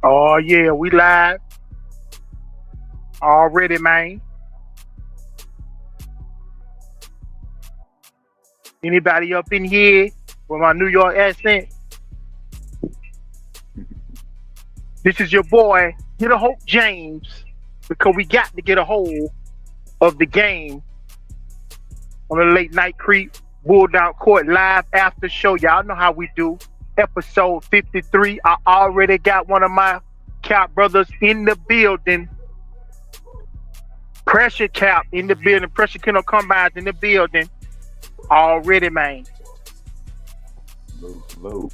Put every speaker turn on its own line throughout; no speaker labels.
Oh yeah, we live already, man. Anybody up in here with my New York accent? This is your boy, Get a Hope James, because we got to get a hold of the game on the late night creep Bulldog Court live after show. Y'all know how we do. Episode 53. I already got one of my cap brothers in the building. Pressure cap in the building. Pressure kennel combines in the building. Already, man.
Salute.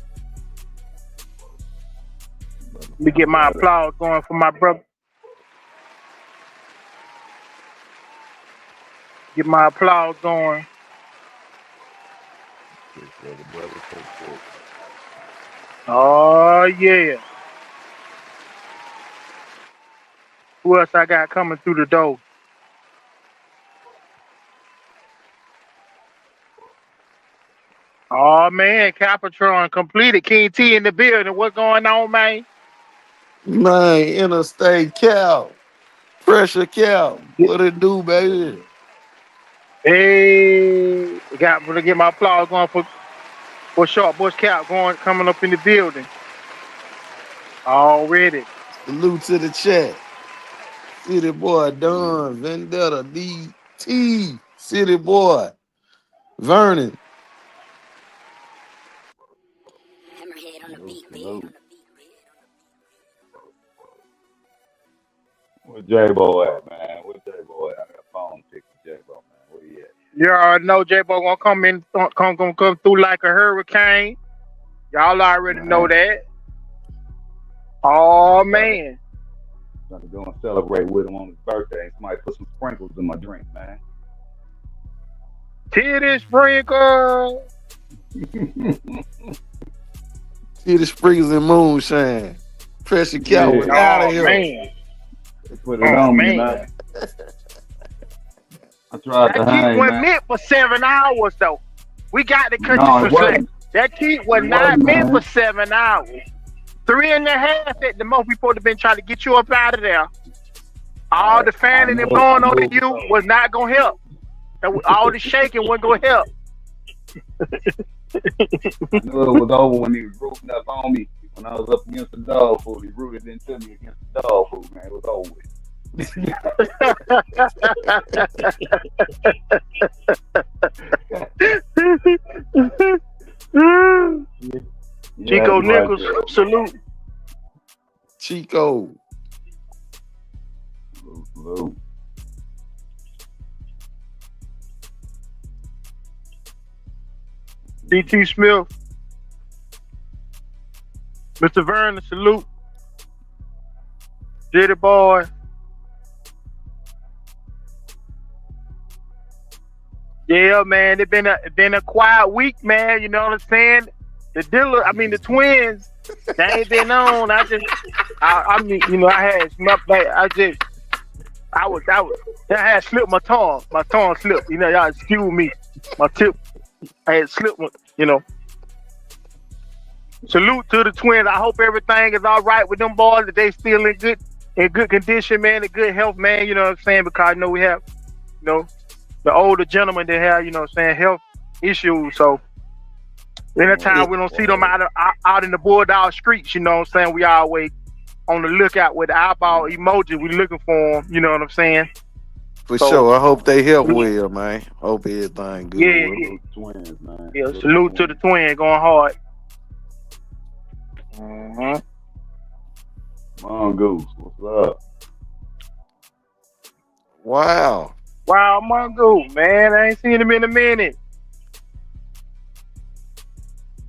Let me get my applause going for my brother. Get my applause going. Oh, yeah. Who else I got coming through the door? Oh, man. Capitron completed. King T in the building. What's going on, man?
Man, interstate cow, pressure cow. What it do, baby?
Hey, got to get my applause going for Short Bush Cap coming up in the building. Already.
Salute to the chat. City boy, Don, Vendetta, DT, City boy, Vernon.
Hammerhead on the beat,
Salute. Where J.Bo at, man? Where J.Bo at? I got a phone tick for J.Bo, man. Where he at?
You already know J.Bo gonna come through like a hurricane. Y'all already know that. Oh man.
I'm gonna go and celebrate with him on his birthday. Somebody put some sprinkles in my drink, man.
Titty sprinkle.
See the sprinkles and moonshine. Pressure cow,
Yeah.
out of
Oh
here.
man.
They put it on me, man. I tried to
That
hang,
keep wasn't
man.
meant for 7 hours though. We got to cut
No,
you
it
some slack.
wasn't.
That keep was
It
not
wasn't,
meant
man.
for 7 hours. 3.5 at the most. We supposed to been trying to get you up out of there. All the fanning and blowing on to you was not gonna help. All the shaking wasn't gonna help.
I knew it was over when he was rooting up on me. When I was up against the dog food, he rooted into me against the dog food, man. It was over with.
Chico
Yes,
Nichols,
right.
salute.
Chico.
Salute.
DT Smith, Mr. Vernon, salute. Diddy Boy. Yeah, man, it been a quiet week, man. You know what I'm saying? The twins, they ain't been on. I mean, you know, I had had slipped my tongue. My tongue slipped. You know, y'all excuse me. My tip, I had slipped. You know. Salute to the twins. I hope everything is all right with them boys. That they still in good condition, man, in good health, man. You know what I'm saying? Because I know we have, you know, the older gentlemen that have, you know what I'm saying, health issues. So anytime we don't see them out in the Bulldog streets, you know what I'm saying, we always on the lookout with the eyeball emoji. We looking for them, you know what I'm saying?
For sure. I hope they help well, man. Hope everything good.
Yeah.
Twins, man.
Yeah, salute to the twin going hard. Mm-hmm.
Mongoose, what's up?
Wow.
Wow, Mongo, man, I ain't seen him in a minute.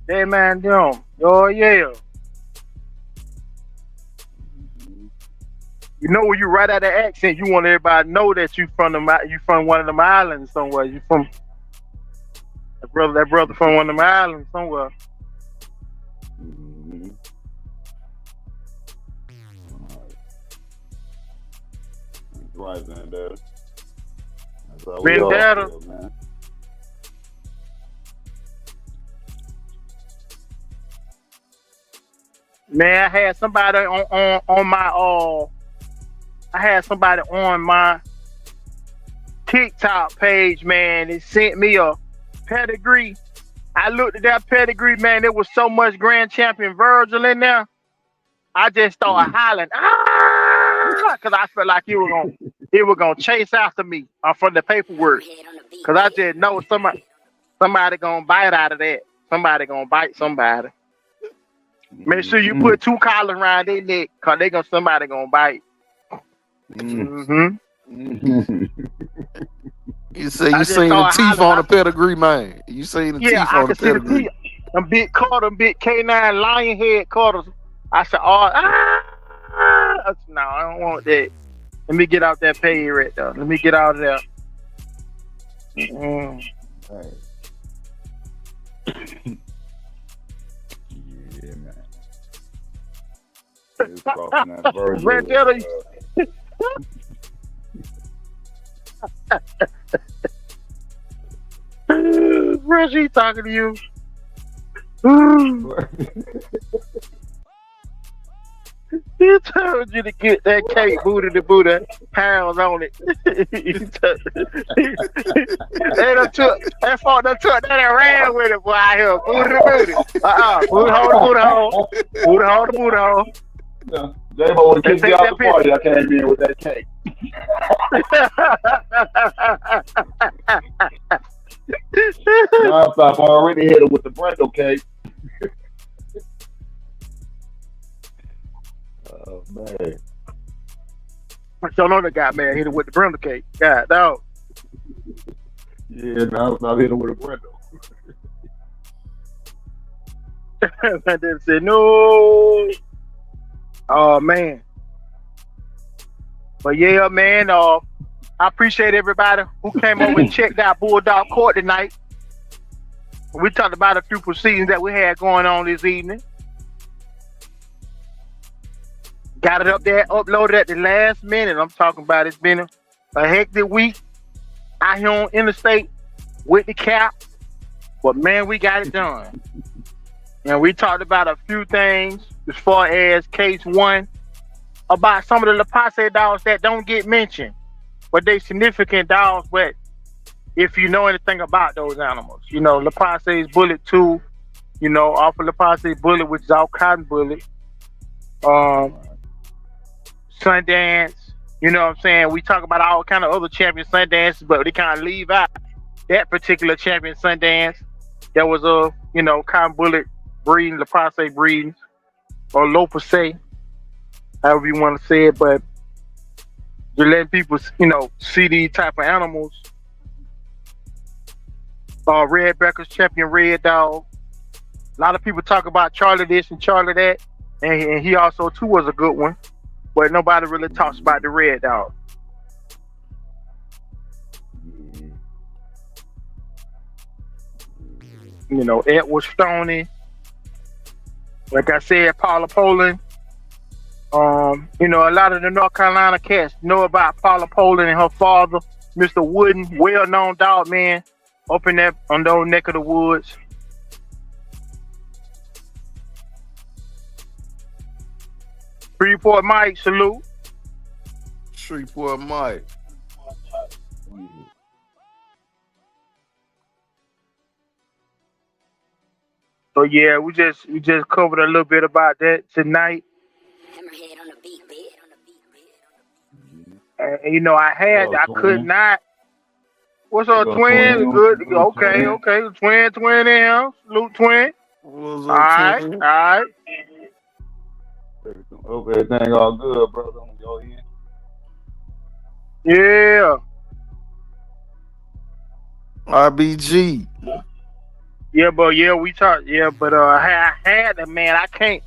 Hey, man, them. Oh, yeah. You know, when you write out the accent, you want everybody to know that you from one of them islands somewhere. You from that brother from one of them islands somewhere.
Mm-hmm. That's right, Vendetta. That's how we all
Vendetta.
feel, man.
Man, I had somebody on my I had somebody on my TikTok page, man. It sent me a pedigree. I looked at that pedigree, man. There was so much grand champion Virgil in there. I just started hollering, because I felt like he was gonna chase after me from the paperwork. Cause I just know somebody gonna bite out of that. Somebody gonna bite somebody. Make sure you put 2 collars around their neck, cause somebody gonna bite. Mm-hmm.
You say you seen the teeth on the pedigree, man. You seen the teeth on the pedigree.
Yeah, them big cutters, big K9 lion head cutters. I said, no, I don't want that. Let me get out that pay right there. Let me get out of there.
Yeah, man. It's crossing that Virgil.
Reggie talking to you. He told you to get that cake booty to booty pounds on it. They done took that and ran with it, boy. Out here, booty to booty. Booty hole.
No, J.Bo would kick me out the party. I came in with that cake. I've already hit him with the Brindle cake. Oh, man.
I don't know the guy, man. Hit him with the Brindle cake. God, dog.
Yeah, no, I hit him with a Brindle.
And then said, no. Oh, man. But yeah, man, I appreciate everybody who came over and checked out Bulldog Court tonight. We talked about a few proceedings that we had going on this evening. Got it up there, uploaded at the last minute. I'm talking about it's been a hectic week out here on interstate with the cap. But man, we got it done. And we talked about a few things as far as case 1 about some of the Lepace dogs that don't get mentioned, but they significant dogs. But if you know anything about those animals, you know, Lepace's Bullet 2, you know, off of Lepace's Bullet, which is our cotton bullet. Sundance, you know what I'm saying? We talk about all kind of other champion Sundances, but they kind of leave out that particular champion Sundance. That was a, you know, cotton bullet breeding, Lepace breeding, or Lopace, however you want to say it. But you're letting people, you know, see these type of animals. Red Becker's champion Red Dog. A lot of people talk about Charlie this and Charlie that, and he also too was a good one. But nobody really talks about the Red Dog. You know, Edward Stoney. Like I said, Paula Poland. You know, a lot of the North Carolina cats know about Paula Poland and her father, Mr. Wooden, well-known dog man up in that on those neck of the woods. Shreveport Mike, salute.
Shreveport Mike.
So yeah, we just covered a little bit about that tonight.
Hammerhead on the beat,
And you know, I could not. What's up, twin? Good. Okay. Twin in here. Salute, twin.
What's
up, all right, twin? All right.
Hope everything all good, brother. On your end.
Yeah.
RBG.
Yeah, but we talked. Yeah, but I had them, man. I can't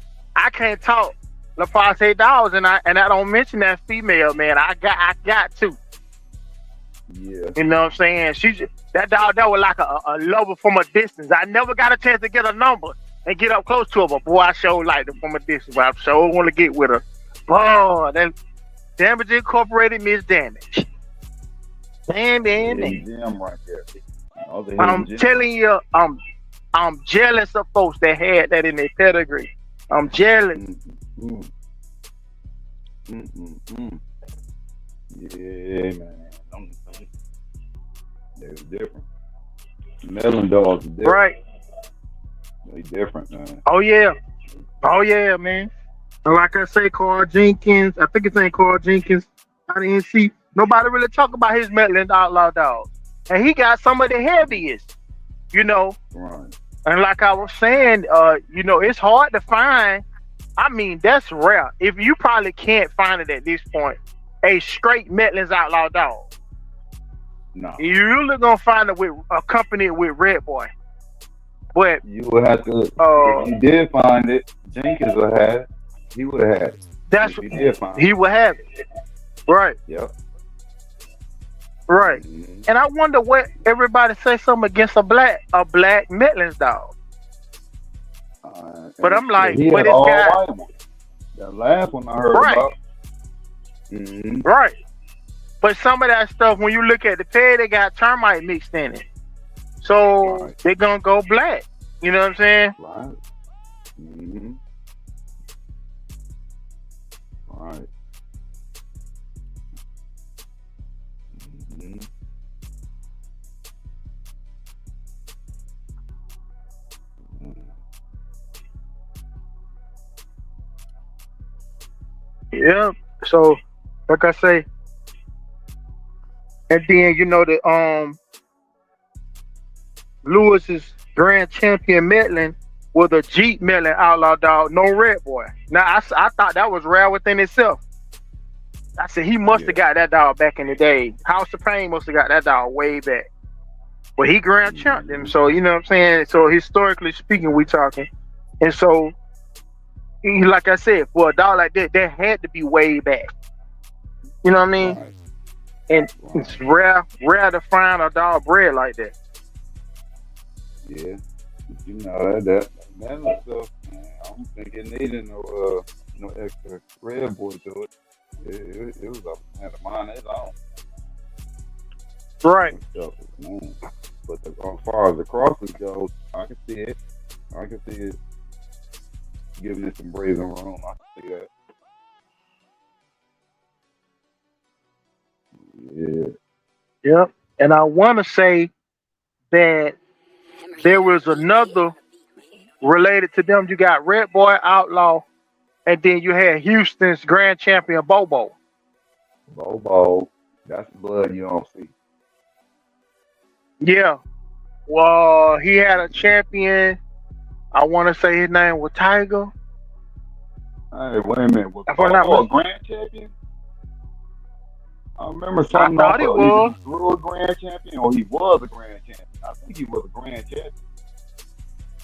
talk Lepace dogs, and I don't mention that female, man. I got to.
Yeah.
You know what I'm saying? That dog that was like a lover from a distance. I never got a chance to get a number and get up close to her, but boy, I sure liked her from a distance. But I sure want to get with her. Boy, that Damage Incorporated Miss Damage. Damn.
Right there.
I'm telling you, I'm jealous of folks that had that in their pedigree I'm jealous.
Mm-mm. Mm-mm. Yeah, man. They're different. Melon dogs are different.
Right.
They different, man.
Oh yeah. Oh yeah, man. And like I say, Carl Jenkins. I think it's ain't Carl Jenkins. I didn't see nobody really talk about his Maryland Outlaw dogs, and he got some of the heaviest. You know,
Right.
and like I was saying, it's hard to find. I mean, that's rare. If you probably can't find it at this point, a straight Maitland's Outlaw dog.
No.
You're really gonna find it with accompanied with Red Boy. But
You would have to, if you did find it, Jenkins would have it. He would have had it.
that's
If he did find
he
it.
would have it. Right,
Yep.
right.
Mm-hmm.
And I wonder what everybody say something against a black Maitland's dog. But I'm like,
he
but
had
this
all
guy,
white one. That last one I heard
right,
about. Mm-hmm.
right. But some of that stuff, when you look at the peg, they got termite mixed in it. So
Right.
they're gonna go black. You know what I'm saying?
Right. Mm-hmm. Right. Mm-hmm.
Yeah. So, like I say, and then the Lewis's grand champion Maitland with a Jeep Maitland Outlaw dog, no Red Boy. Now I thought that was rare within itself. I said he must have got that dog back in the day. House of Pain must have got that dog way back. But he grand champed him, so you know what I'm saying. So historically speaking, we talking, and so like I said, for a dog like that, that had to be way back. You know what I mean?
Right.
And it's rare to find a dog bred like that.
Yeah. You know that stuff, man, I don't think it needed no extra red boy to it. It was had a mind of its own.
Right.
Stuff, man. But as far as the crosses goes, I can see it. I can see it giving it some breathing room. I can see that. Yeah.
Yep. And I want to say that there was another related to them. You got Red Boy Outlaw, and then you had Houston's grand champion Bobo.
Bobo, that's blood you don't see.
Yeah. Well, he had a champion. I want to say his name was Tiger.
Hey, wait a minute. Was
If I'm not
Bobo a
mis-
grand champion? I remember
I
something
thought he was.
he was a grand champion or he was a grand champion. I think he was a grand champion.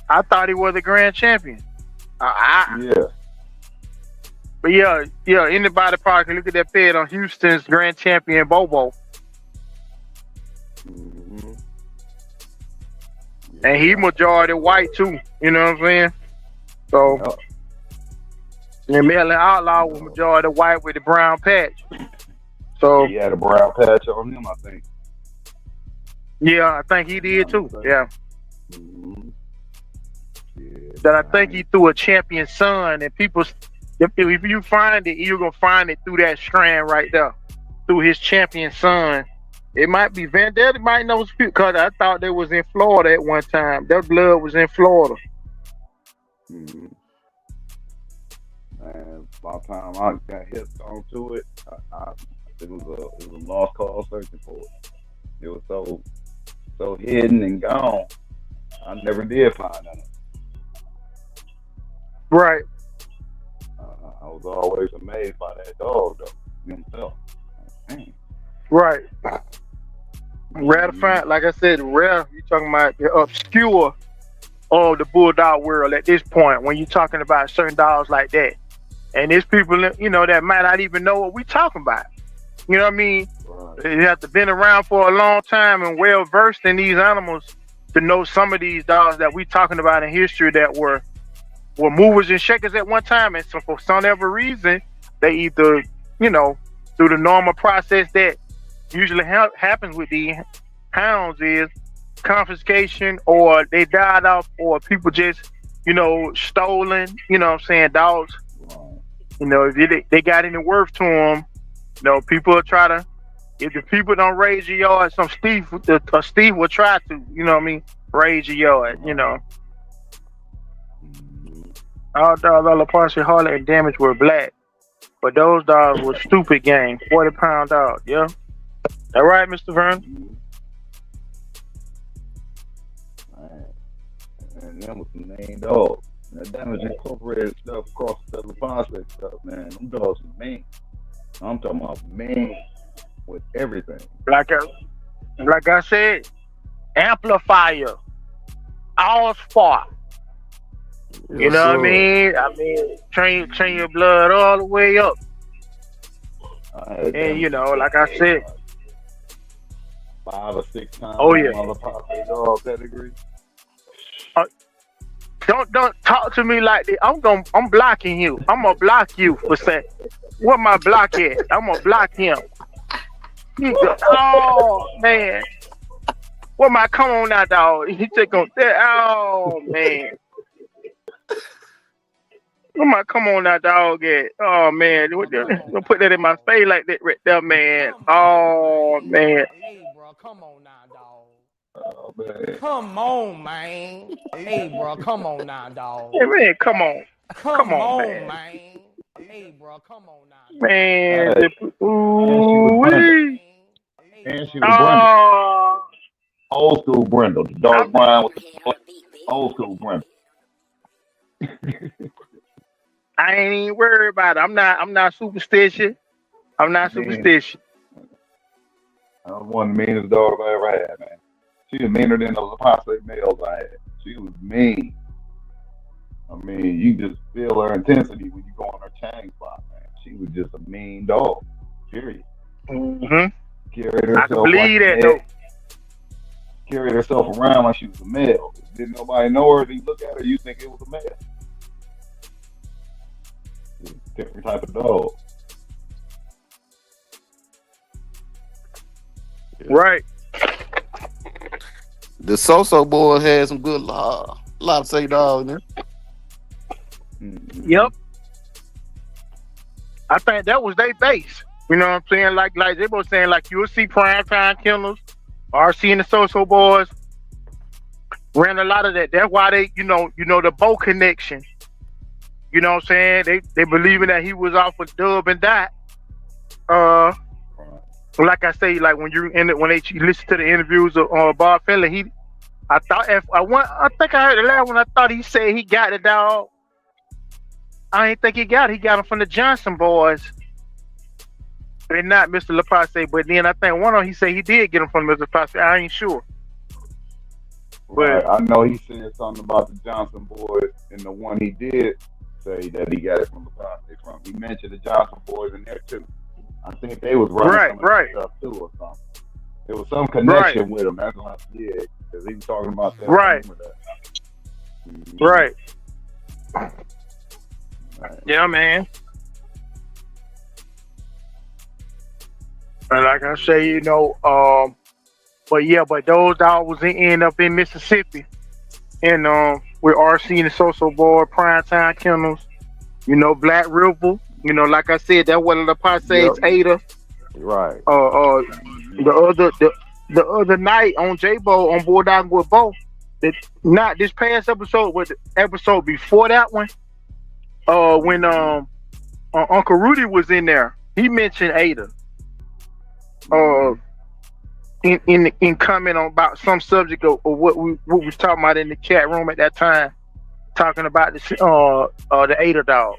I thought he was a grand champion.
Yeah.
But yeah. Anybody probably can look at that page on Houston's grand champion Bobo,
Mm-hmm.
and he majority white too. You know what I'm saying? So.
Yep.
And Maryland Outlaw was majority white with the brown patch. So
He had a brown patch on him, I think.
yeah, I think he did too. Yeah.
Mm-hmm. Yeah,
That I think he threw a champion son, and people, if you find it, you're gonna find it through that strand right there, through his champion son. It might be Vendetta, might know because I thought they was in Florida at one time. Their blood was in Florida.
Mm-hmm. And by the time I got hit onto it, it was a lost cause searching for it. It was so hidden and gone. I never did find it.
Right.
I was always amazed by that dog though himself. Dang.
Right. Rare to find, like I said, rare. You talking about the obscure of the Bulldog world at this point when you're talking about certain dogs like that. And there's people, that might not even know what we talking about. You know what I mean?
Right.
You have to been around for a long time and well versed in these animals to know some of these dogs that we talking about in history that were movers and shakers at one time. And so for some other reason, they either, through the normal process that usually happens with these hounds is confiscation, or they died off, or people just, stolen, what I'm saying, dogs.
Right.
If they got any worth to them, people will try to. If the people don't raise your yard, Steve will try to, what I mean, raise your yard.
Mhm.
All dogs, all the parts Harley and damage were black, but those dogs were stupid game. 40-pound dogs. Yeah, that right, Mr. Vern.
Mhm. Man. And that was some main dogs. That damage incorporated stuff across the prospect stuff, man. Them dogs are mean. I'm talking about mean with everything.
Like I said, amplifier, all spark. You
Yes,
know what I
sir.
mean? Train your blood all the way up.
I had
And
damage
like I
incorporated
said,
like 5 or 6 times
oh
on
yeah.
my prospect dog pedigree.
Uh, don't talk to me like that. I'm blocking you. I'm gonna block you for saying where my block at. I'm gonna block him. Oh man. Where my come on now, dog? He take on that. Oh man. Where my come on now, dog at? Oh man. Don't put that in my face like that right there, man.
Come on,
Oh
man.
man.
Hey, bro, come on now, dog.
Oh man.
Come on, man. Hey, bro, come on now, dog.
Hey, man, come on. Come
Come
on,
on,
man.
man. Hey, bro, come on now, dog.
Man,
Hey, and she was Brindle.
ooh-wee.
Hey,
And
bro,
she was
come
Brindle.
on.
Oh,
Old school Brindle. The dark
I,
brown with the
Hammerhead on
black.
the beat,
Old
baby.
school Brindle.
I ain't even worried about it. I'm not superstitious. I'm not
Man,
superstitious.
that was one of the meanest dogs I ever had, man. She was meaner than those apostate males I had. She was mean. I mean, you just feel her intensity when you go on her chain spot, man. She was just a mean dog. Period.
Hmm.
Carried
I can
herself like
believe
a
that
male.
though.
Carried herself around like she was a male. Didn't nobody know her? If you look at her, you think it was a male. It's a different type of dog.
Yeah.
Right.
The So-So boys had some good lopsy dogs, man.
Mm-hmm.
Yep. I think that was their base. You know what I'm saying? Like they both saying, like you'll see primetime killers, RC and the So Boys ran a lot of that. That's why they, the Bo connection. You know what I'm saying? They believing that he was off with Dub and Dot. Uh,
Right.
like I say, like when you listen to the interviews of Bob Finley, I think I heard the last one. I thought he said he got the dog. I ain't think he got it. He got him from the Johnson boys. And not Mr. LaPasse, but then I think one of them he said he did get him from Mr. LaPasse. I ain't sure.
Right.
But
I know he said something about the Johnson boys, and the one he did say that he got it from the prostate from. He mentioned the Johnson boys in there too. I think they was running
right,
some of that
right,
stuff too or something. There was some
right,
connection with him. That's what I did because he was talking about that. I
right,
remember that.
right.
Right.
Yeah, man. And like I say, but those dogs was end up in Mississippi, and with RC and the So Boy, Primetime Kennels, Black River, like I said, that one of the
Yep.
Passages Ada.
Right.
The other night on J.Bo on Bulldog with Bo, that not this past episode, but the episode before that one, when Uncle Rudy was in there, he mentioned Ada. In comment on about some subject of what we was talking about in the chat room at that time, talking about the Ada dog.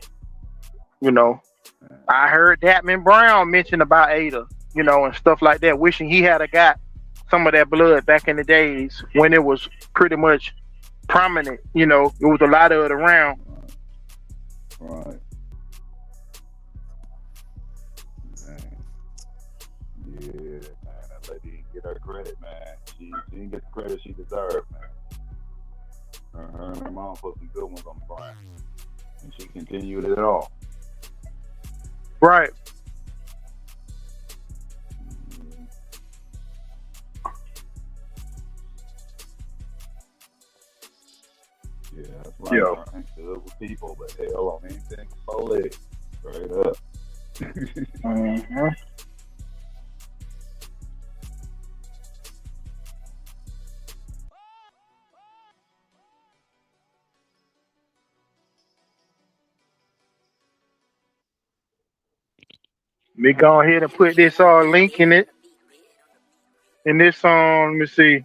I heard Datman Brown mention about Ada, and stuff like that, wishing he had got some of that blood back in the days when it was pretty much prominent. It was a lot of it around.
Right. Man. Yeah, man. That lady didn't get her credit, man. She didn't get the credit she deserved, man. Her and her mom put some good ones on the brand, and she continued it all.
Right.
Yeah, Right, right. Good with people, but hell on anything four legs. Straight up.
Mhm. We go ahead and put this link in it. In this let me see.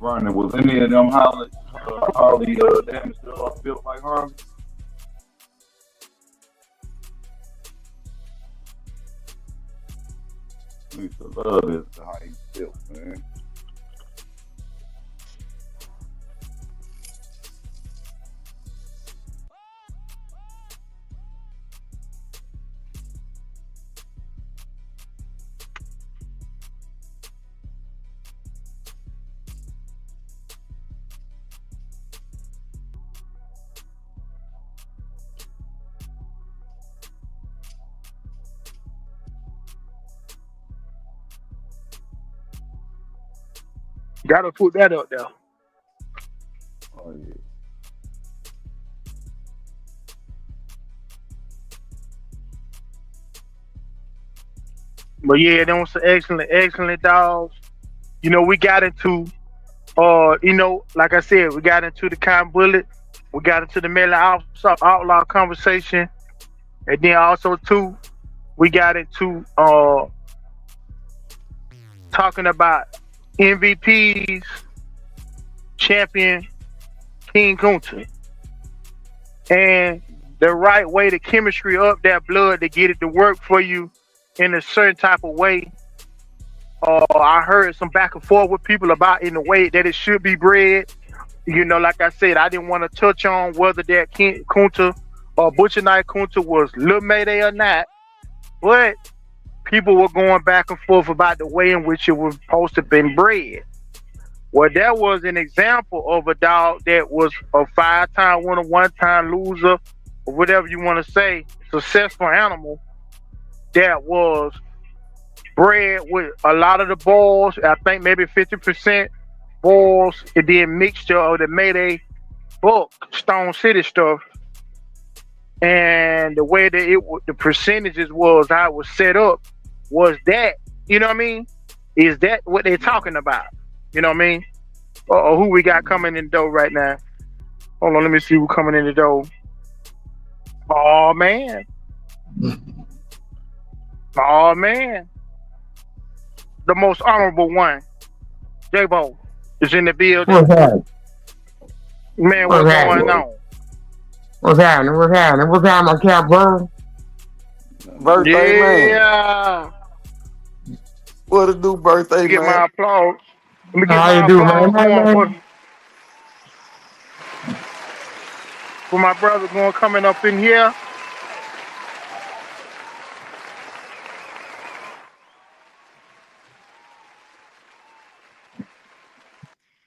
Running, was any of them Holly damage still built like Harvey? I used to love it, how he built, man.
Gotta put that up there.
Oh yeah.
But yeah, them was some excellent, excellent dogs. We got into like I said, we got into the Cotton Bullet, we got into the Melon Outlaw conversation, and then also too, we got into talking about MVPs, champion King Kunta, and the right way to chemistry up that blood to get it to work for you in a certain type of way. I heard some back and forth with people about in the way that it should be bred. Like I said, I didn't want to touch on whether that Kunta or Butcher Knight Kunta was Lil Mayday or not, but people were going back and forth about the way in which it was supposed to have been bred. Well, that was an example of a dog that was a 5-time winner, 1-time loser, or whatever you want to say, successful animal that was bred with a lot of the balls. I think maybe 50% balls, and then mixture of the Mayday Buck Stone City stuff. And the way that the percentages was, how it was set up, was that, you know what I mean? Is that what they're talking about? You know what I mean? Or who we got coming in the door right now? Hold on, let me see who coming in the door. Oh man. Oh man. The most honorable one, J.Bo, is in the building.
What's happening?
Man, what's going on?
What's happening? What's happening? What's happening, my cat brother?
Birthday man.
Yeah.
What to do, birthday
Let me get
man?
my applause. Let me get
How
my
you doing,
applause
man?
for my brother going coming up in here.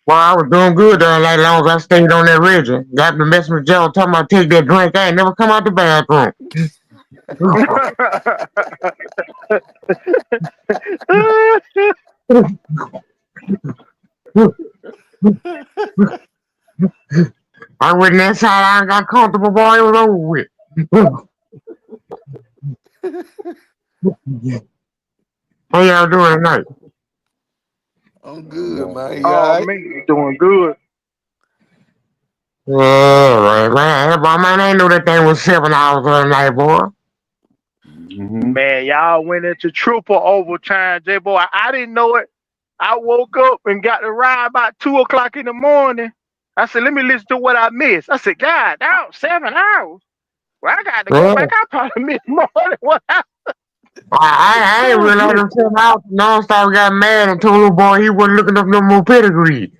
Well, I was doing good during that long as I stayed on that region. Got the message with Joe talking about take that drink. I ain't never come out the bathroom. I went in that side, I got comfortable, boy, it was over with. How y'all doing tonight?
I'm good, man. You
Oh
all right?
man, you doing good.
Yeah, man. Man, I ain't know that thing was 7 hours of the night, boy.
Mm-hmm.
Man, y'all went into triple overtime, J-Bo. I didn't know it. I woke up and got to ride about 2 o'clock in the morning. I said, let me listen to what I missed. I said, God, that was 7 hours. Well, I got to go back. I probably missed more than what
I ain't realize them 7 hours. Non-stop got mad and told little boy he wasn't looking up no more pedigree.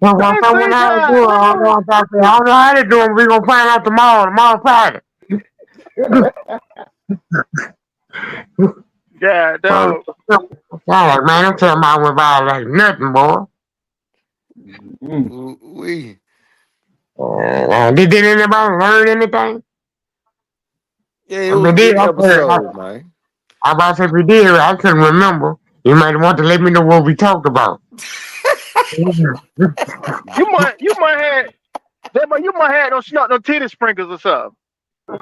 So what
Hey,
someone
see,
how to
God,
do it, I don't
damn.
know what I say. I don't know how they do it. We're gonna find out tomorrow Friday.
Yeah,
Well,
dog.
like, man, I'm telling my went by like nothing, boy.
Mm.
We.
Did anybody learn anything?
Yeah, it
If
was
we
a
did,
good
okay.
episode, man.
I about to say if we did, I couldn't remember. You might want to let me know what we talked about.
You might have no snuck no titty sprinkles or something.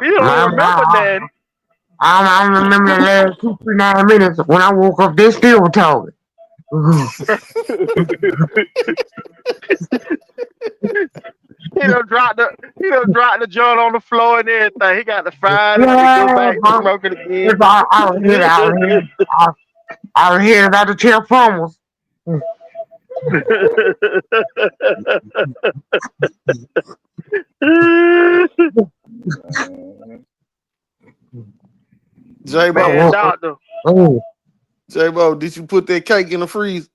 You don't
I'm,
remember
I,
that.
I remember the last 2, 3, 9 minutes when I woke up, they still were talking.
He done dropped the joint on the floor and everything. He got to find it and go
Yeah,
back to
bro.
smoking again.
If I was here, I was here about the chair formals.
Man,
J-Bo.
doctor.
Oh,
J-Bo, did you put that cake in the freezer?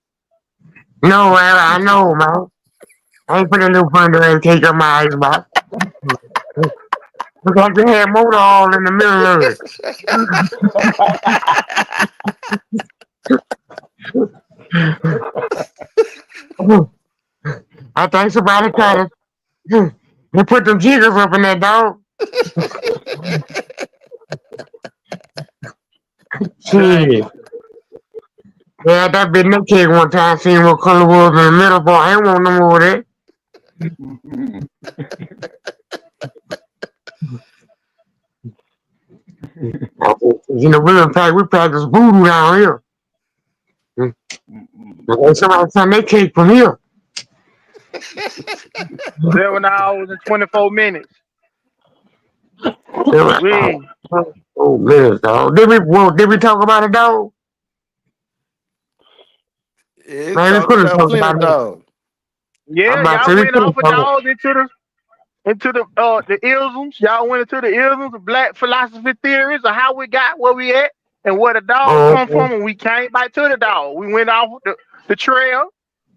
no, man, I know, man. I ain't put a little fun to take up my icebox. Look like they had motor all in the middle of it. I think somebody tried to they put them jiggers up in that dog.
Dang.
Shit. Yeah, that been that kid one time seen what color was in the middle, boy. I ain't want no more of that. You know, we practice voodoo down here. Somebody sent that cake from here.
7 hours and 24 minutes.
They were,
We.
oh, man, dog. Did we talk about it, dog?
Yeah,
Man, we
talked
could have
about
talked
plenty
about it.
dog.
I'm
Yeah,
about to
y'all
say we
went
could
off
have
of
talked
dogs into the isms. Y'all went into the isms, the black philosophy theories of how we got where we at and where the dog
about
come
it.
from, and we came back to the dog. We went off the trail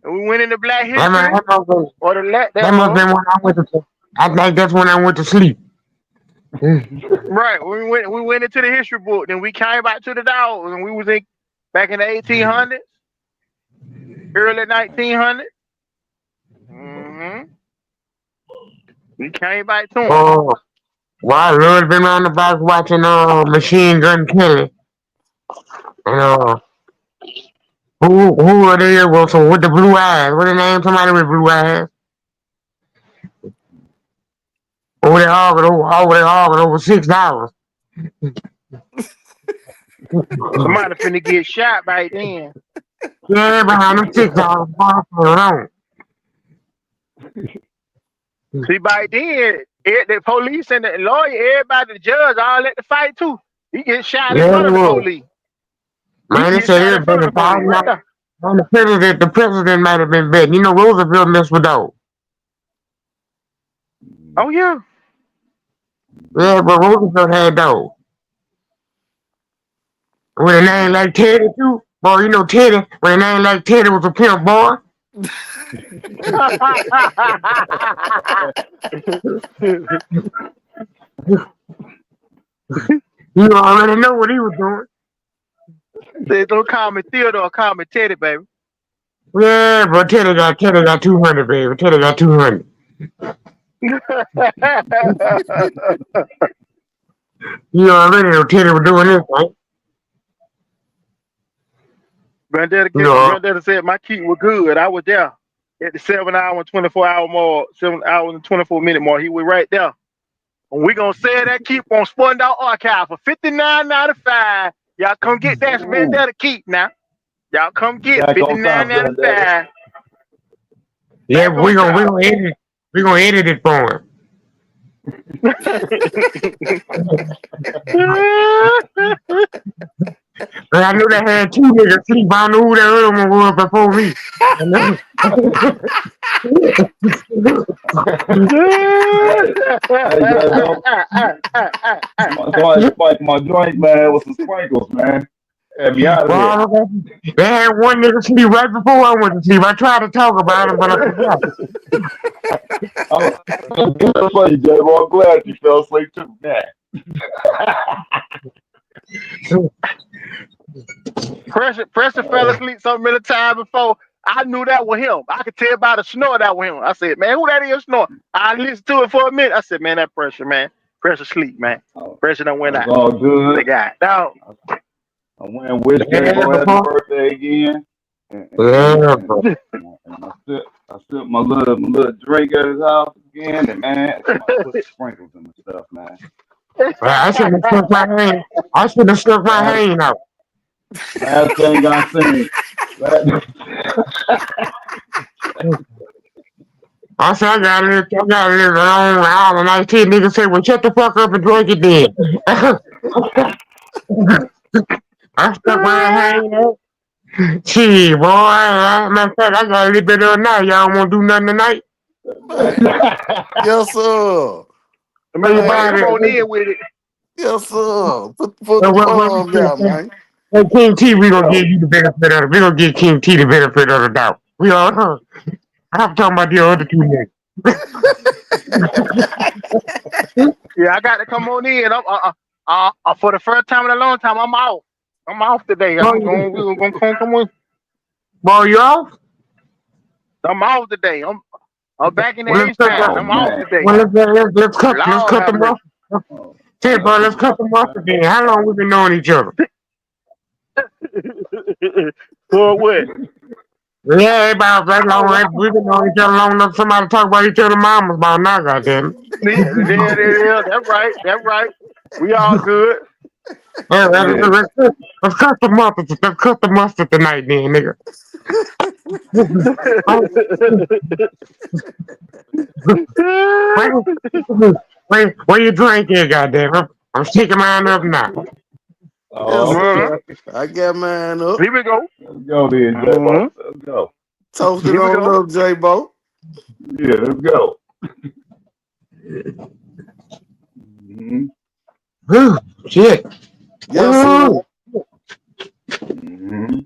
and we went into black
That, man,
history or the lack
that must have
thereof.
been when I went to. I think that's when I went to sleep.
Right. We went into the history book, then we came back to the dogs, and we was in back in the 1800s, early 1900s. We came back to them.
Oh, well, I love been around the box watching Machine Gun Kelly. And who are they was with the blue eyes? What the name? Somebody with blue eyes. Over $6.
Somebody finna get shot back then.
Yeah, behind them $6 hold on.
See, back then, the police and the lawyer, everybody, the judge, all at the fight too. He get shot in
Yeah,
front
it
of the
was.
police. He
Man, they
get
said
shot
it
in
was
front
been
of the police right
$1,000.
there.
And the president might have been betting. You know, Roosevelt messed with those.
Oh yeah.
Yeah, but Roosevelt had those. With a name like Teddy too. Boy, you know Teddy, with a name like Teddy was a pimp boy. You already know what he was doing.
They don't call me Theodore, call me Teddy, baby.
Yeah, but Teddy got 200, baby. Teddy got 200. You already know Teddy was doing this, right? You know,
Granddaddy said my key was good. I was there at the 7 hour and 24 hour mark, 7 hours and 24 minute mark. He was right there. And we gonna sell that keep on Sporting Dog Archive for $59.95. Y'all come get that
Ooh,
Granddaddy keep now. Y'all come get
back on
fifty-nine
top,
ninety
granddaddy.
five.
yeah,
Back
but
on
we
top.
gonna edit it. We gonna edit it for him. But I knew they had two niggas sleep. I knew who the other one was before me.
Hey, J.Bo, somebody spiked my joint, man, with some sprinkles, man. Had me out of there.
Well, they had one nigga sleep right before I went to sleep. I tried to talk about him, but I forgot.
I'm good for you, J.Bo. I'm glad you fell asleep too. Man.
Pressure fell asleep so many times before. I knew that was him. I could tell by the snore that was him. I said, man, who that is snore? I listened to it for a minute. I said, man, that pressure, man. Pressure sleep, man. Pressure done went
It's
out.
all good.
They got down.
I went and wished J.Bo happy birthday again. And I sipped my little drink at his house again, and man, I put sprinkles in the stuff, man.
I shouldn't have stuck my hand. I shouldn't have stuck my hand out.
Last thing I seen.
I said, I gotta live alone. All the night. Niggas say, well, shut the fuck up and drink it then. I stuck my hand out. Gee, boy, matter of fact, I got a little bit of a night. Y'all won't do nothing tonight?
Yes, sir.
Man, come on in with it.
Yes, sir. Put the palms out, man.
Hey, King T, we gonna give you the benefit of it. We gonna give King T the benefit of the doubt. We all know. I'm talking about the other two niggas.
Yeah, I got to come on in. For the first time in a long time, I'm off. I'm off today. We're gonna come on.
Boy, you off?
I'm off today. I'm back in the H-Town. I'm off today.
Well, let's cut them off. Hey, bro, let's cut them off again. How long we been knowing each other?
For what?
Yeah, about that long. We've been knowing each other long enough. Somebody talk about each other's mamas about now, goddamn.
Yeah, that's right. That's right. We all good.
Hey, let's cut the mustard. Let's cut the mustard tonight, then, nigga. Where you drinking, goddamn? I'm sticking mine up now.
Yes, I got mine up.
Here we go.
Let's go then, J.Bo. Let's go.
Toast it on up, J.Bo.
Yeah, let's go.
Shit.
Yes, sir.
Mm-hmm.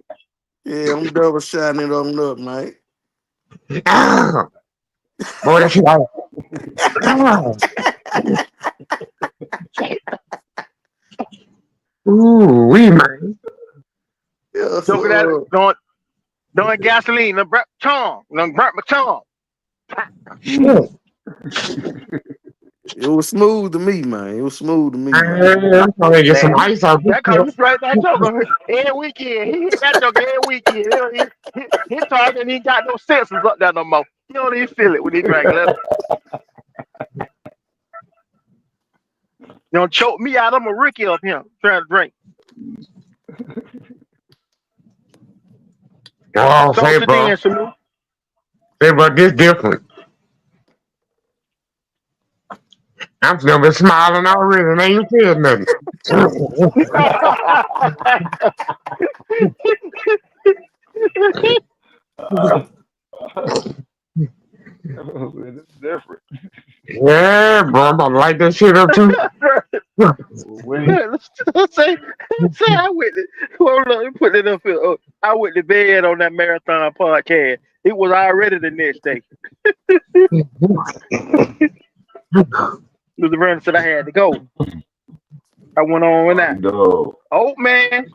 Yeah, I'm double shotting it on up, mate.
Boy, that shit out. Ooh, we man.
Yes,
Look at that. Doing gasoline. Done burnt my tongue.
Shit.
It was smooth to me, man. It was smooth to me, man.
I'm trying to get some ice out this
That comes right that joker every weekend. He hit that joker every weekend. He talking, he ain't got no senses up there no more. He don't even feel it when he drink. You don't choke me out. I'm a Ricky up here trying to drink.
Oh, say, bro. Say, bro, this different. I'm still been smiling already and ain't said nothing.
It's different.
Yeah, bro, I'm about to light that shit up too.
say I went to, hold on, put it up here. Oh, I went to bed on that marathon podcast. It was already the next day. The run said I had to go. I went on with that.
No.
Oh man.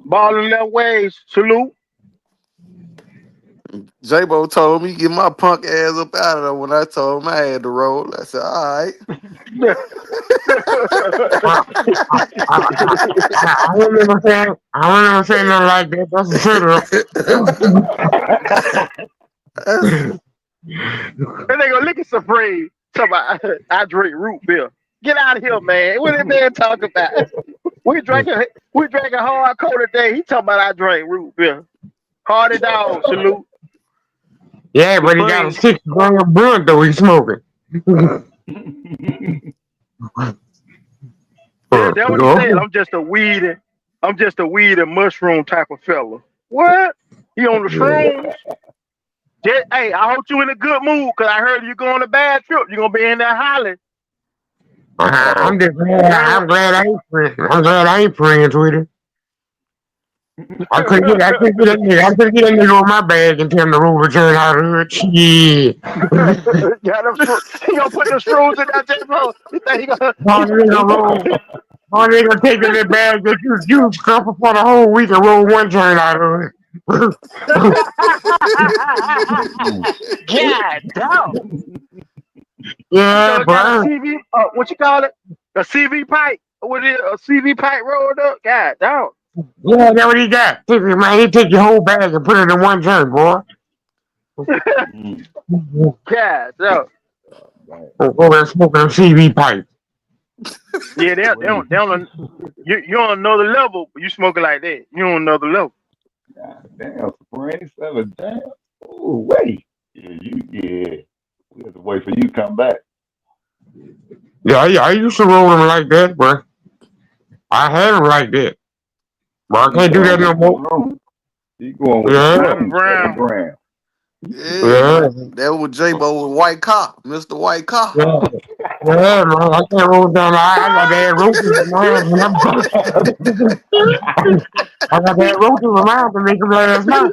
Balling that ways. Salute.
J.Bo told me get my punk ass up out of there when I told him I had to roll. I said, all right.
I remember saying nothing like that. That's a setup.
And they go look at Supreme. Talk about I drink root beer. Get out of here, man. What that man talking about? We drinking hardcore today. He talking about I drink root beer. Hardy dog, salute.
Yeah, but he got a 6 gram blunt though he's smoking.
That's what he said. I'm just a weed and mushroom type of fella. What? He on the shrooms? Hey, I hope you in a good mood because I heard you go on a bad trip. You're gonna be in there hollering.
I'm
Oh,
just glad. I'm glad I ain't friends. I'm glad I ain't friends with him. I couldn't get. I couldn't get that nigga. I couldn't get that nigga on my bag and tell him the rule return out of hood. Shit.
Yeah, them he gonna put the screws in that J.Bo. You think he gonna?
All nigga roll. All nigga taking that bag that you scuffle for the whole week and roll one turn out of it.
God damn. You
Yeah,
know, it got a
bro.
CV. What you call it? A CV pipe. What is it? A CV pipe rolled up? God damn.
Yeah, that's what he got. Man, he take your whole bag and put it in one turn, boy.
God damn.
Over there smoking a CV pipe.
Yeah, they don't. You on another level. You smoking like that. You on another level.
God damn, Spring 7, damn. Oh, wait. Yeah. We have to wait for you to come back.
Yeah, I used to roll him like that, bro. I had him like that. But I
You
can't do that
going
no
with the
more.
room. You going with the
Yeah,
7 gram.
7 gram.
Yeah,
yeah,
that was J.Bo with White Car, Mr. White Car.
yeah. Yeah, man, I can't roll down. I got that roaches in my hands. I got that roaches in my mouth to make them last night.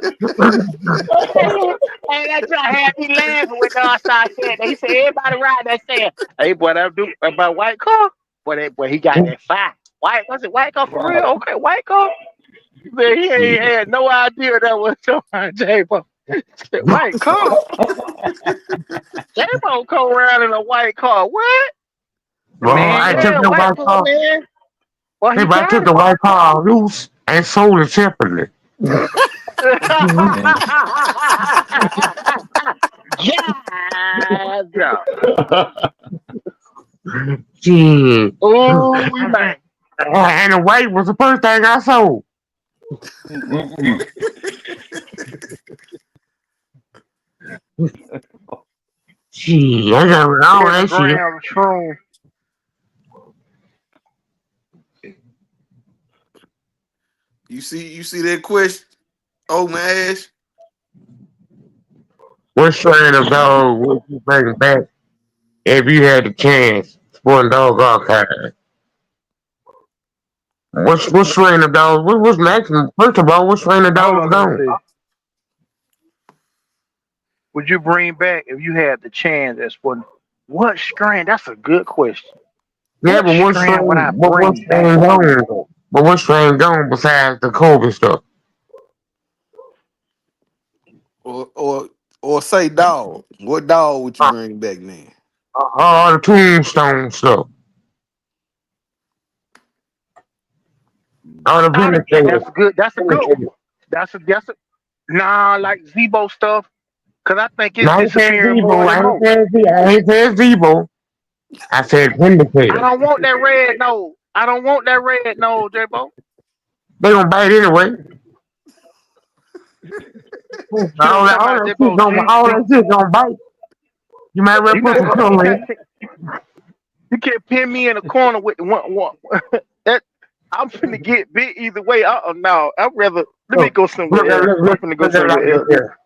Hey, that just had me laughing when I started saying that. He said everybody ride that saying, "Hey, boy, that dude about white car, boy, he got that fire. White, was it white car for real?
Right.
Okay, white car." He said he ain't had no idea that was J-Bo. White car. J-Bo come around in a white car. What?
Bro,
Man,
I took
yeah,
the
white
white
car,
car.
man. Well,
Hey,
he
but I
got
took
it.
the white car loose and sold it separately.
Yeah.
Shit.
Oh, man.
And the white was the first thing I sold. Shit, I got all
Every
that shit.
gram of shroom.
You see that question? Oh my Ash.
What strain of dog would you bring back if you had the chance? Sporting dog archive. What strain of dogs? What's maximum? First of all, what strain of
Hold
dogs
on, let me
gone?
see. Would you bring back if you had the chance as for what strand? That's a good question.
Yeah,
What
but what
strand would I
strain? What
bring back?
strain gone? But what strain gone besides the COVID stuff?
Or or say dog. What dog would you bring back then?
All the tombstone stuff. All the vindicators.
That's good. That's a good one.
Vindicators.
That's a nah like Zebo stuff. Cause I think it's
No, I ain't saying
disappearing more
Zebo.
and more.
I ain't saying Zebo. I said
I
vindicator.
don't want that red nose. I don't want that red nose, J-Bo.
They gonna bite anyway.
You know what I'm talking about, J-Bo?
All that shit gonna bite. You might well
You
put
might
some
well you
color
can't
in.
you can't pin me in a corner with the one. That I'm finna get bit either way. No, I'd rather let me
Look,
go
look,
somewhere else.
look,
I'm
look,
finna go
look at it like
somewhere
this
else.
here.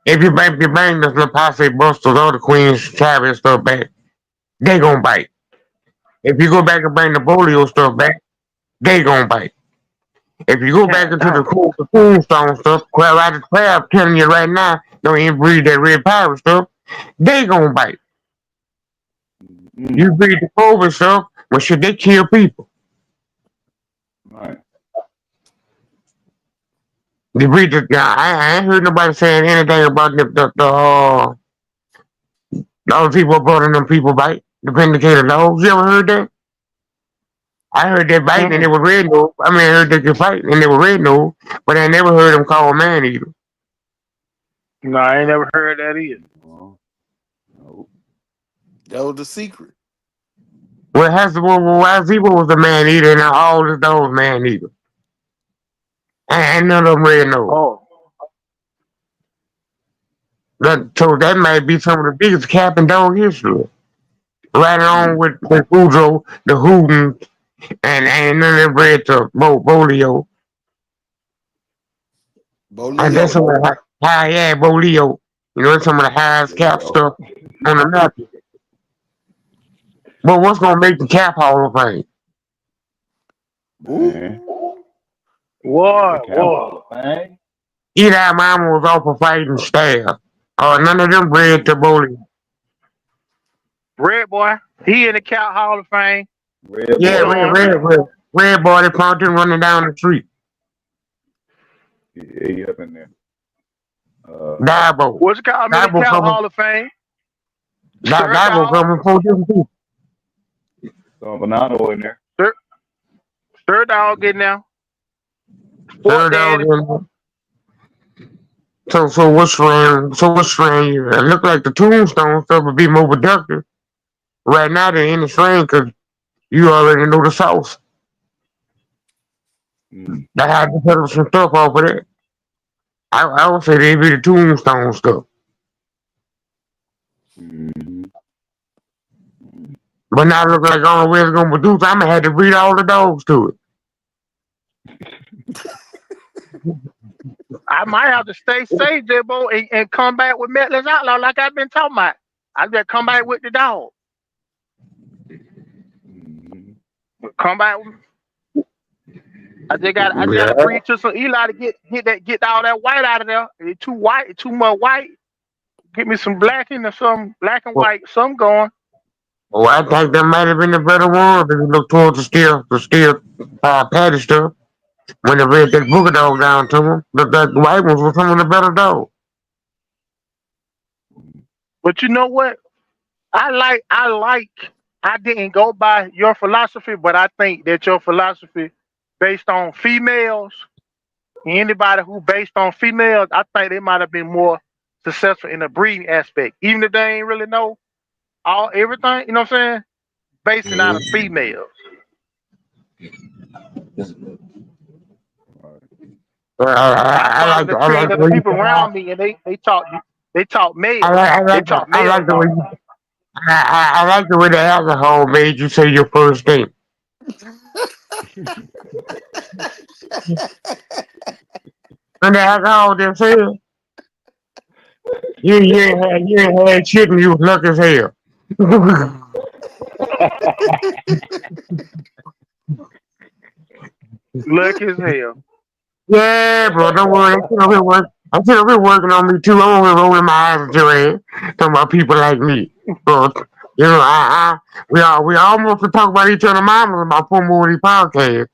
If you bring this little posse busters, all the queens, Travis stuff back, they gonna bite. If you go back and bring the polio stuff back, they gonna bite. If you go back
God
into
damn.
the tombstone stuff, crab telling you right now, don't even breed that red pirate stuff, they gonna bite. You breed the COVID stuff, well shit, they kill people.
Right.
They breed the, I ain't heard nobody saying anything about those people brought them people bite. The vindicator dogs. You ever heard that? I heard that biting and
Mm-mm.
it was red nose. I mean, I heard that they fight and they were red nose, but I never heard them call a man eater.
No, I ain't never heard that either.
Oh, no.
That was the secret.
Well, why Zebo was the man eater and all the dogs man eater. And none of them red nose.
Oh.
So that might be some of the biggest cap in dog history. Right along with the Boudreaux, the Hooten, and none of them bred to Bolio. And that's
Bolio.
some of the high Bolio. You know, that's some of the highest cap
Yo.
stuff on the map. But what's gonna make the Cap Hall of Fame?
Man. The
What?
Cap Hall of Fame.
Eli Mama was off of fighting staff. None of them bred to bowling.
Red boy. He in the Cat Hall of Fame.
Red
Yeah,
You know
boy.
him.
red boy, they found him running down the street.
Yeah, he up in there.
J.Bo.
What's it called? I'm in the
J.Bo
Cat
coming.
Hall of Fame. Sir
J.Bo
Dog.
coming for them too.
Some banana in there.
Sir Dog getting now.
Third
Sport Daddy.
dog. So what's strand? It look like the tombstone stuff would be more productive right now than in the strand because you already know the sauce. I had to put some stuff off of that. I would say they be the tombstone stuff.
Mm-hmm.
But now it look like the only way it's gonna produce, I'm gonna have to breed all the dogs to it.
I might have to stay safe, J.Bo, and come back with Metless Outlaw like I've been talking about. I just come back with the dog.
Mm-hmm.
Come back. I just got to breed to some Eli to get all that white out of there. It's too white, too much white. Get me some black in or some black and white, some going.
Well, I think that might have been the better one if you look towards the steel patty stuff. When they read that booger dog down to them, the white ones were some of the better dogs.
But you know what? I didn't go by your philosophy, but I think that your philosophy based on females, anybody who based on females, I think they might have been more successful in the breeding aspect. Even if they ain't really know everything, you know what I'm saying? Basing out of females. I
I
started to see that the people around me and they taught males. They taught males.
I like the way the alcohol made you say your first name. And the alcohol just said, you ain't had shit and you was lucky as hell.
Lucky as hell.
Yeah, bro, don't worry. I'm still here working on me too. I'm over rolling my eyes at your ass. Talking about people like me. Bro, you know, we almost could talk about each other mamas about 4 more of these podcasts.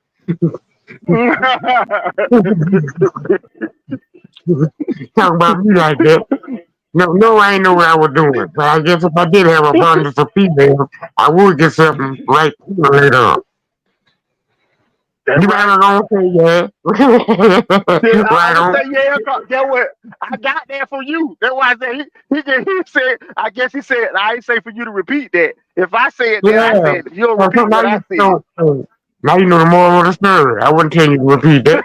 Talk about me like that. No, I ain't know what I was doing. But I guess if I did have abundance of females, I would get something right later on.
That's
You
right.
better gonna say yeah. Right
I'm
on.
gonna say yeah. Get what? I got that from you. That's why I said he said. I guess he said. I ain't say for you to repeat that. If I say it, then I
Yeah.
said it. You don't
So
repeat what I said.
now you know the moral of the story. I wouldn't tell you to repeat that.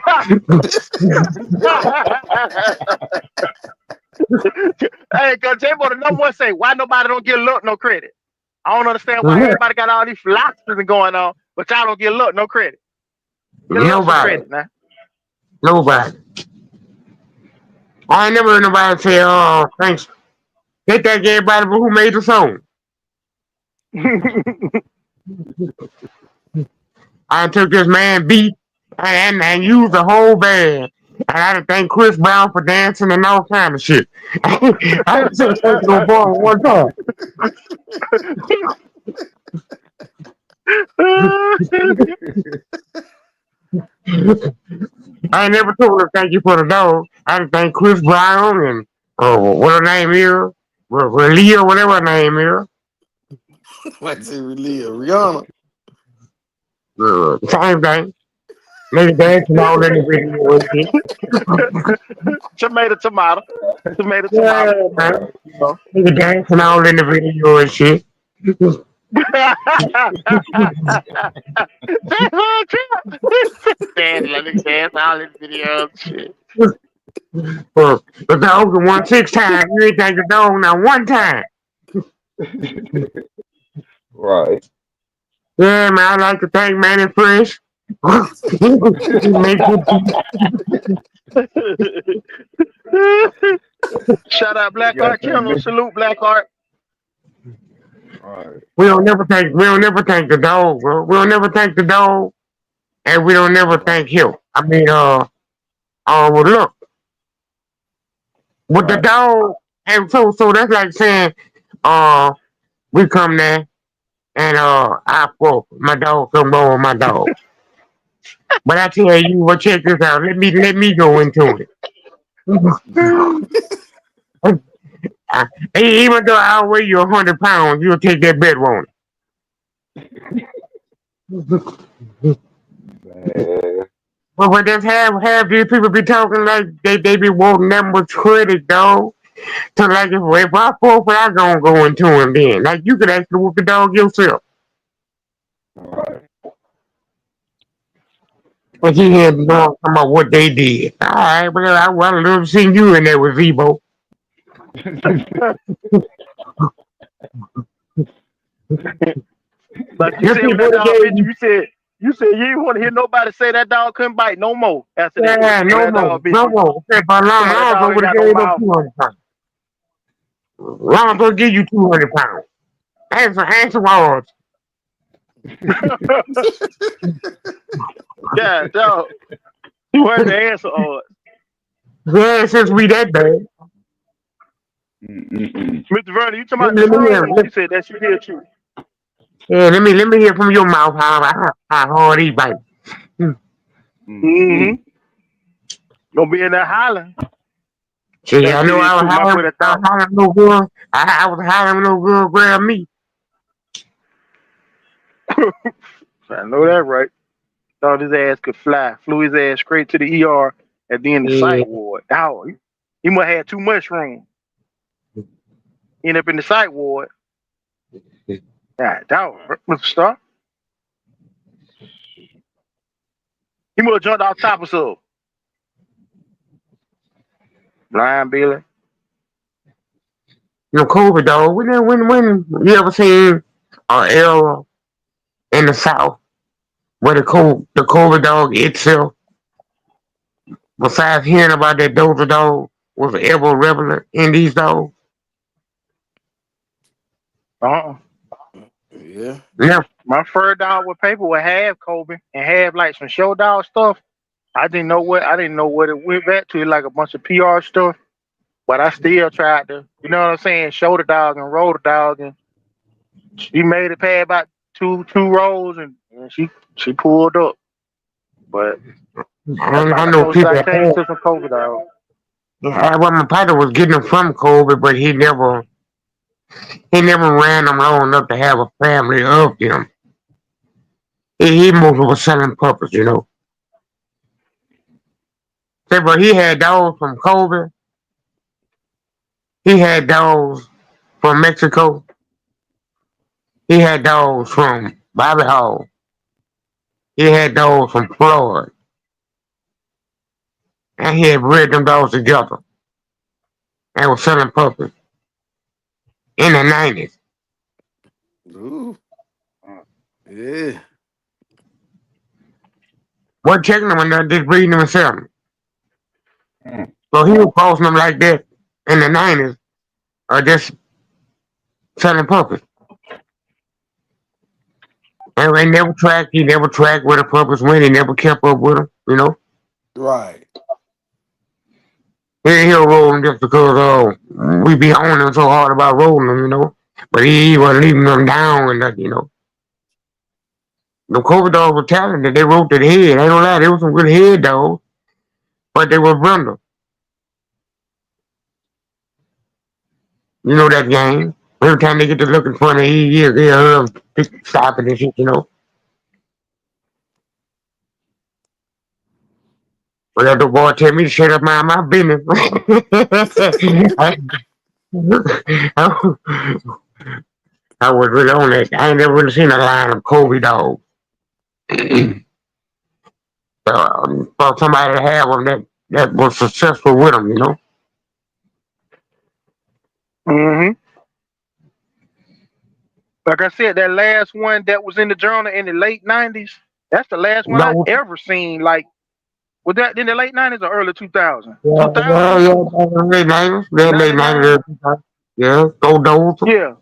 Hey, cause J.Bo the number one say, why nobody don't get luck no credit? I don't understand why everybody got all these philosophies going on, but y'all don't get luck no credit. Get luck some
Nobody.
credit now.
Nobody. I ain't never heard nobody say, oh, thanks. They thank everybody but who made the song. I took this man beat and used the whole band. And I done thank Chris Brown for dancing and all kind of shit. I done said thank no boy one time. I ain't never told her thank you for the dog. I done thank Chris Brown and what her name is, Leah, whatever her name is.
Like say Leah, Rihanna.
Same thing. Lady dancing all in the video and shit.
Tomato. Tomato.
Yeah, man.
You know.
Nigga dancing all in the video and shit.
Dance all in videos. Shit.
The dog that won 6 times, you ain't thank the dog now 1 time.
Right.
Yeah, man, I like to thank Manny Fresh.
Shout out
You
Blackheart
got that
Kennel.
mix.
Salute Blackheart.
Right.
We don't never thank the dog, bro. We don't never thank the dog, and we don't never
Right.
thank him. I mean, well, look, with the
Right.
dog, and so that's like saying, uh, we come there and I fuck my dog, come over with my dog. But I tell you, well, check this out. Let me go into it. Even though I weigh you 100 pounds, you'll take that bet, won't it?
Man.
But just have these people be talking like they be wanting that much credit, dog. So like if I forfeit, I gonna go into him then. Like you could actually whoop the dog yourself.
Right.
But he had the dog talking about what they did. All right, but I would love to see you in there with J.Bo.
But you
Your
said when
people
that
would have
dog
gave
bit you,
you,
you said you didn't want to hear nobody say that dog couldn't bite no more after that.
yeah,
When
no
that
more,
dog bit
no
you.
more. Except for
Come on, that
Lonzo
dog ain't
would have
got no
gave up
mouth.
200 pounds. Lonzo give you 200 pounds. Answer odds.
Yeah, dog. You heard the answer on
Yeah, since we that bad.
Mm-mm-mm.
Mr. Vernon, you talking
Let
about
me,
the
let me hear.
shrooms? You said that shit hit you.
Yeah, let me hear from your mouth how hard he bite.
Mm-hmm.
Mm-mm.
Gonna be in there hollering.
See,
That
I
shit
know
hit
I was
too. My boy
hollering,
that
I
thought.
was hollering no good. I was hollering no good. Grab me.
I know that right. Thought his ass could fly. Flew his ass straight to the ER and then the
Yeah,
psych ward. Dog, he must have had too much room. End up in the psych ward. God, dog, Mr. Star. He must have jumped off top of something. Blind Billy.
COVID dog. When you ever seen an era in the South where the COVID dog itself, besides hearing about that Doja dog, was ever relevant in these dogs?
Uh-uh.
Yeah.
Yeah.
My fur dog with paper would have Kobe and have like some show dog stuff. I didn't know what it went back to, like a bunch of PR stuff. But I still tried to, you know what I'm saying, show the dog and roll the dog, and she made it past about two rolls, and she pulled up. But that's
I
about the
know
closest I
people
came
had.
to some COVID dog.
Well, my father was getting them from COVID, but he never ran them long enough to have a family of them. He moved with a selling purpose, you know. Say, but he had dogs from COVID. He had dogs from Mexico. He had dogs from Bobby Hall. He had dogs from Florida. And he had bred them dogs together and was selling puppies in the 90s.
Ooh. Yeah.
Wasn't checking them and just breeding them and selling them.
Mm.
So he was posting them like that in the 90s or just selling puppies. And he never tracked where the puppies went. He never kept up with them, you know.
Right.
He'll roll them just because we be on him so hard about rolling them, you know. But he wasn't leaving them down and that, you know. The COVID dogs were talented. They rolled to the head. I ain't gonna lie, they were some good head dogs, but they were brindle. You know that game. Every time they get to looking funny, he'll stop it and shit, you know. But that the boy tell me to shut up my business. I was really on that. I ain't never really seen a line of Kobe dogs. For somebody to have them that was successful with them, you know.
Hmm. Like I said, that last one that was in the journal in the late '90s. That's the last one I
No,
ever seen. Like, was that in the late '90s or early 2000?
yeah, yeah,
2000?
yeah, late 90s, late 90s,
99?
early 2000s. Yeah, go those.
Yeah.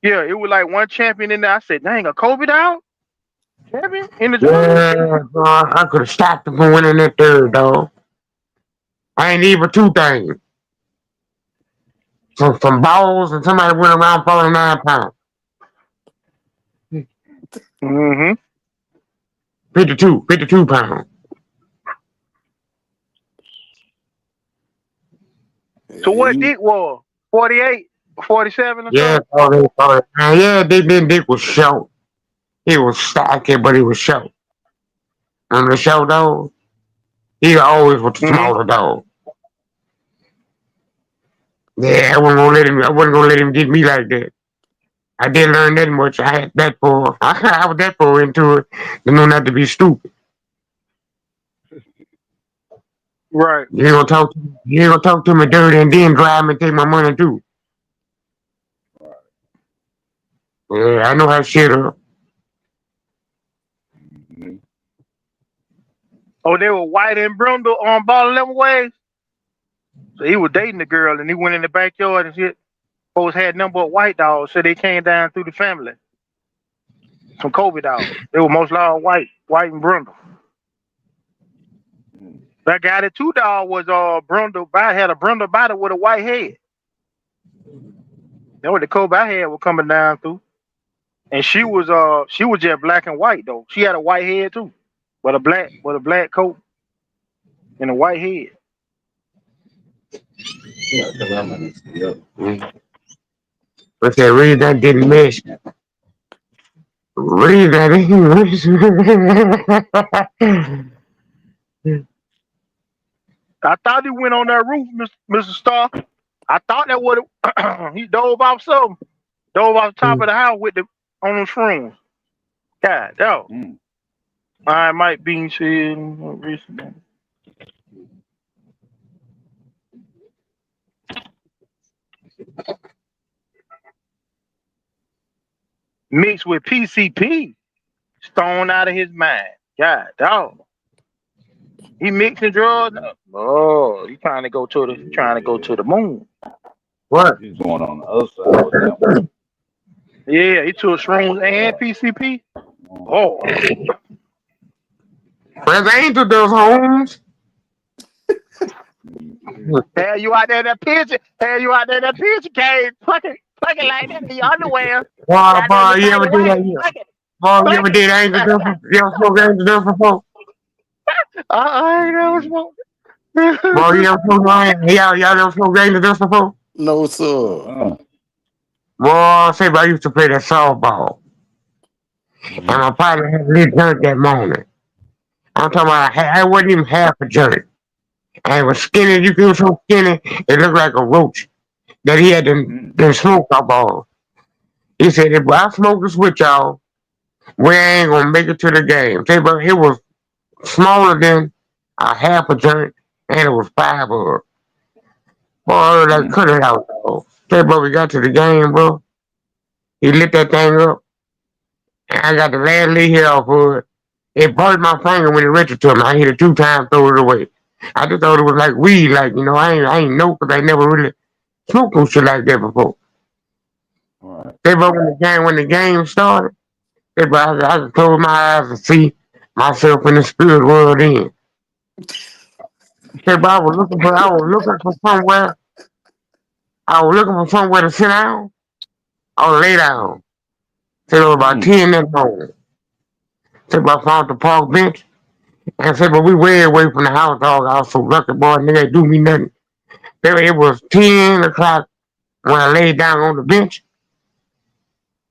Yeah, it was like one champion in there. I said, dang, a Kobe dog champion in the tournament.
Yeah, I could have stopped him from winning that third, dog. I ain't even two things. Some balls and somebody went around 49 pounds.
Mm-hmm.
52 pounds.
So
Yeah,
what Dick was? 48, 47 or
Yeah,
something?
yeah, Dick was short. He was stocky, but he was short. And the short dog, he always was the
Mm-hmm.
smaller dog. Yeah, I wasn't gonna let him get me like that. I didn't learn that much. I had that far. I was that far into it to know not to be stupid.
Right.
You ain't gonna talk to me dirty and then drive me and take my money too. Yeah, I know how to shit up.
Mhm.
Oh, they were white and brundle on ball 11 ways. So he was dating the girl and he went in the backyard and shit. Folks had number of white dogs, so they came down through the family. Some Kobe dogs. They were most all white and brundle.
Mm.
That guy, the two dog was brundle body, had a brundle body with a white head. That what the Kobe I had was coming down through. And she was just black and white though. She had a white head too. But a black coat and a white head.
But that reason I didn't miss. Reason I didn't miss.
I thought he went on that roof, Mr. Starr. I thought that would he dove off something. Dove off the top of the house with the on the shrooms. God, no.
Mm.
I might be seeing recently. Mixed with PCP. Stoned out of his mind. God, dog. He mixing drugs up. Oh, he trying to go to
Yeah.
the moon.
What?
He's going on the other side with that one.
Yeah, he took shrooms and PCP.
Mm.
Oh,
Where's Angel does homes?
Mhm.
had you out there in that picture. Had you out there in that picture cave plucking like that in your underwear. Got there in
Boy,
your
you ever
tidy
do that
white.
here?
Pluck it.
Boy, you
Pluck
ever
it.
did Angel Dust before? You ever smoke Angel Dust before?
I ain't never
Mhm.
Boy, you
smoked.
ever smoke y'all ever smoke Angel Dust before?
no sir.
Uh-uh.
Boy, say, I used to play that softball. And
Mhm.
my partner had lit dirt that morning. I'm talking about, I wasn't even half a jerk. And it was skinny, you feel so skinny, it looked like a roach that he had
Mm.
been smoked up on. He said, if I smoke this with y'all, we ain't gonna make it to the game. Say, but it was smaller than a half a joint, and it was five of us. Boy, like
Mm.
cut it out, though. Say, bro, we got to the game, bro. He lit that thing up, and I got the last lit here off of it. It burnt my finger when it reached to me. I hit it 2 times, throw it away. I just thought it was like weed, like, I ain't know, because I never really smoked no shit like that before.
All right.
Say, bro, when the game started, say, bro, I could close my eyes and see myself in the spirit world then. Say, bro, I was looking for somewhere. I was looking for somewhere to sit down or lay down. Say, it was about
Mm.
10 that morning. Say, bro, I found the park bench. And say, but we way away from the house, dog. I was so lucky, boy, nigga, ain't do me nothing. It was 10 o'clock when I laid down on the bench.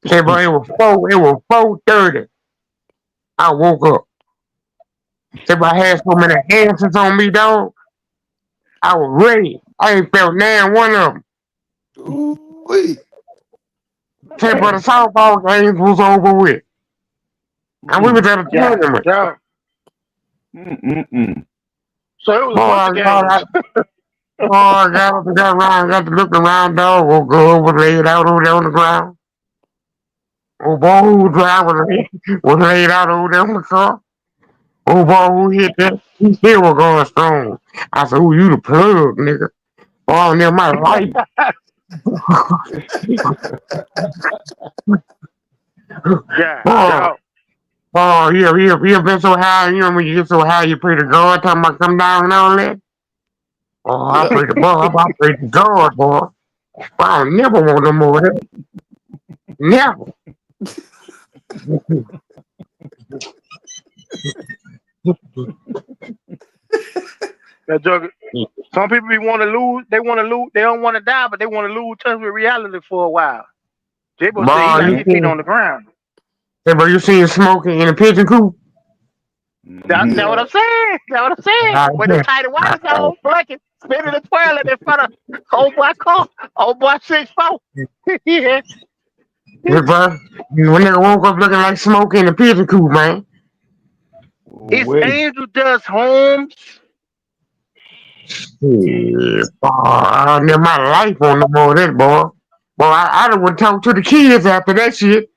Say, bro, it was 4:30. I woke up. Say, bro, I had so many answers on me, dog. I was ready. I ain't felt nan one of them.
Ooh-wee.
Say, bro, the softball games was over with. And we was
Mm.
at a
Yeah,
tournament.
yeah.
Mm.
So it was
Boy,
a bunch of games.
I got up and got around, got to look around, dog. We'll go over, lay it out over there on the ground. Oh, boy, who was laid out over there on the car. Oh, boy, who hit that? He still was going strong. I said, oh, you the plug, nigga. Oh, near my life.
Yeah,
Oh,
dog.
oh, you been so high, you know when you get so high you pray to God, talking about come down and all that? Oh, I
Yeah.
pray to God, I pray to God, boy. I never want no more of that. Never.
That joke. Some people be want to lose. They want to lose. They don't want to die, but they want to lose touch with reality for a while. J.Bo said he
Boy,
like
you
his feet
seen,
on the ground.
hey, bro, you seen smoking in a pigeon coop?
That what I'm saying. That what I'm saying.
I
With the
said,
tidy whities on, blanket, spinning the toilet in front of old boy car, old boy 6'4". Yeah.
hey, bro, when nigga woke up looking like smoke in a pigeon coop, man.
It's
Wait.
Angel Dust Holmes.
Shit, boy, I never my life on no more of that, boy. Boy, I don't want to talk to the kids after that shit.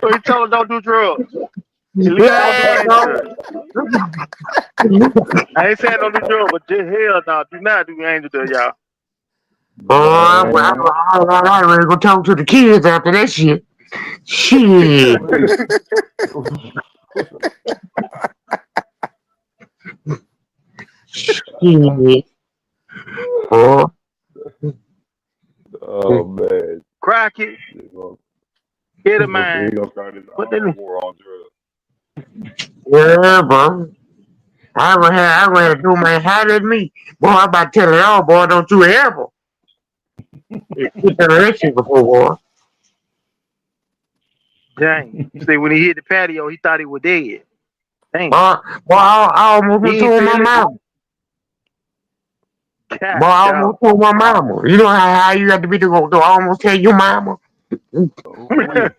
So he told him don't do drugs. At least don't do
Yeah,
Angel
bro.
Dust. I ain't saying don't do drugs, but just hell no, do not do Angel Dust, y'all.
Boy,
Man.
I ready to go talk to the kids after that shit. Shit.
Wait.
Shit. Boy.
Oh man.
Crockett,
He gonna
hit
he
of
gonna say he
mine.
gonna start his
What they
own
do?
war on drugs.
Yeah, bro. I gonna have to do my hat at me. Boy, I about to tell y'all, boy, don't you ever. You tell that shit before, boy.
Dang. See, when he hit the patio, he thought he was dead. Dang.
Boy, I almost
He
went
ain't
told my
feel it.
mama. Boy,
God,
I
dog.
almost told my mama. You know how you have to be to go to almost tell your mama.
Oh wait.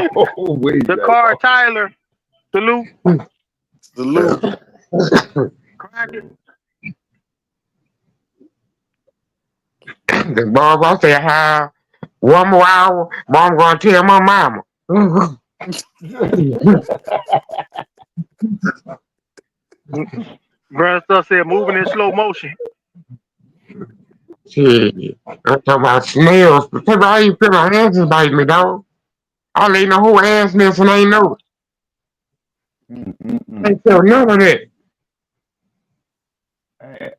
Oh wait,
The car,
J.Bo.
Tyler, salute,
Salute.
Crockett.
The boy, I say, how one more hour, mom gonna tell my mama.
Grand stuff said moving in slow motion.
Shit. I'm talking about snails. Tell me how you feel my hands is biting me, dog. I laid in a whole ass nest and I ain't know it. I
Mm-mm-mm.
ain't feel none of that.
Man.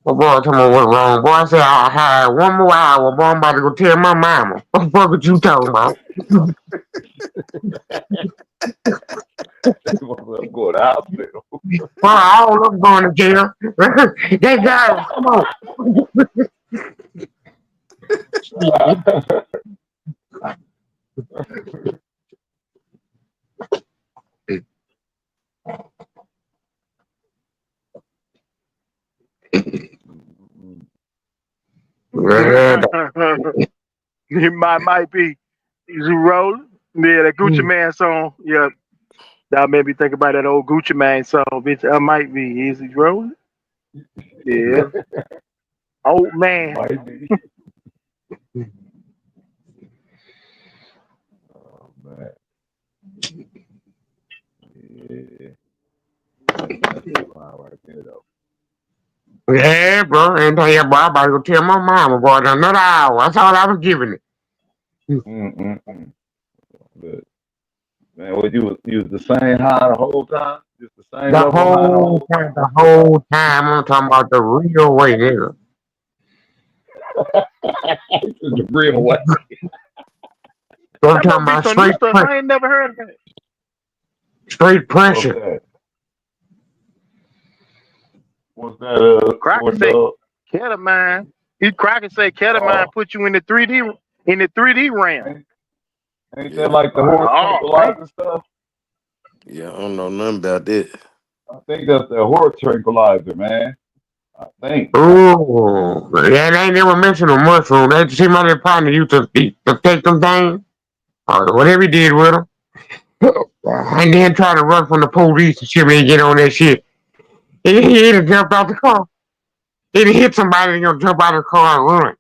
My boy told me what wrong. Boy, I said, I'll hire one more hour. Boy, I'm about to go tell my mama. What the fuck what you talking about?
I'm going to the hospital.
Boy, all up going to jail. They got him. Come on. Yeah,
It might be. Is he rolling? Yeah, that Gucci Man song. Yeah, that made me think about that old Gucci Man song. Bitch, I might be. Is he rolling? Yeah. Old man.
Might be. Oh man. Yeah. That's too high right there though.
yeah, bro. And tell you, boy, I'm about to go tell my mama, boy, in another hour. That's all I was giving it.
Mm-mm-mm. But man, what you was the same high the whole time? Just the same
The
level of high the
whole
whole
time, the whole time, I'm talking about the real way, nigga.
time? The real way.
So I'm
That
talking
must be
about
some new stuff. I ain't never heard of that.
straight
What's
pressure.
that? What's that?
Crocker
Sport
say
dog?
ketamine. He Crocker say ketamine
Oh,
put you in the 3D realm.
ain't
Yeah.
that like the horse
Oh, man.
tranquilizer stuff?
Yeah, I don't know nothing about that.
I think that's the horse tranquilizer, man. I think.
Ooh, yeah, they ain't never mentioned a mushroom. They see my little partner used to eat, to take them things, or whatever he did with them, and then try to run from the police and shit when he get on that shit. He'd have jumped out the car. He'd have hit somebody and gonna jump out of the car and run.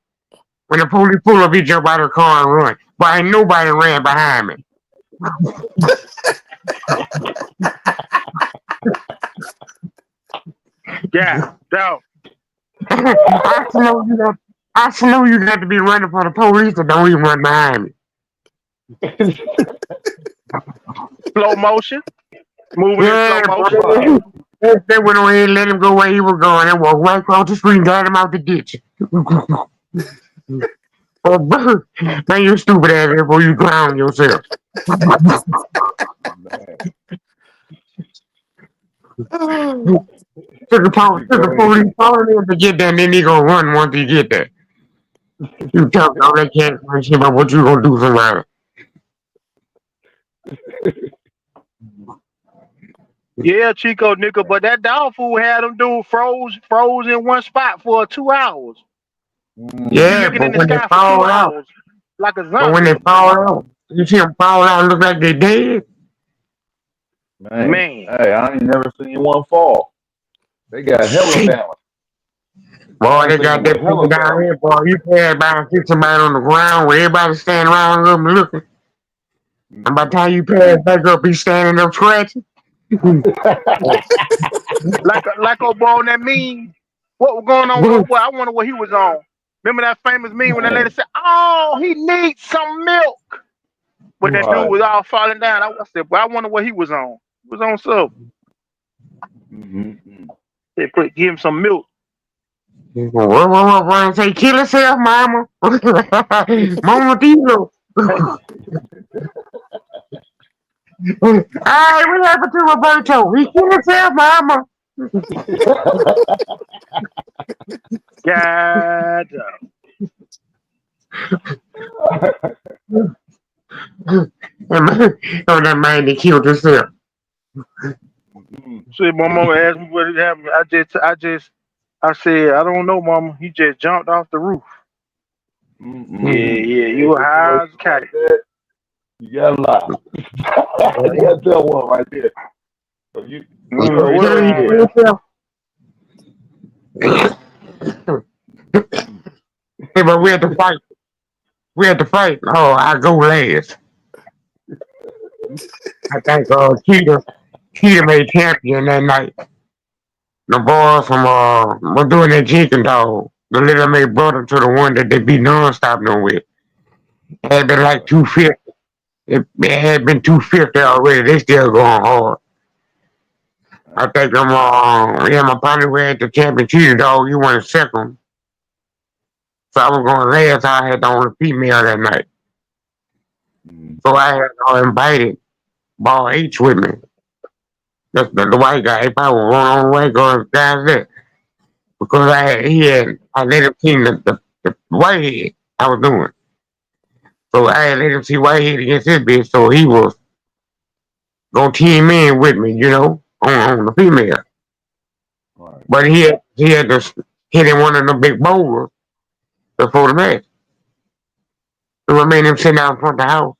When the police pull up, he jump out of the car and run. But ain't nobody ran behind me.
Yeah, down.
I know you got. I know you got to be running for the police, and don't even run behind me.
Slow motion. Moving in slow
Yeah,
motion.
boy. They went on ahead and let him go where he was going and walked right across the street and got him out the ditch. Oh, bro, man, you stupid ass before you drown yourself.
Oh,
Took the police following him to get there, and then he gonna run once he get there. You talking all that cat shit about what you gonna do somebody.
Yeah, Chico nickel, but that dog food had them dude froze in one spot for 2 hours. He
Yeah,
looking in
but
the
when they
sky for two
fall out,
hours like a
but when
zombie.
they fall out, you see them fall out and look like they dead.
Man,
Man,
hey, I ain't never seen one fall. They got hella
Shit.
balance.
Boy,
I'm
they
thinking
got
with
that people
hella
down
balance.
here, boy. You pass by and see somebody on the ground where everybody standing around them looking. And by the time you pass back up, he's standing up scratching.
like old boy on that meme. What was going on with old boy? I wonder what he was on. Remember that famous meme when that lady
Man,
said, "Oh, he needs some milk," but that dude
right.
was all falling down. I said, "Well, I wonder what he was on. He was on something."
Mm-hmm.
They give him some milk.
Run and say, kill yourself, mama. Mama Tino. Hey, what happened to Roberto? He killed himself, mama.
God,
Oh, that man, he killed himself.
Mm-mm.
see, my mama asked me what had happened. I said, I don't know, mama. He just jumped off the roof. Yeah,
Mm-mm.
yeah,
In
you were high as
situations
a kite.
like that, you gotta lie. You
Yeah.
gotta tell one right there. So you
Mm,
already
what
know he
wrong
Killing
with
dead.
him?
himself. Hey, but we had to fight. We had to fight. Oh, I go last. I think Cheetah made champion that night. The boys from were doing that chicken dog. The little made brother to the one that they be non-stop them with. It had been like
Right.
250. It had been 250 already. They still going hard. I think yeah, my partner we had the champion cheetah dog. You went second. So I was going last. I had the only female that night.
Mm-hmm.
So I had invited Ball H with me. That's the white guy. He probably was one on the way going guys there. Because I let him see the whitehead I was doing. So I had let him see whitehead against his bitch, so he was gonna team in with me, on the female.
Right.
But he had to hit in one of the big boulders before the match. So I made him sit down in front of the house.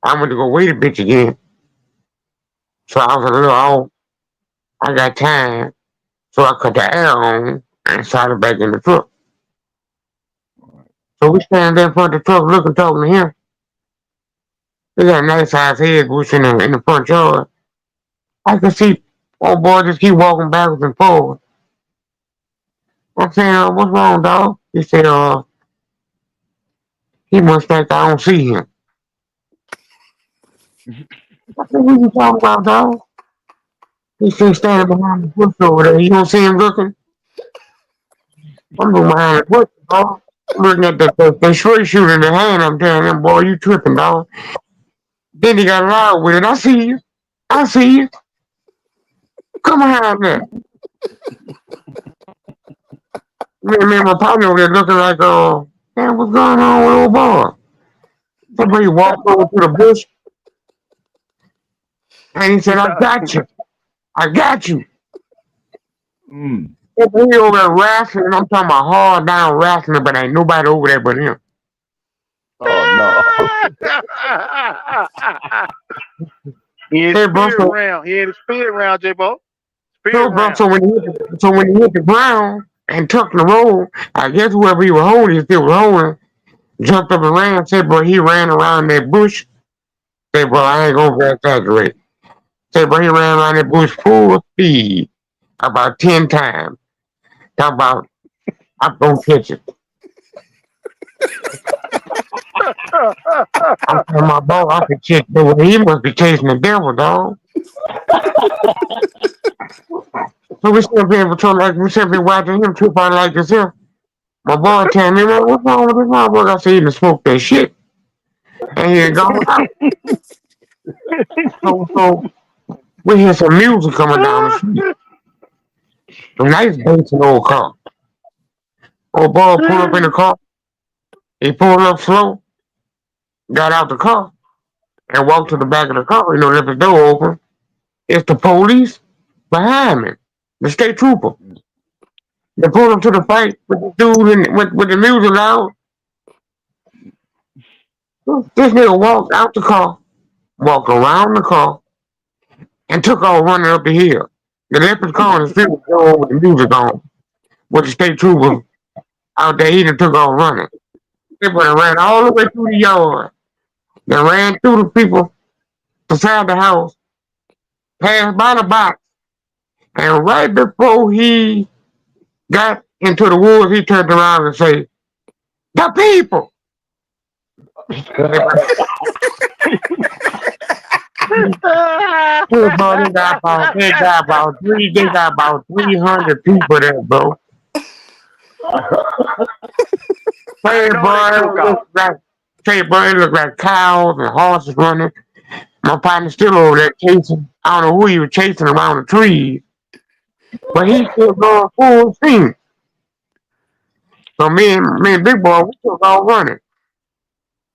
I went to go wait a bitch again. So I was a little off. I got time. So I cut the air on and started back in the truck.
Right.
So we standing there in front of the truck looking, talking to him. They got a nice sized head bush in the front yard. I could see old boy just keep walking backwards and forwards. I'm saying, what's wrong, dog? He said, he must think I don't see him. I said, what you talking about, dog? He said, standing behind the bush over there. You don't see him looking? I'm looking behind the bush, dog. I'm looking at the straight shooter in the hand. I'm telling him, boy, you tripping, dog. Then he got loud with it. I see you. I see you. Come behind there. Me and my partner were looking like, damn, what's going on with old boy? Somebody walked over to the bush and he
He
said, I
thought,
got you. I got you.
Mm.
He over there wrestling. I'm talking about hard down wrestling, but ain't nobody over there but him.
Oh no.
he in
Hey, bro,
spirit round. He in the spirit round, J.Bo. Spirit round.
so when he hit the ground and took the roll, I guess whoever he was holding, he still was holding, jumped up and ran. Said, bro, he ran around that bush. Say, bro, I ain't gonna exaggerate. Say, bro, he ran around that bush full speed. about 10 times. Talk about, I'm gonna catch it. I'm telling my boy, I can catch the he must be chasing the devil, dog. So we still be able to like we still be watching him trip out like this here. My boy telling me, man, what's wrong with this motherfucker? I said he done smoked that shit. And he ain't gone out. So we hear some music coming down the street. Some nice bass in the old car. Old boy pulled up in the car. He pulled up slow, got out the car, and walked to the back of the car. You know, left the door open. It's the police behind me, the state trooper. They pulled him to the fight with the dude and with the music loud. This nigga walked out the car, walked around the car, and took off running up the hill. The left his car and still going with the music on. With the state trooper out there, he done took off running. They ran all the way through the yard. They ran through the people beside the house, passed by the box, and right before he got into the woods, he turned around and said, "The people." Bro, they got about 300 people there, bro. Hey, bro, it looked like cows and horses running. My partner's still over there chasing. I don't know who he was chasing around the trees, but he still going full steam. So me and Big Boy, we still all running.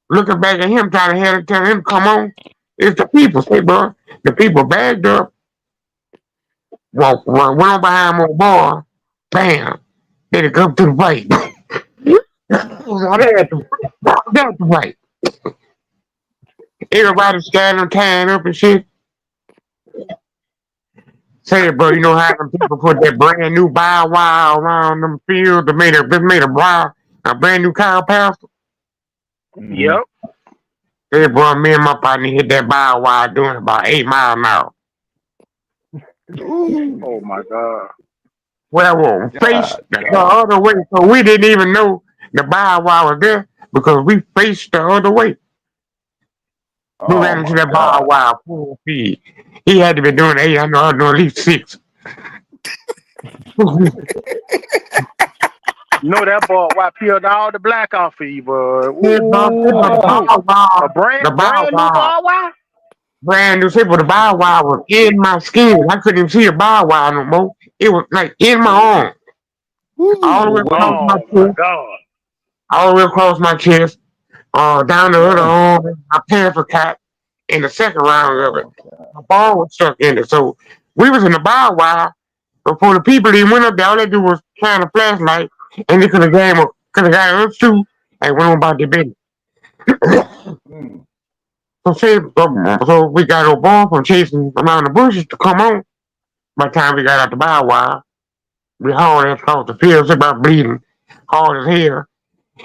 Looking back at him, trying to tell him, come on. It's the people, say, bro. The people bagged up, went on behind my boy, bam. Then it come to the fight. They had to fight. Everybody scattering, tying up and shit. Say it, bro. You know how them people put that brand new bow wow around them fields that made a brand new cow pasture?
Yep.
Hey, bro, me and my partner hit that bow wow doing about 8 miles an hour.
Oh my God.
Well, we'll face the other way, so we didn't even know the bow wow was there because we faced the other way. We ran into that bow wow full speed. He had to be doing 8. I know I was doing at least 6.
You know that boy, why peeled all the black off of you, bro.
The bow
Brand new
wow.
boy, why?
Brand new people, the bow wow was in my skin. I couldn't even see a bow wow no more. It was like in my arm. All the way across my chest.
God.
All the way across my chest. Down the other arm. My pants were cut in the second round of it. My ball was stuck in it. So we was in the bow wow. Before the people even went up there, all they do was shine a flashlight and they could have got us too and went on about their business. So we got our ball from chasing around the bushes to come on. By the time we got out the bow wow, we hauled ass across the field, about bleeding, hard as hell.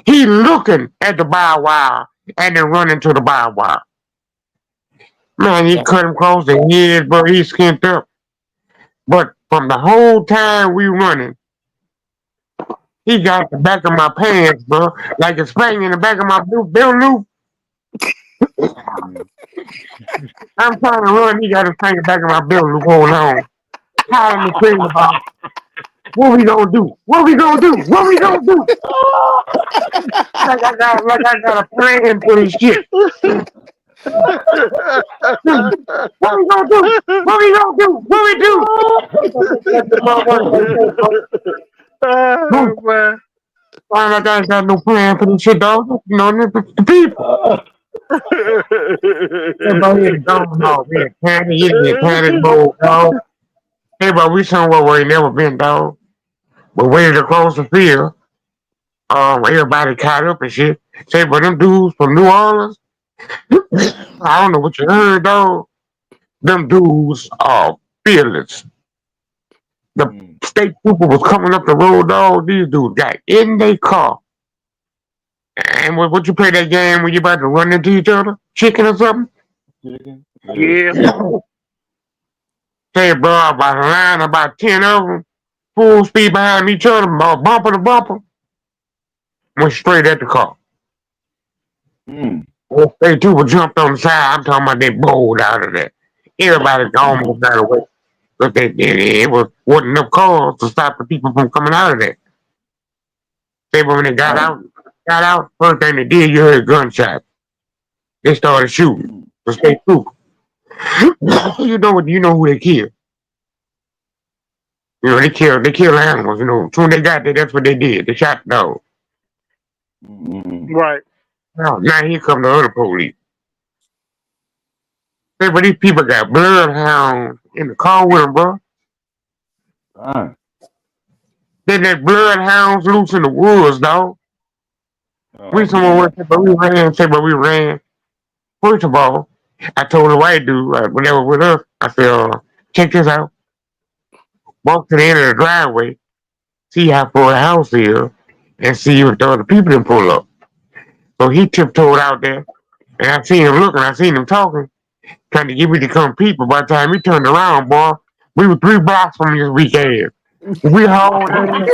He looking at the bow wow and then running to the bow wow. Man, he cut him across the head, bro. He skint up. But from the whole time we running, he got the back of my pants, bro, like a spring in the back of my belt loop. I'm trying to run, he got his thing in the back of my belt loop going on. Hollering and screaming about, what we gonna do? What we gonna do? What we gonna do? like I got a plan for this shit. What we gonna do? What we gonna do? What we do?
Man.
I ain't got no plan for this shit, dog. You know, the people. Everybody gone off. We had panic mode, dog. Hey, bro, we somewhere we ain't never been, dog. We're waiting to close the field. Everybody caught up and shit. Say, but them dudes from New Orleans, I don't know what you heard, dog. Them dudes are fearless. The state trooper was coming up the road, dog. These dudes got in their car. And what you play that game when you about to run into each other? Chicken or something?
Chicken?
Yeah.
Say, bro, about a line, about 10 of them, full speed behind each other, bumper to bumper, went straight at the car.
Mm.
They two were jumped on the side. I'm talking about they bowled out of there. Everybody almost got away. But it wasn't enough cars to stop the people from coming out of there. Say, but when they got out, first thing they did, you heard gunshots. They started shooting. The state trooper. You know who they killed. They killed animals. As soon as they got there, that's what they did. They shot the dog.
Right.
Now here come the other police. Say, but these people got bloodhounds in the car with them, bro. Then that bloodhounds loose in the woods, dog. Someone went, but we ran. First of all, I told the white dude, when they were with us, I said, check this out. Walk to the end of the driveway, see how far the house is, and see if the other people didn't pull up. So he tiptoed out there, and I seen him looking, I seen him talking, trying to get me to come people. By the time he turned around, boy, we were 3 blocks from his weak ass. We hauled in.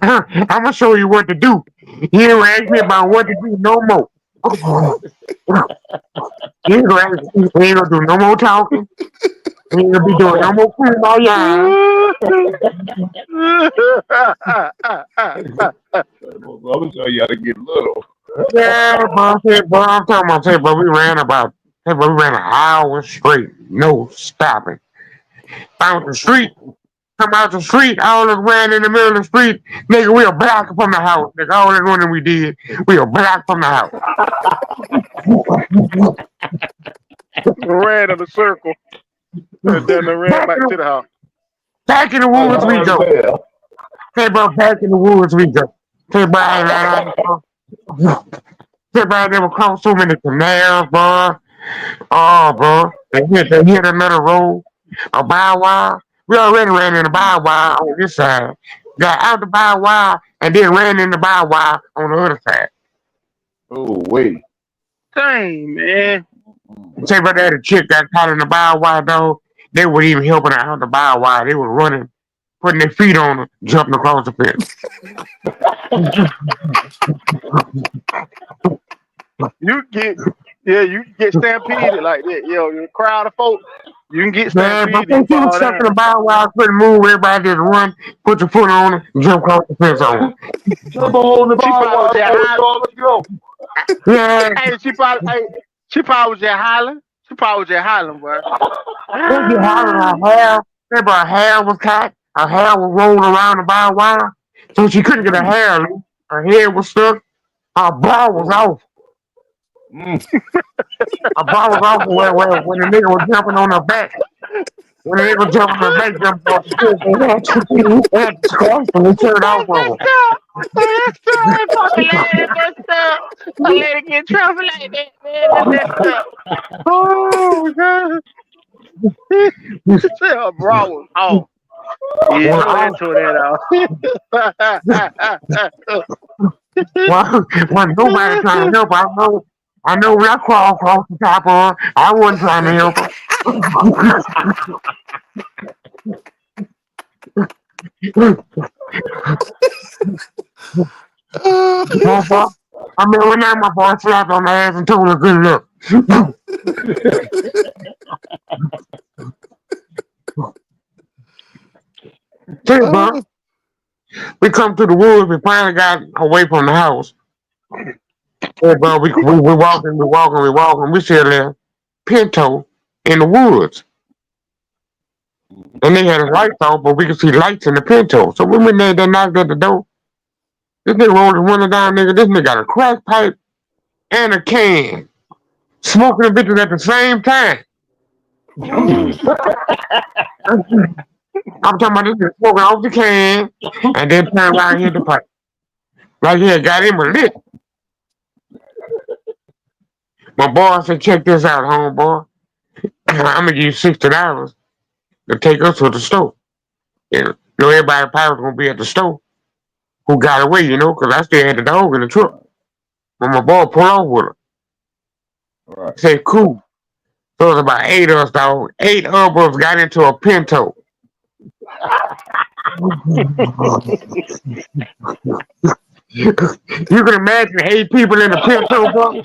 I'm gonna show you what to do. You don't ask me about what to do no more. You ain't gonna do no more talking. You ain't gonna be doing no more cleaning my yard.
I'm gonna show you how to get little.
Yeah, bro, I'm talking about, bro, we ran an hour straight, no stopping. Out the street, come out the street, all of us ran in the middle of the street. Nigga, we were blocked from the house. Nigga, all that running we did, we were blocked from the house.
Ran in a circle. And then they ran back to the house.
Back in the woods we go. Hey, bro, back in the woods we go. Hey, bro, I never crossed so many canals, bro. Oh, bro, they hit another road, a barbed wire. We already ran in the barbed wire on this side. Got out the barbed wire and then ran in the barbed wire on the other side.
Oh, wait.
Dang, man.
Say, but that chick got caught in the barbed wire, though. They weren't even helping her out the barbed wire. They were running, putting their feet on her, jumping across the fence.
You get stampeded like that. You crowd of folks, you can get
Man,
stampeded.
but they was stuck in the barbed wire, couldn't move. Everybody just run, put your foot on it, jump across the fence on it.
Jump on the barbed wire.
Yeah.
Hey, she probably was just hollering. She probably was just hollering, bro.
They be hollering her hair. Remember her hair was caught. Her hair was rolling around the barbed wire. So she couldn't get her hair loose. Her head was stuck. Her bra was off. Her bra was off when the nigga was jumping on her back. When the nigga was jumping on her back, jumping on the they had to scratch and they turned off on her.
That's fucking lady messed up. A lady get trouble like that, man. That's messed up. Oh, God. Her bra was off. Yeah, you tore that out.
Wasn't nobody trying to help her. I know when I crawled across the top of her, I wasn't trying to help her. I mean, when my boy slapped on the ass and told her good luck. Hey, bro, we come to the woods. We finally got away from the house. Hey, bro, we walking. We see a pinto in the woods. And they had his lights off, but we could see lights in the pinto. So we went there, they knocked at the door. This nigga rolled his window down, nigga. This nigga got a crack pipe and a can. Smoking the bitches at the same time. I'm talking about this nigga smoking off the can and then turned around and hit the pipe. Like he had got him a lick. My boy said, check this out, homeboy. I'm gonna give you $60 to take us to the store. And everybody probably was gonna be at the store. who got away, you know, because I still had the dog in the truck.
Right.
When my boy pulled off with her,
Right.
he said, cool. So it was about 8 of us, dog. 8 of us got into a Pinto. You can imagine 8 people in a Pinto, bro.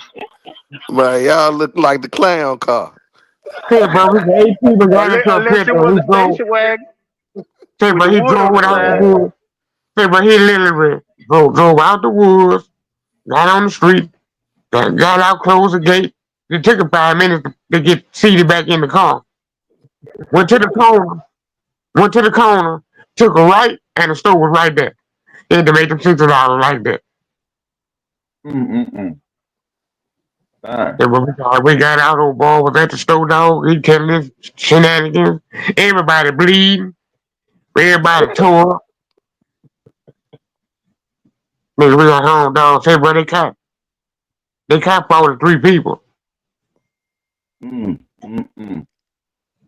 Man, y'all look like the clown car.
Say, bro, we 8 people got into a
Unless it
Pinto.
was
He
a
drove.
station wagon
Say,
with
bro,
the
he
wood
drove
on the
without the
side.
Man.
woods. Say, bro, he literally drove out the woods, got on the street, got out, closed the gate. It took him 5 minutes to get seated back in the car. Went to the corner, went to the corner, took a right, and the store was right there. He had to make them $60 like that.
Mm. Dang.
And when we got out, old boy was at the store, dog. He telling us shenanigans. Everybody bleeding. Everybody tore up. Nigga, we got home, dog. Say, bro, they caught 43 people.
Mm.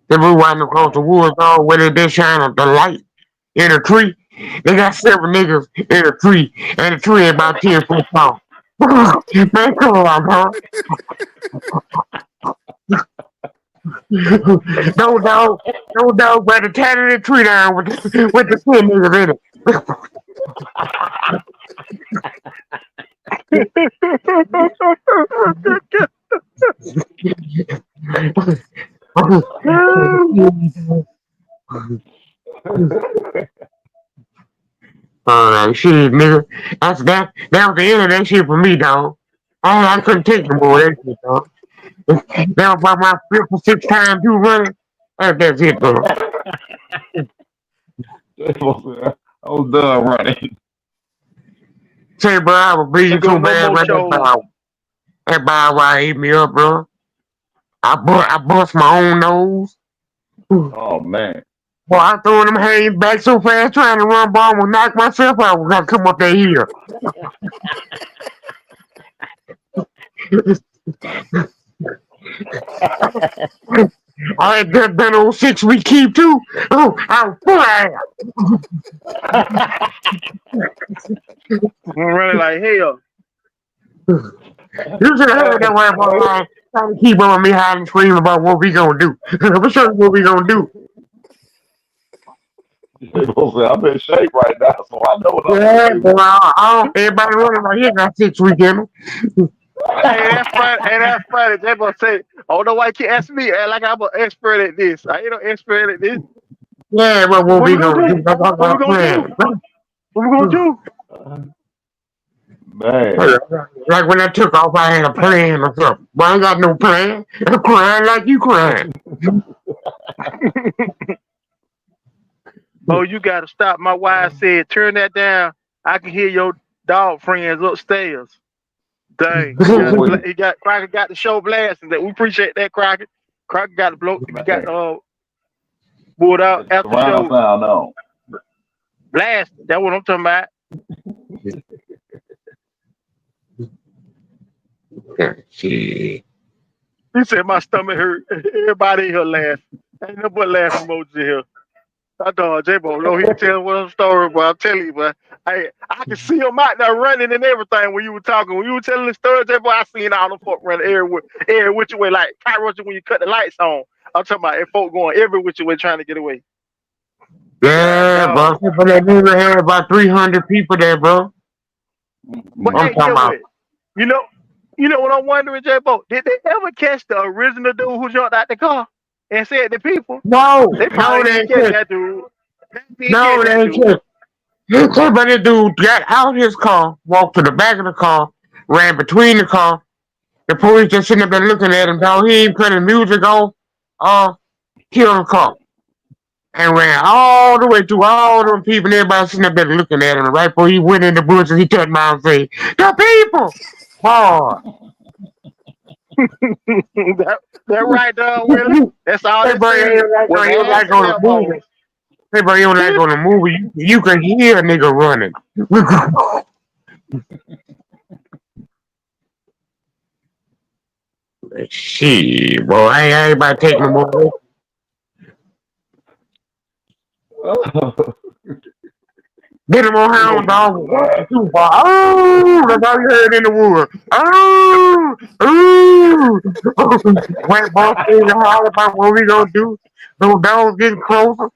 Then we riding across the woods, dog, where they shining the light in a tree. They got 7 niggas in a tree, and the tree about 10 foot tall. Man, come on, bro. No dog, no dog, but the tatted the tree down with the 10 niggas in it. Alright, shit, nigga. That was the end of that shit for me, dog. I couldn't take no more of that shit, dog. That was about my 5th or 6th time you running. That's it, dog.
I was done running.
Say, bro, I was bleeding
Ain't go
so
no
bad,
more
bro.
shows.
That bow wow ate me up, bro. I bust my own nose. Boy,
Oh man.
I throwing them hands back so fast, trying to run ball, will knock myself out. When I come up that hill. I had that old 6 week keep too. Oh, I was full of
I'm running like hell.
You should have heard that white boy line trying to keep on me hiding screaming about what we gonna do. Let me show you what we gonna do.
I'm in shape right now, so I know what I'm gonna
Yeah,
do.
boy, everybody running like he got 6 week in him.
Hey, that's funny. Hey, that's funny. They gonna say, "Oh, no, why you ask me? Like I'm an expert at this. I ain't no expert at this.
Yeah, but what
What
we
we gonna
gonna do?
do?
That's what
What we
I'm
gonna do?
playing.
What we gonna do?"
Man.
Like when I took off, I had a plan or something. But I ain't got no plan. I'm crying like you crying.
Oh, you gotta stop. My wife said, "Turn that down. I can hear your dog friends upstairs." Dang,
Ooh,
he got Crocker got the show blasting. That we appreciate that, Crocker. Crocker got the bloke. We got
man.
pulled out
Got the
after
surround
show
sound on.
blasting. That's what I'm talking about.
Shit.
He said my stomach hurt. Everybody in here laughing. Ain't no but laughing emojis in here. I thought J.Bo, no, he tell one story, but I'm telling you, but I can see him out there running and everything when you were talking. When you were telling the story, J.Bo, I seen all the folk running every which way, like cockroaches when you cut the lights on. I'm talking about if folk going every which way trying to get away. God,
Yeah, bro.
dog.
But that nigga had about 300 people there, bro.
But
I'm
hey,
Mm-mm.
talking
get
about.
what? You know, you know what I'm wondering, J.Bo? Did they ever catch the original dude who jumped out the car and said the people?
No,
They
no,
probably
they
didn't
ain't
catch
catch.
that dude. They didn't catch
No,
that
they ain't
dude.
catch. But the dude got out his car, walked to the back of the car, ran between the car. The police just sitting up there looking at him, dog. He ain't cutting music off. Uh, killed the car. And ran all the way through all them people and everybody sitting up there looking at him. And right before he went in the bushes, he turned around and said, the people! Oh.
that right, dog, Willie. That's all
Hey,
they
bro,
said was
you
ass
like
and
on a movie.
elbows.
Hey, bro, you like on a movie, you can hear a nigga running. Shit, boy, I ain't about to take no more. Get him on hound dog and walk the too far. Oh, that's all you heard in the wood. Oh, oh. Went boss thing to holler about what we gonna do. Those dogs getting closer.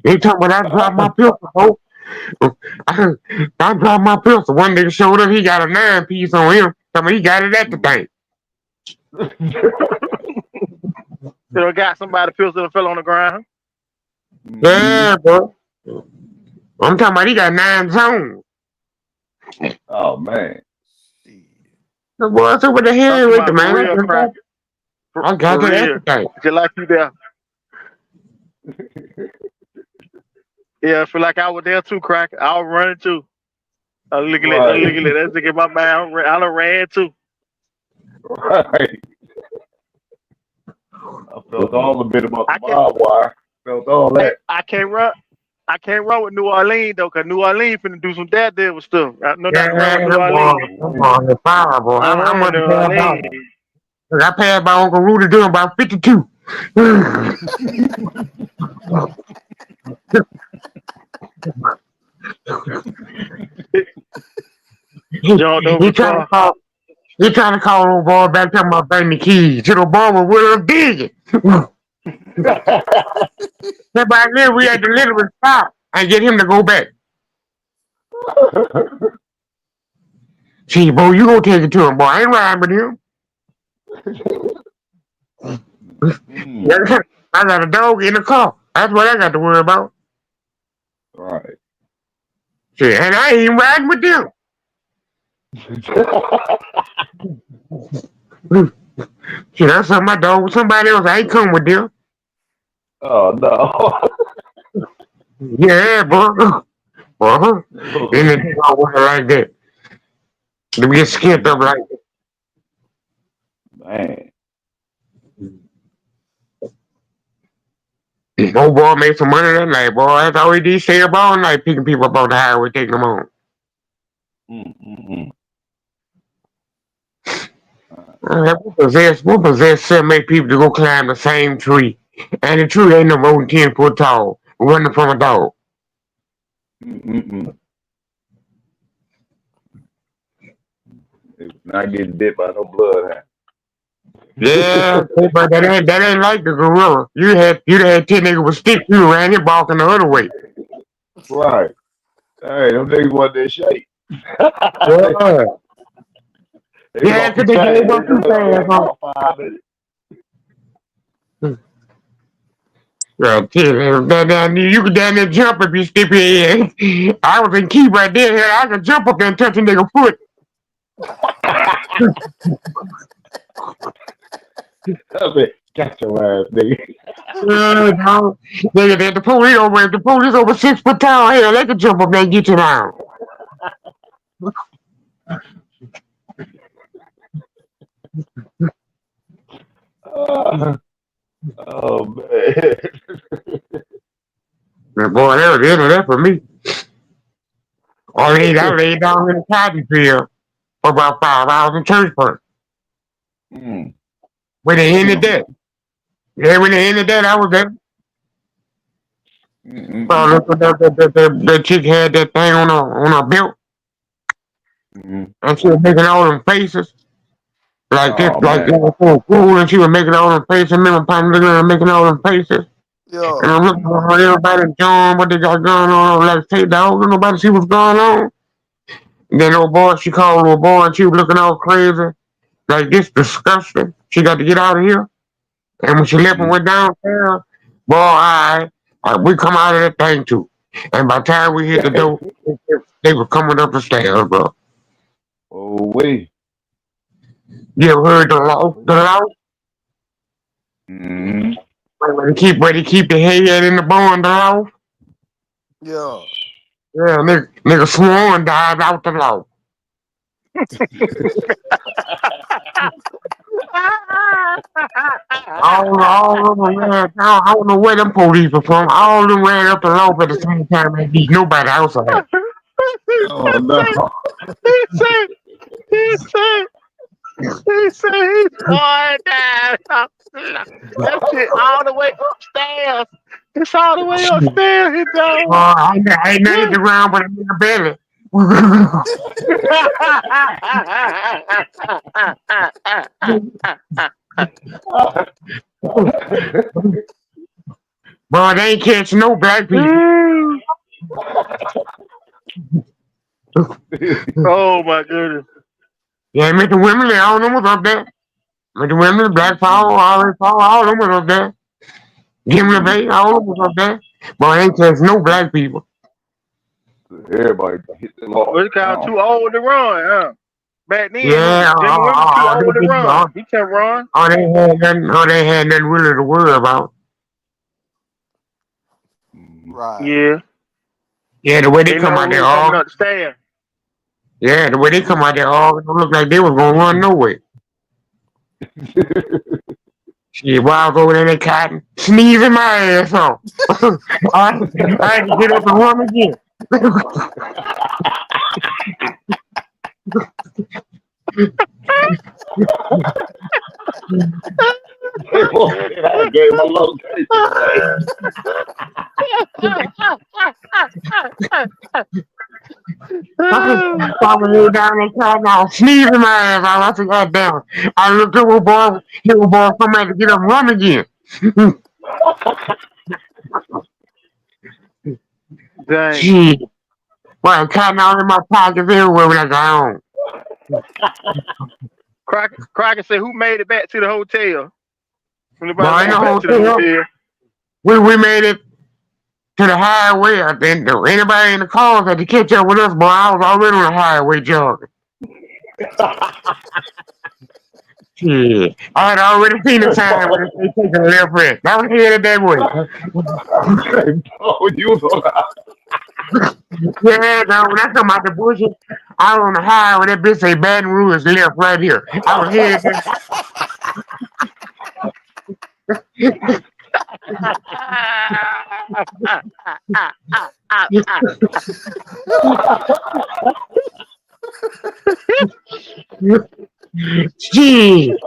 They talking about I dropped my pistol, folks. I dropped my pistol. One nigga showed up, he got a 9-piece on him. Tell me he got it at the bank.
Got somebody pistol that fell on the ground.
Yeah, bro. I'm talking about he got 9 zones.
Oh man.
The boy, so what the hell with the man?
Real crap.
I got that at the bank.
Just like you there. Yeah, I feel like I was there too, crack. I was running too. I was looking at that nigga in my mouth. I done ran too.
Right. I felt all a bit about the barbed wire. Felt all that.
I can't run with New Orleans though, cause New Orleans finna do some daredevil stuff. I know that run with New Orleans.
I'm on New Orleans. I passed by Uncle Rudy doing about 52. He trying to call old boy back talking about bring the keys. To the boy was with him digging. Back then we had to literally stop and get him to go back. J.Bo, you gonna take it to him, boy. I ain't riding with him. I got a dog in the car. That's what I got to worry about.
Right.
Shit, and I ain't even riding with them. Shit, I saw my dog with somebody else. I ain't come with them.
Oh no.
Yeah, bro. And then I want it like that. To get skipped up like that.
Man.
Old boy made some money that night, boy. That's all he did. Stay up all night picking people up on the highway, taking them on. What possessed 7, 8 people to go climb the same tree? And the tree ain't no more than 10 foot tall, running from a dog.
It's not getting bit by no bloodhound.
Yeah, but that ain't like the gorilla. You'd have 10 niggas with sticks, you ran it barking the other way.
Right. Hey, them niggas want that shake.
Yeah, because they gave up too fast. Well, you could down there jump if you stick your head. I was in key right there. I could jump up there and touch a nigga foot.
Got your ass, nigga.
No. Nigga, the police over 6 foot tall. Hell, they could jump up there and get you down.
Oh man.
Boy, that was the end of that for me. I laid down in the cotton field for about 5 hours in church first. When they ended that. Yeah, when they ended that, I was there. The chick had that thing on her belt. And she was making all them faces. Like this, like it was so cool, and she was making all them faces, and then I'm looking at her making all them faces.
Yo.
And I'm looking at everybody enjoying what they got going on. Like, hey, dog, nobody see what's going on. And then old boy, she called old boy, and she was looking all crazy. Like, this disgusting. She got to get out of here. And when she left and went downstairs, boy, we come out of that thing too. And by the time we hit the door, they were coming up the stairs, bro.
Oh, wait.
You ever heard the law? The law? Where they keep the head in the bone, the law?
Yeah.
Yeah, nigga sworn died out the law. all of them ran. I don't know where them police were from. All of them ran up the law at the same time and beat nobody outside.
Oh no.
He said, He said he's going down. That shit all the way upstairs. It's all the way upstairs, his
Oh,
dog.
I ain't not hit the ground, but I'm in the belly. Boy, they ain't catch no black people.
Oh my goodness.
Yeah, Mr. Wimley, all of them was up there. Mr. Wimley, Black Power, all of them was up there. Gimli Bay, all of them was up there. Boy, they ain't catch no black people.
Everybody hit the
Well,
law.
it's kind of too old to run, huh? Back then,
Yeah,
Jimmy Women too old to run.
all,
He can't run.
all they had nothing really to worry about.
Right.
Yeah.
Yeah, the way they
They
come
know
out
who
there
was coming
all,
up the stairs.
yeah, the way they come out there all, it don't look like they was gonna run nowhere. Shit, while I was over there, they cotton, sneezing my ass off. I had to get up and run again.
I gave my location away.
I was down there cotton, I was sneezing my ass off. I said, God damn. I looked at little boy, come out to get up and run again.
Dang.
Shit. Well, cotton all in my pockets everywhere when I got home.
Crockett said, who made it back to the hotel? Nobody
Boy, in
made
the
it back to the
hotel,
hotel.
we made it to the highway. Then anybody in the cars had to catch up with us, boy. I was already on the highway jogging. Shit. I had already seen the sign when they taking a left rest. I was headed that way.
Oh, you was on
Yeah, no, when I come out the bushes, I was on the highway. That bitch say Baton Rouge left right here. I was headed that. Shit.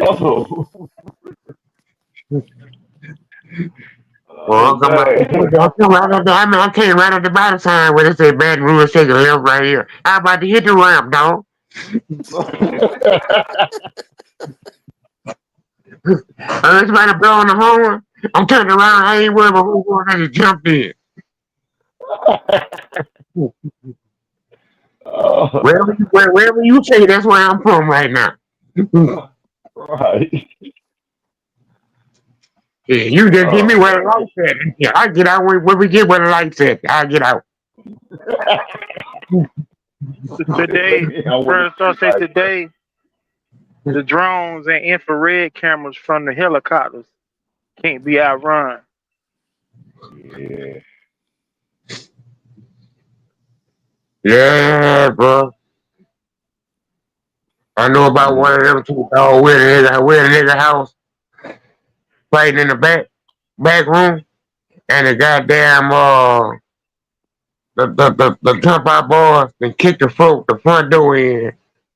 Oh,
Well, I'll
oh,
come out the bush.
dang.
I'll come right up there. I mean, I came right up the bottom sign where they say Baton Rouge taking left right here. I'm about to hit the ramp, dog. Somebody blowing the horn. I'm turning around. I ain't worried about who was. I just jumped in.
Oh,
Wherever you say, that's where I'm from right now.
right.
Yeah, you just give me
Oh,
where the lights at. Yeah, I get out when we get where the lights at. I get out.
Today,
I want to
First
see
Star said
like
today, the drones and infrared cameras from the helicopters can't be outrun.
yeah.
Yeah, bro. I know about one of them two dogs where the nigga house, fighting in the back room, and the goddamn the jump out boys and kick the front door in,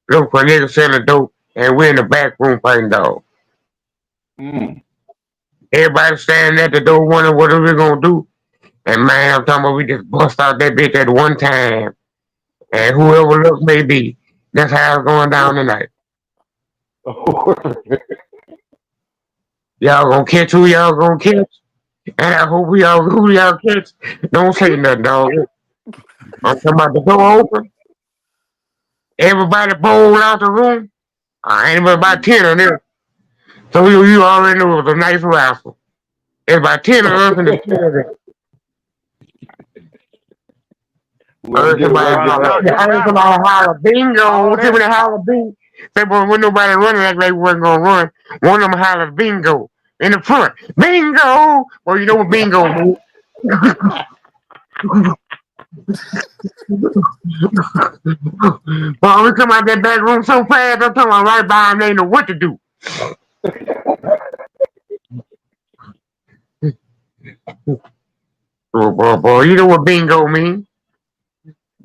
look for niggas selling dope, and we're in the back room fighting dog.
Mm.
Everybody standing at the door wondering what are we gonna do. And man, I'm talking about we just bust out that bitch at one time. And whoever looks may be. That's how it's going down tonight. Y'all gonna catch who y'all gonna catch. And I hope who y'all catch. Don't say nothing, dog. I'm talking about the door open. Everybody bowl out the room. I ain't but about 10 of them. So you already know it was a nice raffle. There's about 10 of us and the 10 of them. I
Whoever
heard
get away, get
Wow,
out.
good
somebody
raffle.
holler bingo.
All
See when
that.
they holler bingo. Say, boy, when nobody running like they wasn't gonna run, one of them holler bingo in the front. Bingo! Well, you know what bingo means. Well, we come out that back room so fast, I'm talking about right by them, they know what to do. Boy, you know what bingo means.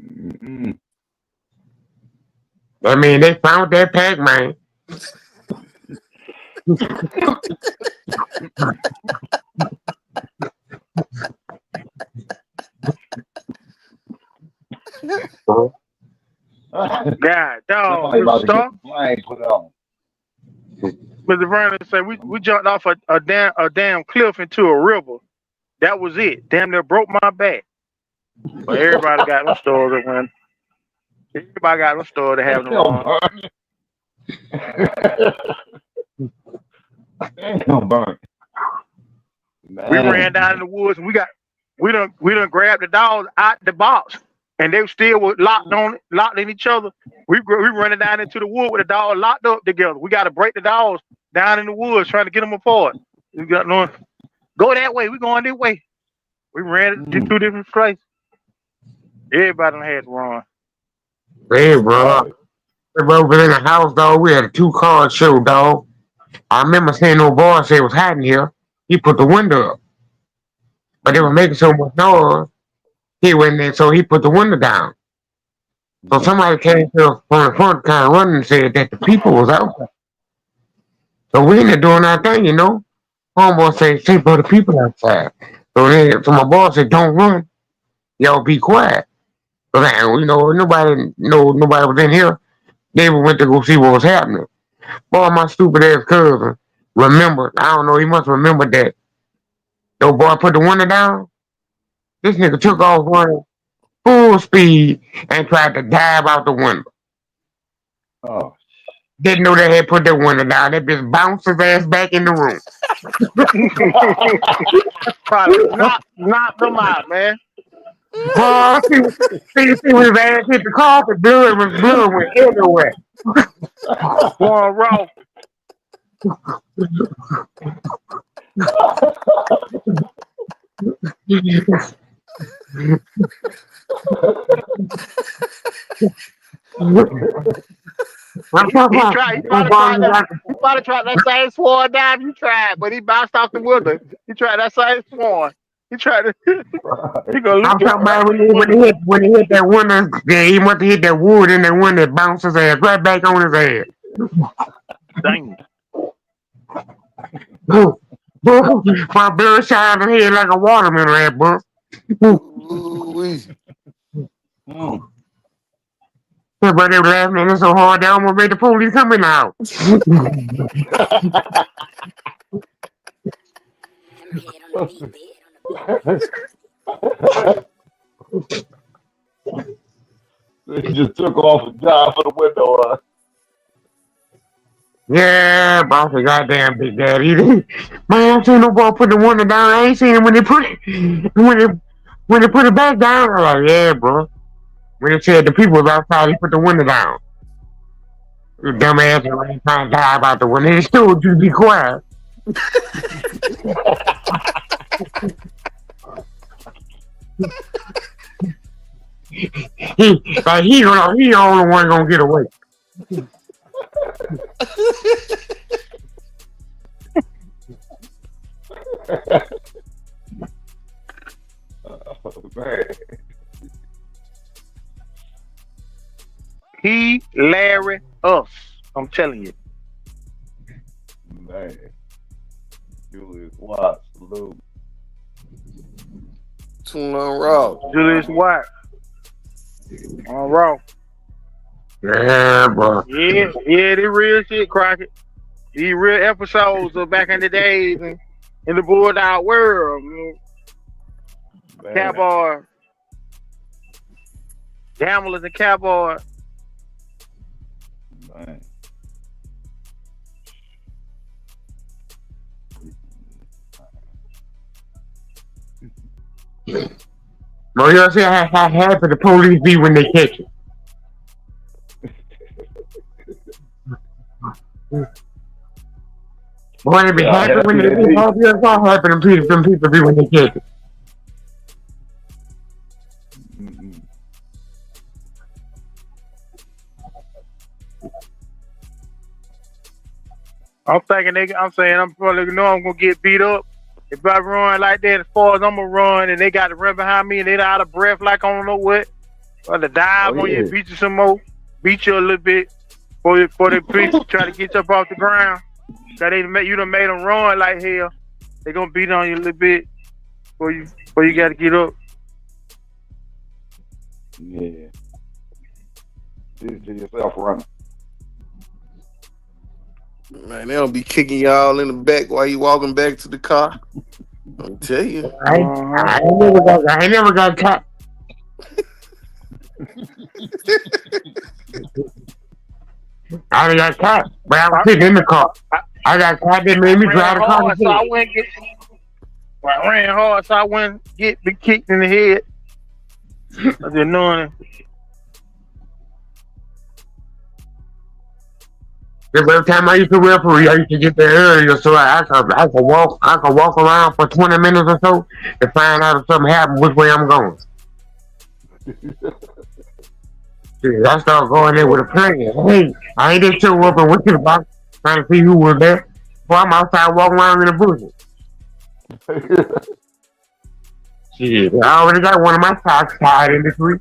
Mm-mm.
I mean, they found that pack, man.
God, dog,
Somebody
Mr.
about to get
Star.
the flame put on.
Mr. Vernon said we jumped off a damn cliff into a river. That was it. Damn near broke my back. But everybody got them stories, man. Everybody got them stories to have them
Damn,
wrong.
burn. Damn, burn.
We ran
Man.
down in the woods and we done grabbed the dogs out the box and they still were locked in each other. We running down into the wood with the dogs locked up together. We got to break the dogs down in the woods trying to get them apart. We got no go that way. We going this way. We ran to two different places. Everybody done had to run.
Hey, bro. We were over in the house, dog. We had a 2-car show, dog. I remember seeing no boy say it was hot in here. He put the window up, but they were making so much noise. He went there, so he put the window down. So somebody came to from the front, kind of running, and said that the people was out there. So we in there doing our thing, you know. Homeboy say, bro, the people outside. So my boss said, don't run. Y'all be quiet. So then, you know, nobody was in here. They went to go see what was happening. Boy, my stupid ass cousin remembered. I don't know, he must remember that. The boy put the window down. This nigga took off running full speed and tried to dive out the window.
Oh,
Didn't know they had put that window down. That bitch bounced his ass back in the room.
Probably knock them out, man.
Boy, see when his ass hit the carpet, blood went everywhere.
Going raw. He probably tried that same swan dive you tried, but he bounced off the window. He tried that same swan. He tried to. He gonna
I'm
look
talking about when he hit that window, yeah, he must have hit that wood in that window that bounced his ass right back on his head.
Dang.
My blood shining head like a watermelon red, bro. Everybody was laughing at us so hard they almost made the police coming out.
he just took off and dived for the window.
Yeah, boss, a goddamn big daddy. Man, I ain't seen no boy put the window down. I ain't seen him when they put it back down. I'm like, yeah, bro. When they said the people was outside, he put the window down. You dumbass, you ain't trying to die about the window. They told you to be quiet. he the only one gonna get away.
Oh, man.
He, Larry, us. I'm telling you.
Man. Julius Watts, salute.
Tune on raw.
Julius White. On raw.
Yeah, bro.
Yeah, they real shit, Crockett. These real episodes of back in the days in the Bulldog world. Man. Cowboy. Gamblers and cowboy.
Man.
No, you know see how happy the police be when they catch you. Boy, they be happy when they be happy. That's all happy them people be when they catch you.
I'm probably know I'm gonna get beat up. If I run like that, as far as I'm gonna run, and they got to run behind me, and they out of breath like I don't know what, or to dive on you and beat you some more. beat you a little bit before they try to get you up off the ground. Cause you done made them run like hell. They gonna beat on you a little bit before you gotta get up.
Yeah. Do to yourself running.
Man, they don't be kicking y'all in the back while you walking back to the car. I'll tell you.
I ain't never got caught. I done got caught, but I was sitting in the car. I got caught. They made me drive the car.
Hard, so I ran hard, so I went get be kicked in the head. I just knowing it.
Every time I used to referee, I used to get there earlier so I could walk around for 20 minutes or so to find out if something happened, which way I'm going. Shit, I started going there with a plan. Hey, I ain't just show up and went to the box trying to see who was there. Well, I'm outside walking around in the bushes. Shit, I already got one of my socks tied in the tree.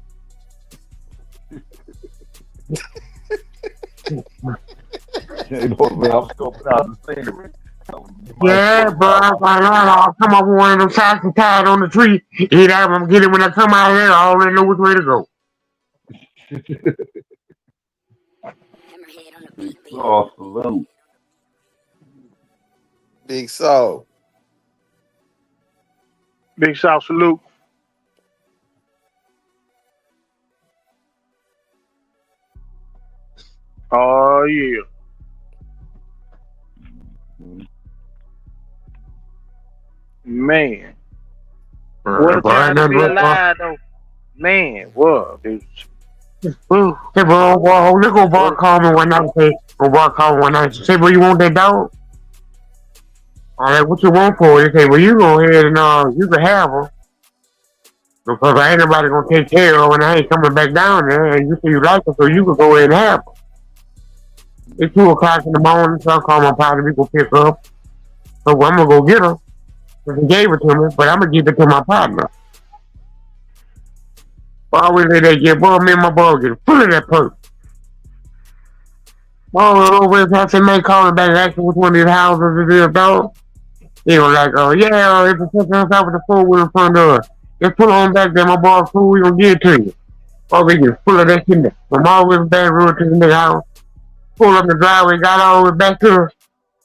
J.Bo, I'm scoping out the scenery.
Yeah, but I'll come up with one of them socks and tie it on the tree. Either I'm gonna get it when I come out of there, I already know which way to go.
Hammerhead on the beat, baby.
Oh, salute.
Big Saw.
Big South salute. Oh yeah. Man. What a time to be alive though. Man, what, dude?
Hey, bro, you go bar call me one night. Say, go bar call me one night. Say, bro, you want that dog? All right, what you want for it? They say, well, you go ahead and you can have her because ain't nobody gonna take care of her, and I ain't coming back down there. And you say you like her, so you can go ahead and have her. It's 2 o'clock in the morning, so I call my partner. We go pick her up. So I'm gonna go get her. Cause he gave it to me, but I'm gonna give it to my partner. Always say that, yeah, boy, me and my boy get full of that perk. Over his house, and man call me back and ask me which one of these houses it is, dog. He was like, oh, yeah, it's a second house with the 4-wheel in front of us. Just pull on back there, my boy, cool, we gonna give it to you. Oh, we get full of that shit. From all the way back road to the nigga house. Pull up the driveway, got all the way back to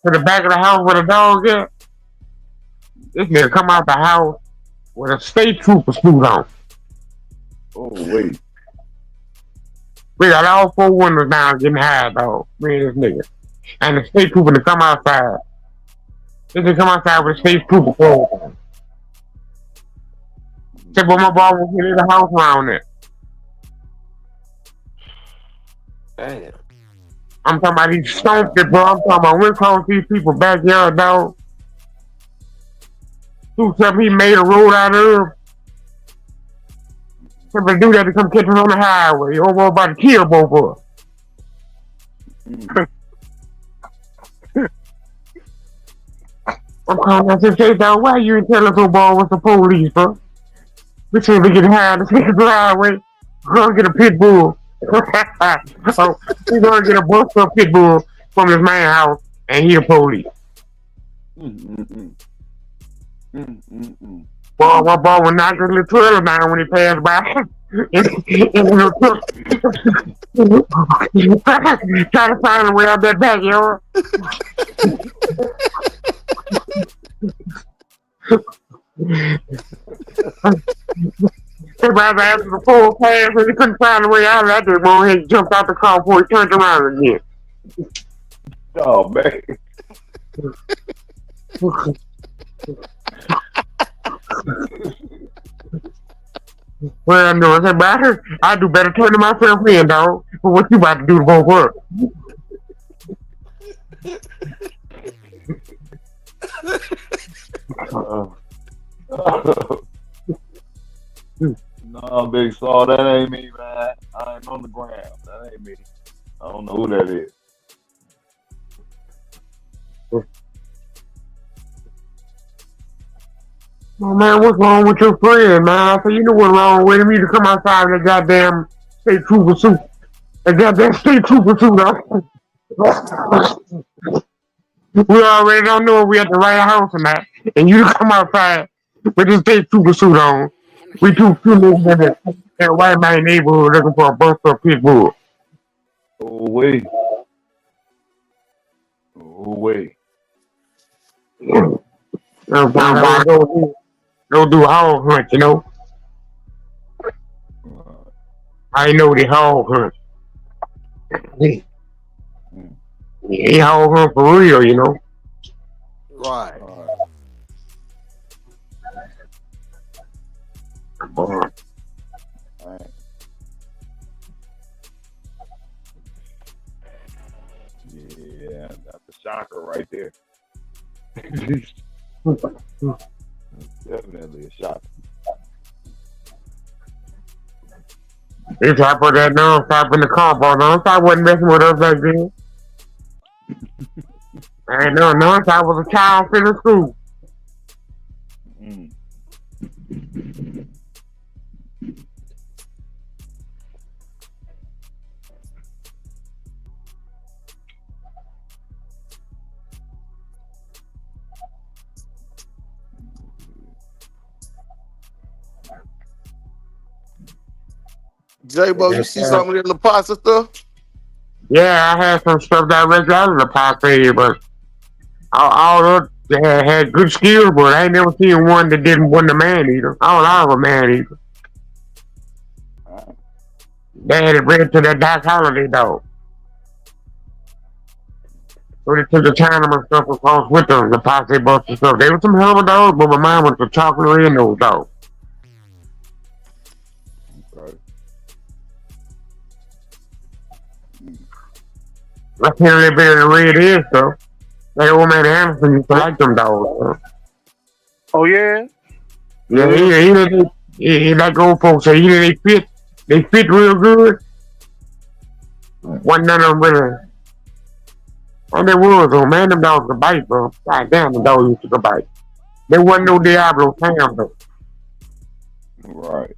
the back of the house where the dog is. This nigga come out the house with a state trooper suit on.
Oh, wait.
We got all 4 windows down getting high, dog. Me and this nigga. And the state trooper to come outside. They can come outside with a state trooper clothes on. Said, but my boy was in the house around there.
Damn.
I'm talking about he stomped it, bro. I'm talking about we across these people's backyard, dog. Do something he made a road out of. Somebody do that to come catch us on the highway. You're about to kill both of us. I'm calling out and say, dog, why you ain't telling us no ball was the police, bro? We should be getting high on the driveway. We're gonna get a pit bull. So we're gonna get a bust up pit bull from this man's house and he a police. Boy, my ball was knocking the little trailer down when he passed by. Trying to find a way out that backyard. Everybody after the full pass and he couldn't find a way out of that dude, boy, he jumped out the car before he turned around again.
Oh, man.
Well, no, I said, but I do better turning myself in, dog, for what you about to do to both work.
No, Big Saw, that ain't me, man. I ain't on the ground. That ain't me. I don't know who that is.
Oh, man, what's wrong with your friend, man? I said, you know what's wrong with him? You to come outside in that goddamn state trooper suit And that street trooper too, though. We already don't know if we at the right house or not. And you come outside with this state trooper suit on. We two niggas in that white man neighborhood looking for a bus or a pit bull.
Oh wait. Oh wait.
Sometimes go do a hog hunt, you know. I know the hog hunt. He hog hunt for real, you know.
Right.
Alright. Yeah, that's a shocker right there. Definitely a shocker.
They try to put that nonstop in the car, but nonstop wasn't messing with us back then. I ain't know nonstop was a child still in school.
J.Bo, you see some of that little pasta stuff?
Yeah, I had some stuff directly out of the posse, but all of they had good skills, but I ain't never seen one that wasn't a man eater. All I was a man eater. They had it bred to that Doc Holiday dog. So they took the Chinaman stuff across with them, the posse bus and stuff. They were some hell of a dogs, but my mom was the chocolate in those dogs. I can't really better than red is, though. That old man Anderson used to like them dogs. So.
Oh yeah.
Yeah, he like old folks say, either they fit real good. One none of them really. Oh, they was though, man. Them dogs could bite, bro. God damn, the dogs used to bite. There wasn't no Diablo Sam though.
Right.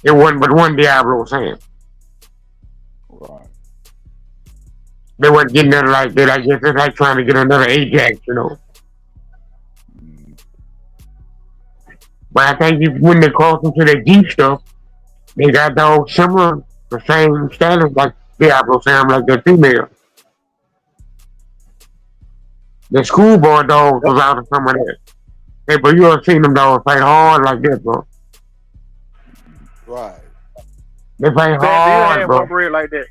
It wasn't but one Diablo Sam.
Right.
They wasn't getting nothing like that. I guess it's like trying to get another Ajax, you know. But I think when they cross into that deep stuff, they got dogs similar, the same status like Diablo Sam, like that female. The schoolboy dogs was out of some of that. Hey, but you ever seen them dogs fight hard like that, bro?
Right.
They fight
They
hard,
had
bro.
one bred like that.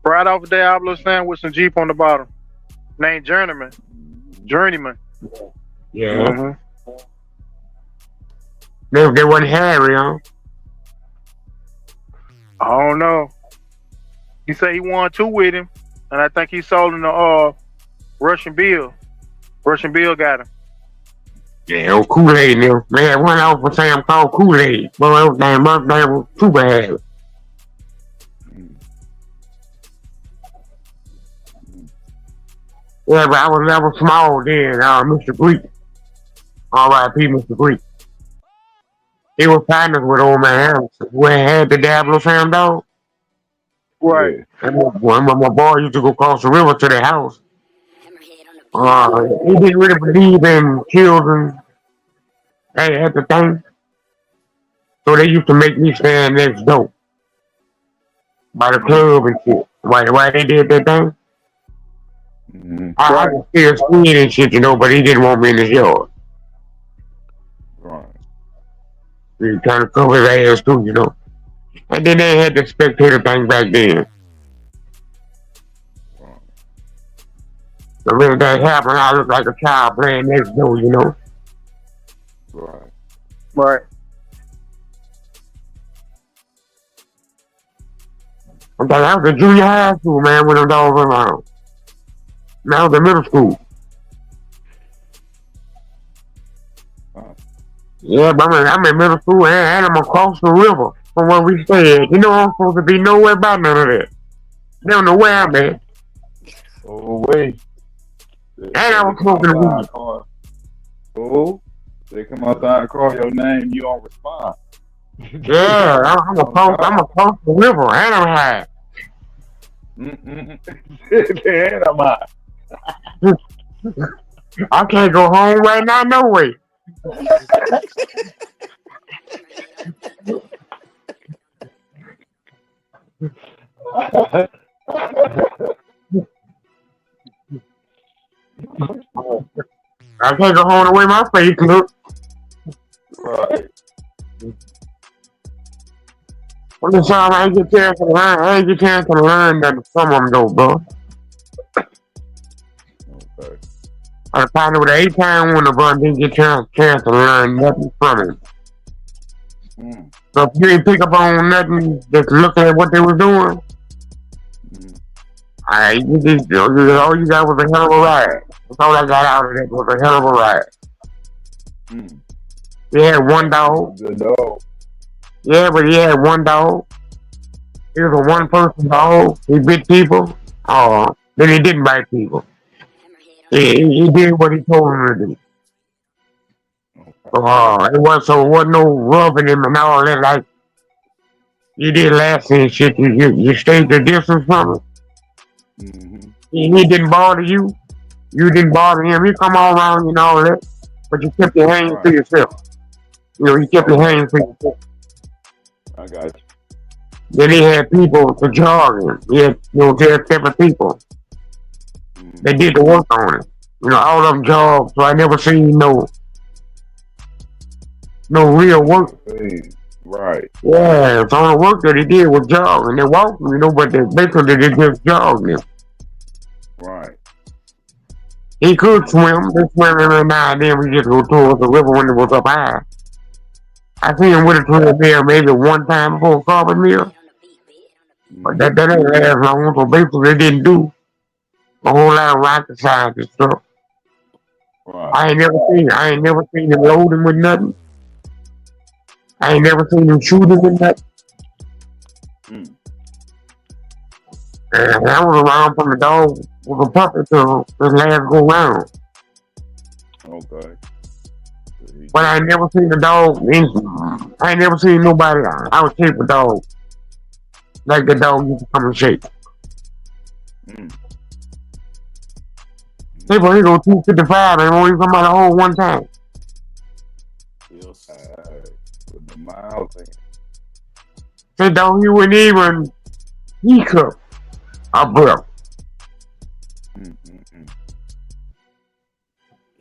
Right off of Diablo Sam with some Jeep on the bottom. Named Journeyman.
Yeah.
Mm-hmm.
They wasn't hairy, huh?
I don't know. He said he won 2 with him, and I think he sold him to Russian Bill. Russian Bill got him.
Yeah, old Kool-Aid and them. They had one out for Sam called Kool-Aid. Boy, that was damn was too bad. Yeah, but I was small then, Mr. Greek. R.I.P. Mr. Greek. He was partners with old man Anderson, who had the Diablo Sam dog.
Right.
And when my boy used to go across the river to their house, he didn't really believe in children at the thing. So they used to make me stand next door by the club and shit. Why they did that thing? I was still squealing and shit, you know, but he didn't want me in his yard.
Right.
He was trying to cover his ass too, you know. And then they had the spectator thing back then. So when that happened, I looked like a child playing next door, you know.
Right.
Right.
I'm talking, I was in junior high school, man, when them dogs were around. Now I was in middle school. Yeah, but I'm in middle school and I'm across the river from where we stayed. You know, I'm supposed to be nowhere about none of that. They don't know where I'm at.
Oh, wait.
And I was smoking weed.
Oh, they come outside and call your name, you don't respond.
Yeah, I'm across the river and I'm high.
Then I'm out.
I can't go home right now, no way. I can't go home the way my face look.
Right.
I'm just sorry I ain't get a chance to learn. I ain't get a chance to learn nothing from them though, bro.
Okay.
I probably with an 8-time winner, bro, didn't get a chance to learn nothing from him.
Mm.
So if you ain't pick up on nothing, just looking at what they was doing,
Mm.
all you got was a hell of a ride. That's all I got out of that was a hell of a ride.
Mm.
He had one dog.
Good dog.
Yeah, but he had one dog. He was a one-person dog. He bit people. Then he didn't bite people. He did what he told him to do. It wasn't no rubbing him and all that. Like you did last and shit. You stayed the distance from him.
Mm-hmm.
He didn't bother you. You didn't bother him. He come all around you and all that, but you kept your hands to
Right.
yourself. You kept your hands to yourself.
I got you.
Then he had people to jog him. He had, their type of people.
Mm.
They did the work on it. All of them jogged, so I never seen no real work.
Hey, right.
Yeah, so all the work that he did was jog, and they walked, but basically they just jogged him.
Right.
He could swim. They swim every now and then. We just go towards the river when it was up high. I seen him with a treadmill maybe one time before a carpet mill, but
Mm-hmm.
that ain't last long. So basically, they didn't do a whole lot of rocket science and stuff.
Right.
I ain't never seen him load him with nothing. I ain't never seen him shoot him with nothing.
Mm.
And I was around from the dog with a puppy till his last go round.
Okay.
But I ain't never seen the dog. I ain't never seen nobody out shape a dog like the dog used to come and shake.
Mm.
People, he go 255 and won't even come out of the hole one time.
With the miles in.
That dog, he wouldn't even hiccup a breath.
Mm-mm-mm.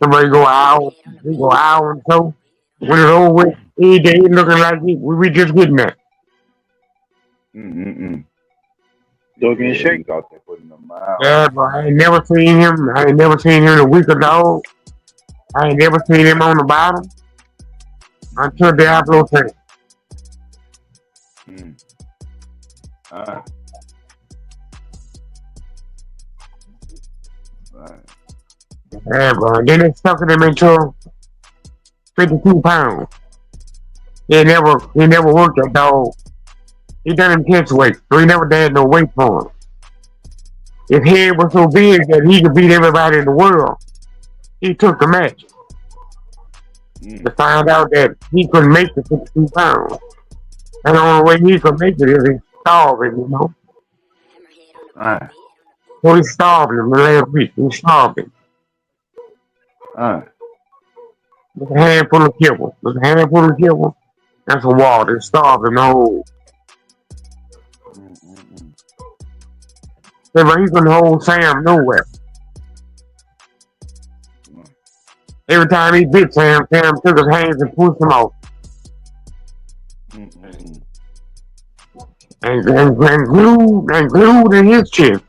Somebody go out, he go out and so. When it's over with, he looking like we just getting that.
Mm-mm-mm.
Dog and
Yeah,
shake.
he's out there putting the miles.
Yeah, but I ain't never seen him. I ain't never seen him in a weaker dog. I ain't never seen him on the bottom until Diablo tank.
Mm. Right.
Yeah, bro. Then they stuck him into 52 pounds. He never worked that dog. He done intense weight, so he never had no weight for him. His head was so big that he could beat everybody in the world. He took the match to find out that he couldn't make the 52 pounds. And the only way he could make it is he starved him.
Right.
So he starved him the last week. He starved him.
Right.
With a handful of kibble. And some water. He starved him the whole. But he couldn't hold Sam nowhere. Every time he bit Sam took his hands and pushed him off. And glued in his chest.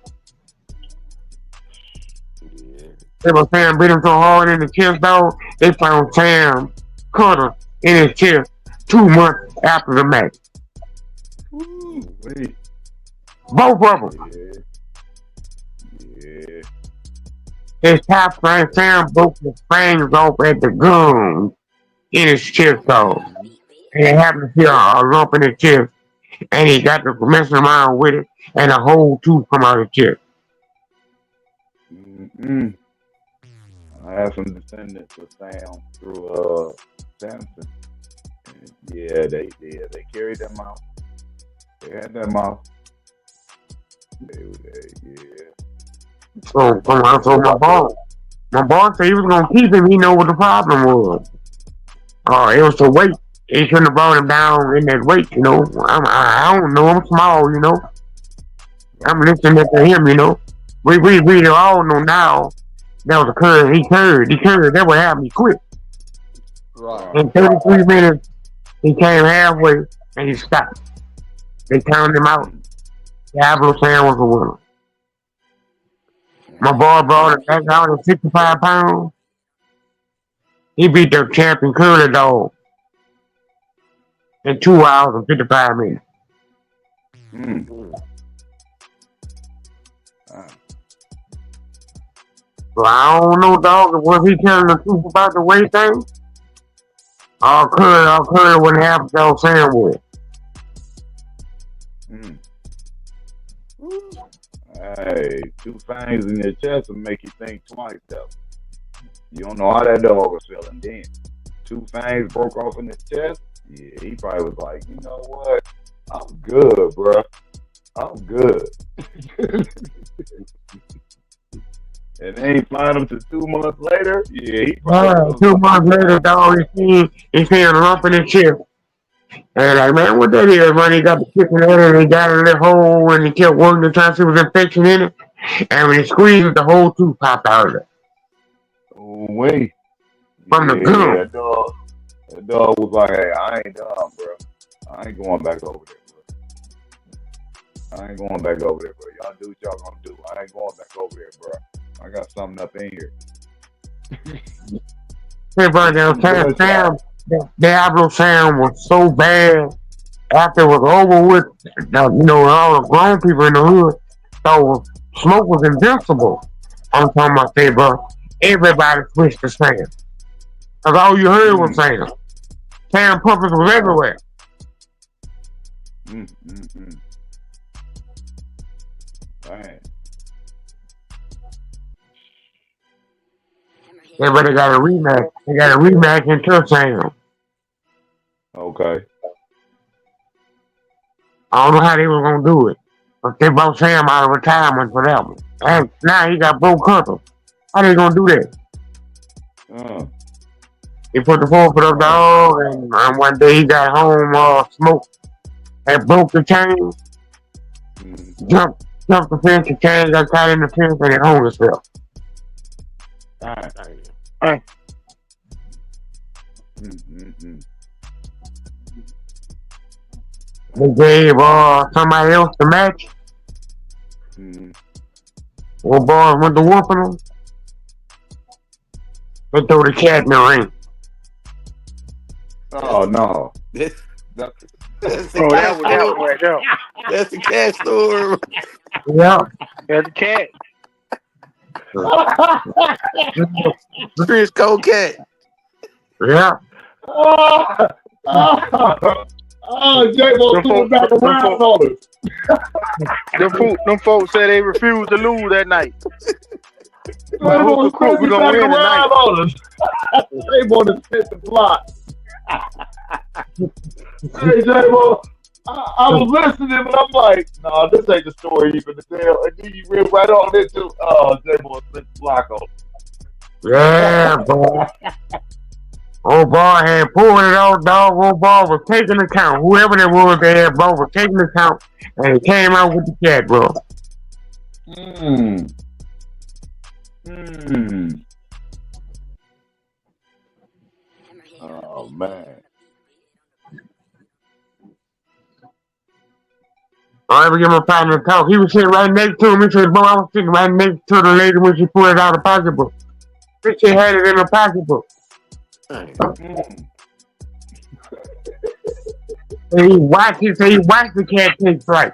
Sam bit him so hard in the chest, though, they found Sam cutter in his chest 2 months after the match.
Wait.
Both of them.
Yeah.
His top friend Sam broke his fangs off at the gum in his chest, though. And it happened to feel a lump in his chest. And he got to messing around with it, and a whole tooth come out of his chest.
Mm-mm. I have some descendants of Sam through Samson. And yeah, they carried them out. They had them out. Yeah.
So my boss said he was gonna keep him. He know what the problem was. It was the weight. He shouldn't have brought him down in that weight. I don't know. I'm small. I'm listening to him. We all know now. That was a curve. He curved. That what happened. He quit.
Right.
In 33 minutes, he came halfway and he stopped. They counted him out. Diablo Sam was the winner. My boy brought it back out at 65 pounds. He beat the champion curly dog in 2 hours and 55 minutes. So I don't know, dog, was he telling the truth about the weight thing? All curly wouldn't have Joe Sam with.
Hey, 2 fangs in your chest will make you think twice, though. You don't know how that dog was feeling then. 2 fangs broke off in his chest. Yeah, he probably was like, you know what? I'm good, bro. I'm good. And they ain't find him till 2 months later. Yeah, he probably
2 months later, dog, he seen a lump in his chest. And like, man, what that is, man? He got the chicken in it, and he got a little hole, and he kept working to try to see if there was infection in it. And when he squeezed it, the whole tooth popped out of it.
Oh, wait.
From the gum.
That dog was like, hey, I ain't done, bro. I ain't going back over there, bro. Y'all do what y'all gonna do. I ain't going back over there, bro. I got something up in here.
Hey, bro, Sam, Diablo Sam was so bad after it was over with. All the grown people in the hood thought smoke was invincible. I'm talking about, say, bro, everybody switched to Sam. Because all you heard was Sam. Sam puppets was everywhere.
Dang.
Everybody got a rematch. They got a rematch until Sam.
Okay.
I don't know how they were gonna do it, but they brought Sam out of retirement for that one. And now he got broke country. How they gonna do that? He put the forfeit up, dog, and one day he got home, smoked, and broke the chain, jumped the fence, the chain got caught in the fence, and it hung himself. Hey. They gave somebody else the match. Well, boys went to whooping them. They threw the cat in the ring.
Oh no!
That's the cat story.
Yeah,
That's the cat.
Chris Cole cat.
Yeah.
J.Bo threw it back around on us.
Them folks said they refused to lose that night.
J.Bo threw it back around on us. J.Bo just hit the block. Hey, J.Bo, I was listening, but I'm like, nah, this ain't the story even to tell. And then you read right on into, J.Bo hit the block on.
Yeah, boy. Old boy had pulled it off, dog. Old boy was taking the count. Whoever that was they had bro was taking the count, and he came out with the cat, bro.
Oh, man.
I ever give my partner a talk. He was sitting right next to him. He said, "Boy, I was sitting right next to the lady when she pulled it out of the pocketbook. She had it in her pocketbook." And he watched the cat take flight.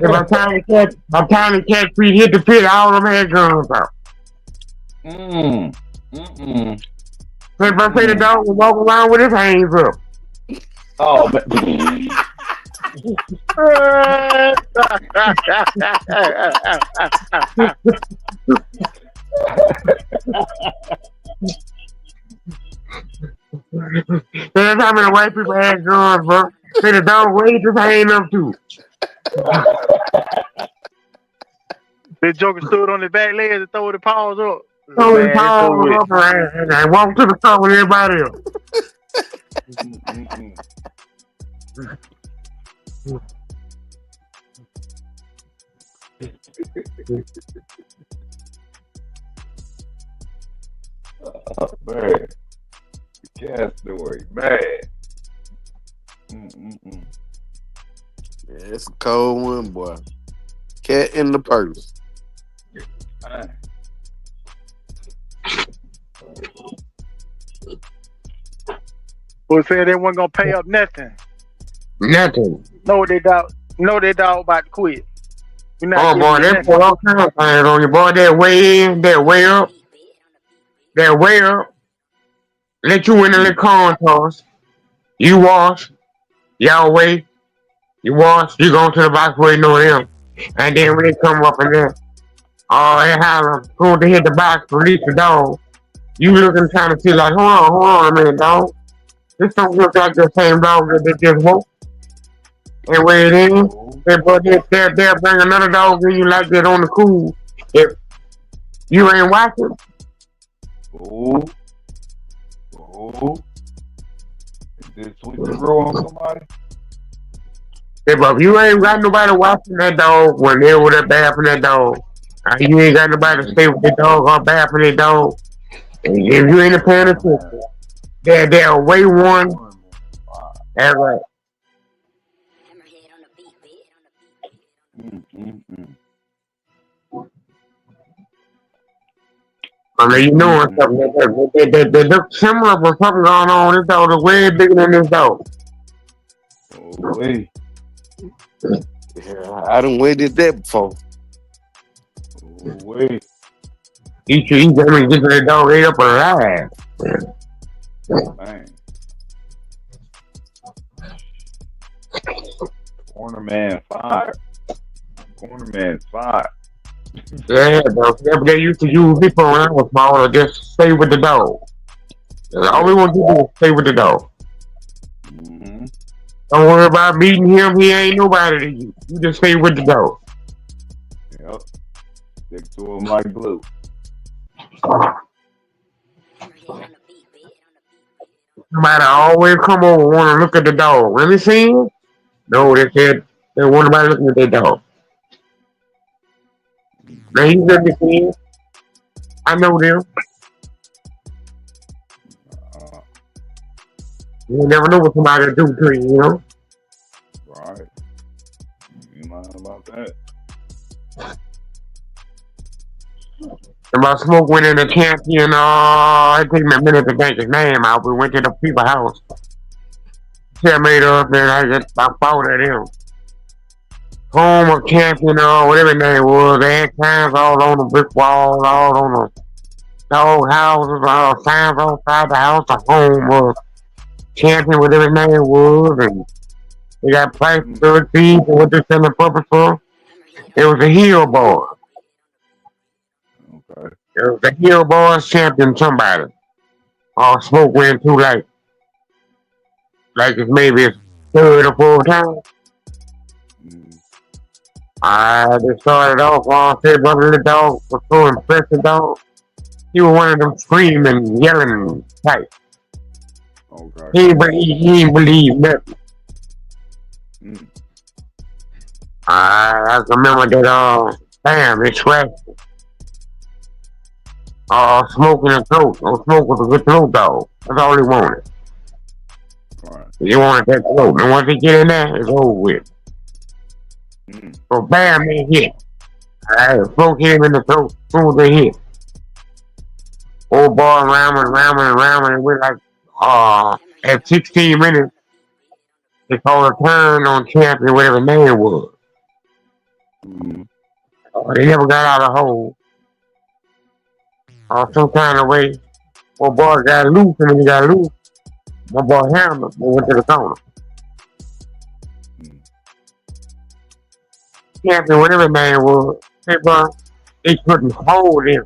And by the time the cat feet hit the pit, all of them had guns out. So if I say the dog was walking around with his hands up.
Oh, man.
There's how many white people had guns, bro. Say the dog way just hang up too.
The Joker stood on the back legs and throw the paws up.
So he
Man, it's so
paused
weird.
up and walked to the store with everybody else.
Oh, man. The cat story, man. Mm-mm-mm.
Yeah, it's a cold one, boy. Cat in the purse.
Man.
Who said they wasn't gonna pay up nothing?
Nothing.
No, they dog. No, they dog about to quit. We're not
Oh
giving
boy,
you
they
nothing.
put all kinds of things on you, boy. They're way in, they're way up, they're way up. Let you in the little corn toss. You wash, y'all wait, you wash, you go to the box waiting on them. And then when they come up in there, oh, they holler, going to hit the box, release the dog. You looking trying to see like, hold on a minute, dog. This don't look like the same dog that they just woke. And wait in, they'll bring another dog in you like that on the cool. If you ain't watching,
Oh, oh. Did switch the row on somebody?
if you ain't got nobody watching that dog when they over there bathing that dog, you ain't got nobody to stay with the dog or bathing that dog. And if you ain't paying attention, they're way one. That's right.
Hammerhead on the beat,
Mm-mm-mm.
I mean, you know something. They look similar, but something going on. This dog is way bigger than this dog.
Oh, wait.
Yeah, I done waited that before.
Oh, wait.
Each I mean, get that dog ate up alive.
Man. Corner man fire. Corner man fire.
Yeah, but they used to use me for when I was small to just stay with the dog. All we want to do is stay with the dog.
Mm-hmm.
Don't worry about beating him. He ain't nobody to you. You just stay with the dog.
Yep. Stick to him like glue.
Somebody always come over want to look at the dog. Let me see him. No, they said they want nobody looking at their dog. Now he's let me see him. I know them. You never know what somebody will do to you, you know?
Right. You lying about that?
About smoke went in the champion, it took me a minute to think his name out. We went to the people's house. She made up and I fought at him. Home of champion or whatever his name was. They had signs all on the brick wall, all on the old houses, all signs outside the house, the home of champion, whatever his name was, and they got price for the fees and what they're selling purpose for. It was a Hill Boy.
Okay.
It was the Hill Boys champion somebody. All smoke went too like it's maybe his third or fourth time. They started off on say brother the dog was so impressive dog. He was one of them screaming, yelling type.
Okay.
He ain't believe nothing. I remember that damn it scratched. Smoking the throat. Smoke was a good throat dog. That's all he wanted.
Right.
He wanted that throat. And once he get in there, it's over with. So bam, they hit. Smoke him in the throat as soon as they hit. Old boy ramming, and we're like, at 16 minutes, they called a turn on champion, whatever name was. They never got out of the hole. Some kind of way. Old boy got loose, and when he got loose, my boy Hammer went to the corner. Champion, whatever his name was, hey, bro, they couldn't hold him.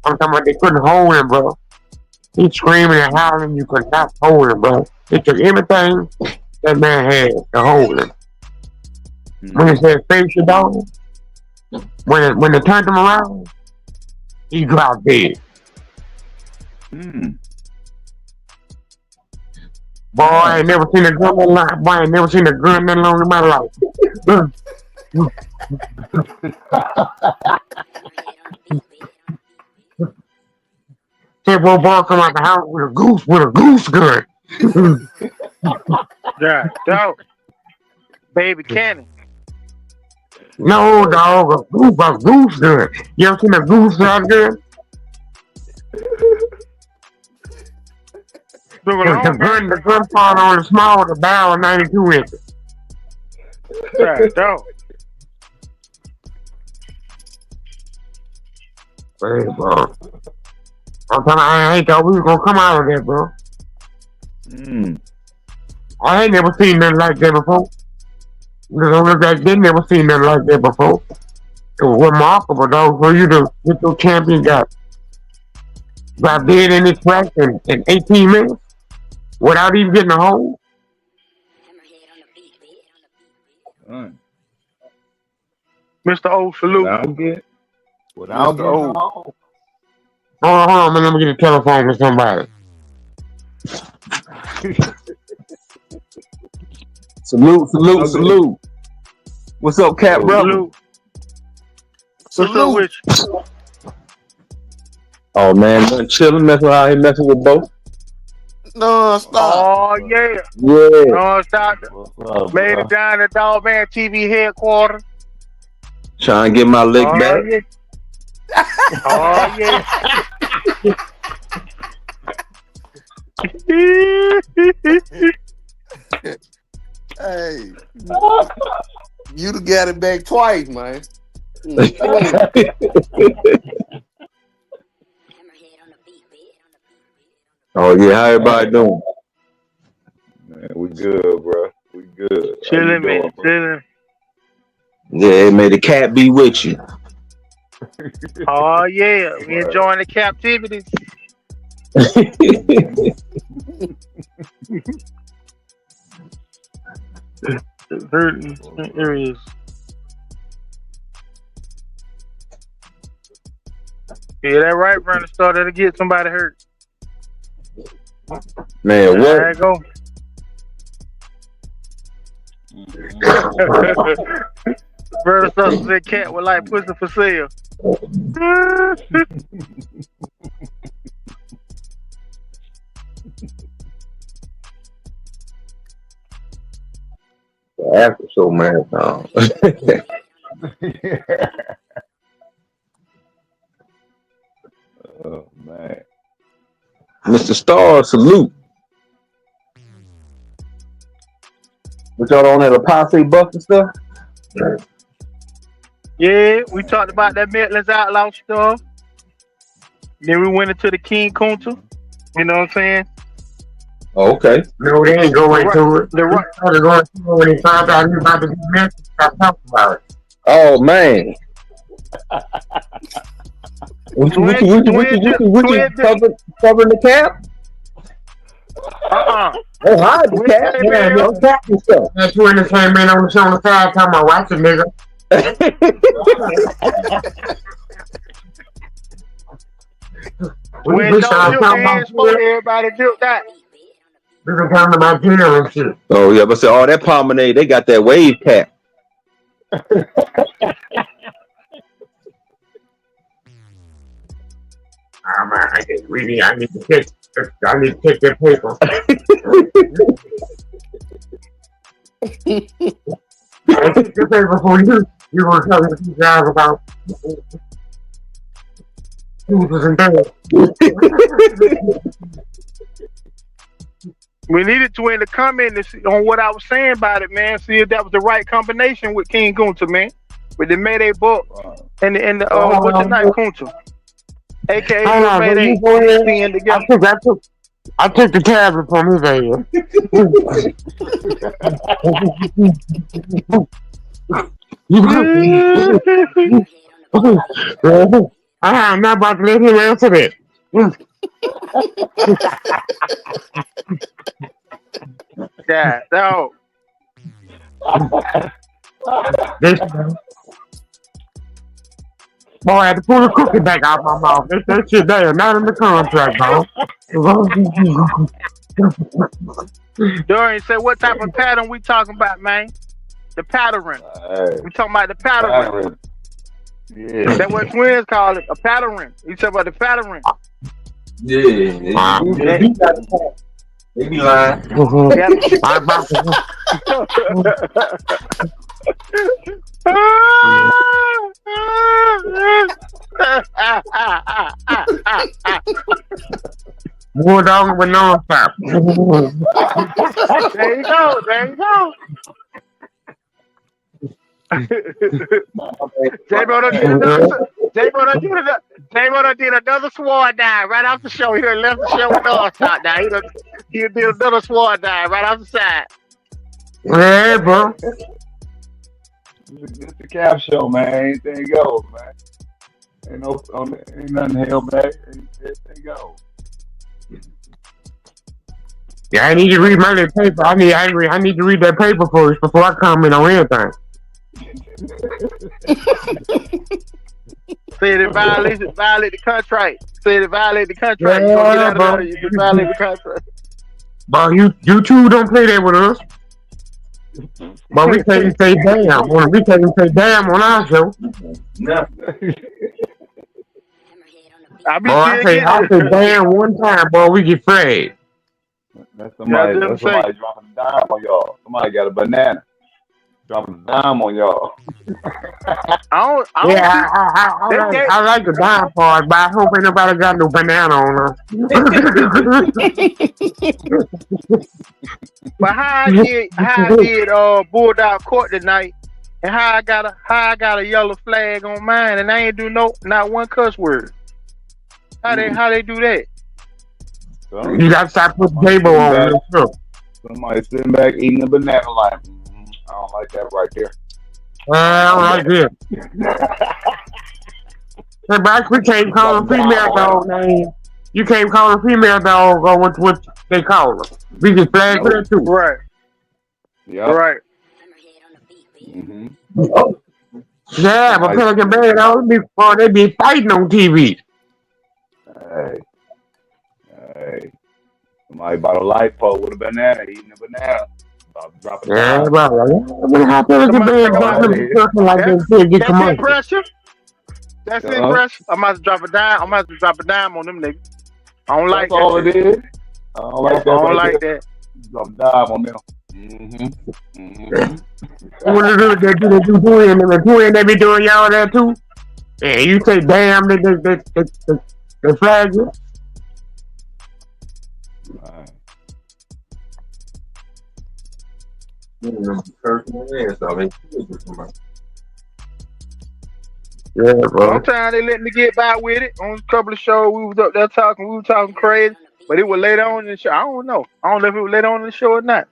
I'm talking about they couldn't hold him, bro. He's screaming and howling. You could not hold him, bro. It took everything that man had to hold him. When he said face your dog, when they turned him around, he dropped dead. Boy, I ain't never seen a gun that long. Boy, I ain't never seen a gun that long in my life. J.Bo boy come out the house with a goose gun.
Yeah, dog. Baby cannon.
No, dog, a goose gun. You ever seen a goose gun? The gun part on the small, the barrel 92 inches.
Yeah, dog.
Hey, bro. I'm telling you, I ain't thought we was gonna come out of that, bro. I ain't never seen nothing like that before. They never seen nothing like that before. It was remarkable, though, for you to get your champion got dead in this track in 18 minutes without even getting a hold.
Mr. O, salute.
Without the old.
Hold on, man. Let me get a telephone with somebody.
Salute. What's up, Cap, brother?
What's up with you?
Oh, man, nothing chilling, messing with Bo.
No, stop.
Oh, yeah.
Yeah.
No, stop. Made it down to Dog Man TV headquarters.
Trying to get my lick back.
Yeah. Oh, yeah.
Hey, you done got it back twice, man.
Oh yeah, how everybody doing?
Man, we good, bro. We good.
Chilling, man. Chilling.
Yeah, may the cat be with you.
Oh yeah, we enjoying the captivity. Hurting areas. Yeah, that right runner started to get somebody hurt.
Man, what?
There you go. Brother Sussman said cat would like pussy for sale.
After so marathon.
Oh man.
Mr. Star, salute. What y'all on that Apostle buff and stuff?
Yeah, we talked about that Midlands Outlaw stuff. Then we went into the King Kunta. You know what I'm saying?
Oh, okay.
No, they ain't going to it.
The right.
They going to it when they found out he about to be missing. Stop talking about it.
Oh man. What you covering the cap? Oh, hide the cap. Man, no cap and stuff.
That's when the same man on the side talking about watch it, nigga.
When don't dip the hands for everybody dip that.
We been talking about jail and shit.
Oh yeah, but say all that promenade, they got that wave cap.
I need to take that paper. I take the paper for you. You want to tell these guys about Jesus and death.
We needed to in the comments on what I was saying about it, man. See if that was the right combination with King Kunta, man. With the Mayday book and the what's the night Kunta, aka Mayday.
I took the tablet from his head. I'm not about to let him answer that.
Yeah, no.
This boy, I had to pull the cookie back out my mouth. That shit there, not in the contract, bro.
Dorian said, what type of pattern we talking about, man? The pattern. We talking about the pattern.
Yeah.
That's what twins call it, a pattern. You talking about the pattern.
Yeah. They be lying.
Bulldog with no stop.
There you go. There you go. J.Bo done did another sword dive right off the show. He done left the show with no shot now. He did another sword dive right off the side.
Yeah, bro.
It's the cap show, man. Anything goes, man. Ain't nothing held back. Anything goes.
Yeah, I need to read my little paper. I need to read that paper first before I comment on anything.
Said it violate the contract. Said it violate the contract.
Yeah,
you gonna get out
bro.
of there, you violate the contract.
But you two don't play that with us. But we can't say damn. We can't say damn on our show.
No.
I say damn one time, boy, we get flagged.
That's somebody dropping a dime on y'all. Somebody got a banana. Dropping a dime on y'all.
I
like the dime part, but I hope ain't nobody got no banana on us.
But how I did Bulldog court tonight, and how I got a yellow flag on mine, and I ain't do not one cuss word. How they do that?
You got to stop putting J.Bo on this show.
Somebody sitting back eating a banana like, I don't like that right there.
I don't like it. Hey, but we can't call a female dog name. You can't call a female dog or what they call her. We just flag for that too.
Right.
Yeah.
Right.
Mm-hmm.
Yeah, but Pelican Bay dog, they be fighting on TV.
Hey. Somebody bought a light pole with a banana, eating a banana. Drop it
Yeah,
down.
bro. How Pelican Bay something like that to get commercial?
Pressure. That's it, pressure. I might drop a dime on them niggas. I don't like
That's all
that.
it is. I don't like that.
I don't like that.
Drop a dime on them. Mm-hmm.
What they do twin, and the twin they be doing y'all that too. Yeah, you say damn, they flag you. Yeah, bro.
Sometimes they let me get by with it. On a couple of shows, we was up there talking. We were talking crazy, but it was later on in the show. I don't know if it was later on in the show or not.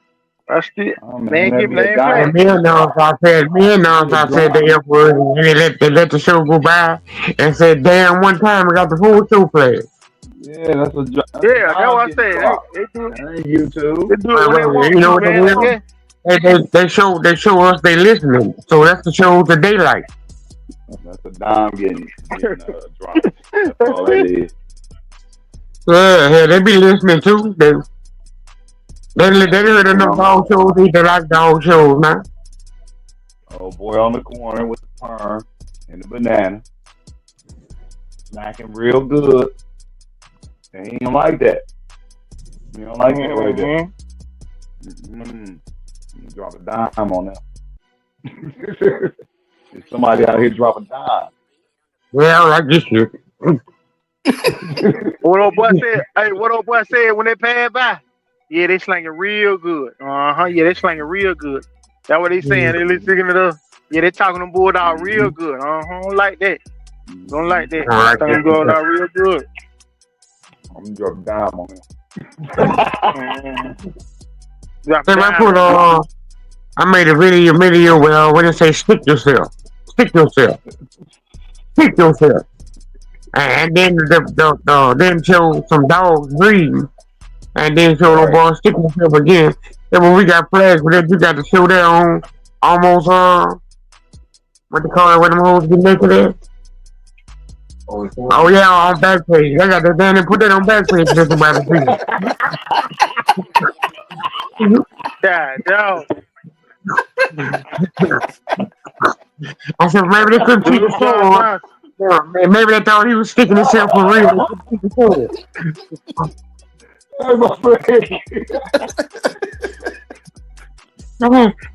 I still, they ain't give me that.
Me and I said the F word, and they let the show go by, and said, "Damn!" One time I got the whole show flagged.
Yeah, that's what
I said. They do it.
YouTube.
They do it when they want.
You know what they do? They show us they listening, so that's the show that they like.
That's a dime getting dropped. That's all that is.
Yeah, they be listening too. They heard enough dog shows. They like dog shows, man.
Oh boy, on the corner with the perm and the banana, smacking real good. And he don't like that. You don't like that right there. Drop a dime on them. There's somebody out here dropping dime.
Well, I like this shit.
What old boy said? Hey, what old boy said when they pass by? Yeah, they slanging real good. Yeah, they slanging real good. That's what they saying. They listening to us. Yeah, they talking to Bulldog real good. Don't like that. Don't like that. Don't going out real good.
I'm gonna drop a dime on
them. I made a video where when it say stick yourself. And then then show some dogs breeding, and then show the
Right.
boy sticking himself again. Then when we got flags for that, you got to show that on almost what they call it when them hoes get naked at. Oh yeah, on back page. I got to then and put that on back page for somebody to see.
Yeah, no.
I said maybe they couldn't keep the sword. Yeah, maybe they thought he was sticking himself for real. They couldn't keep the sword.
Hey, my friend.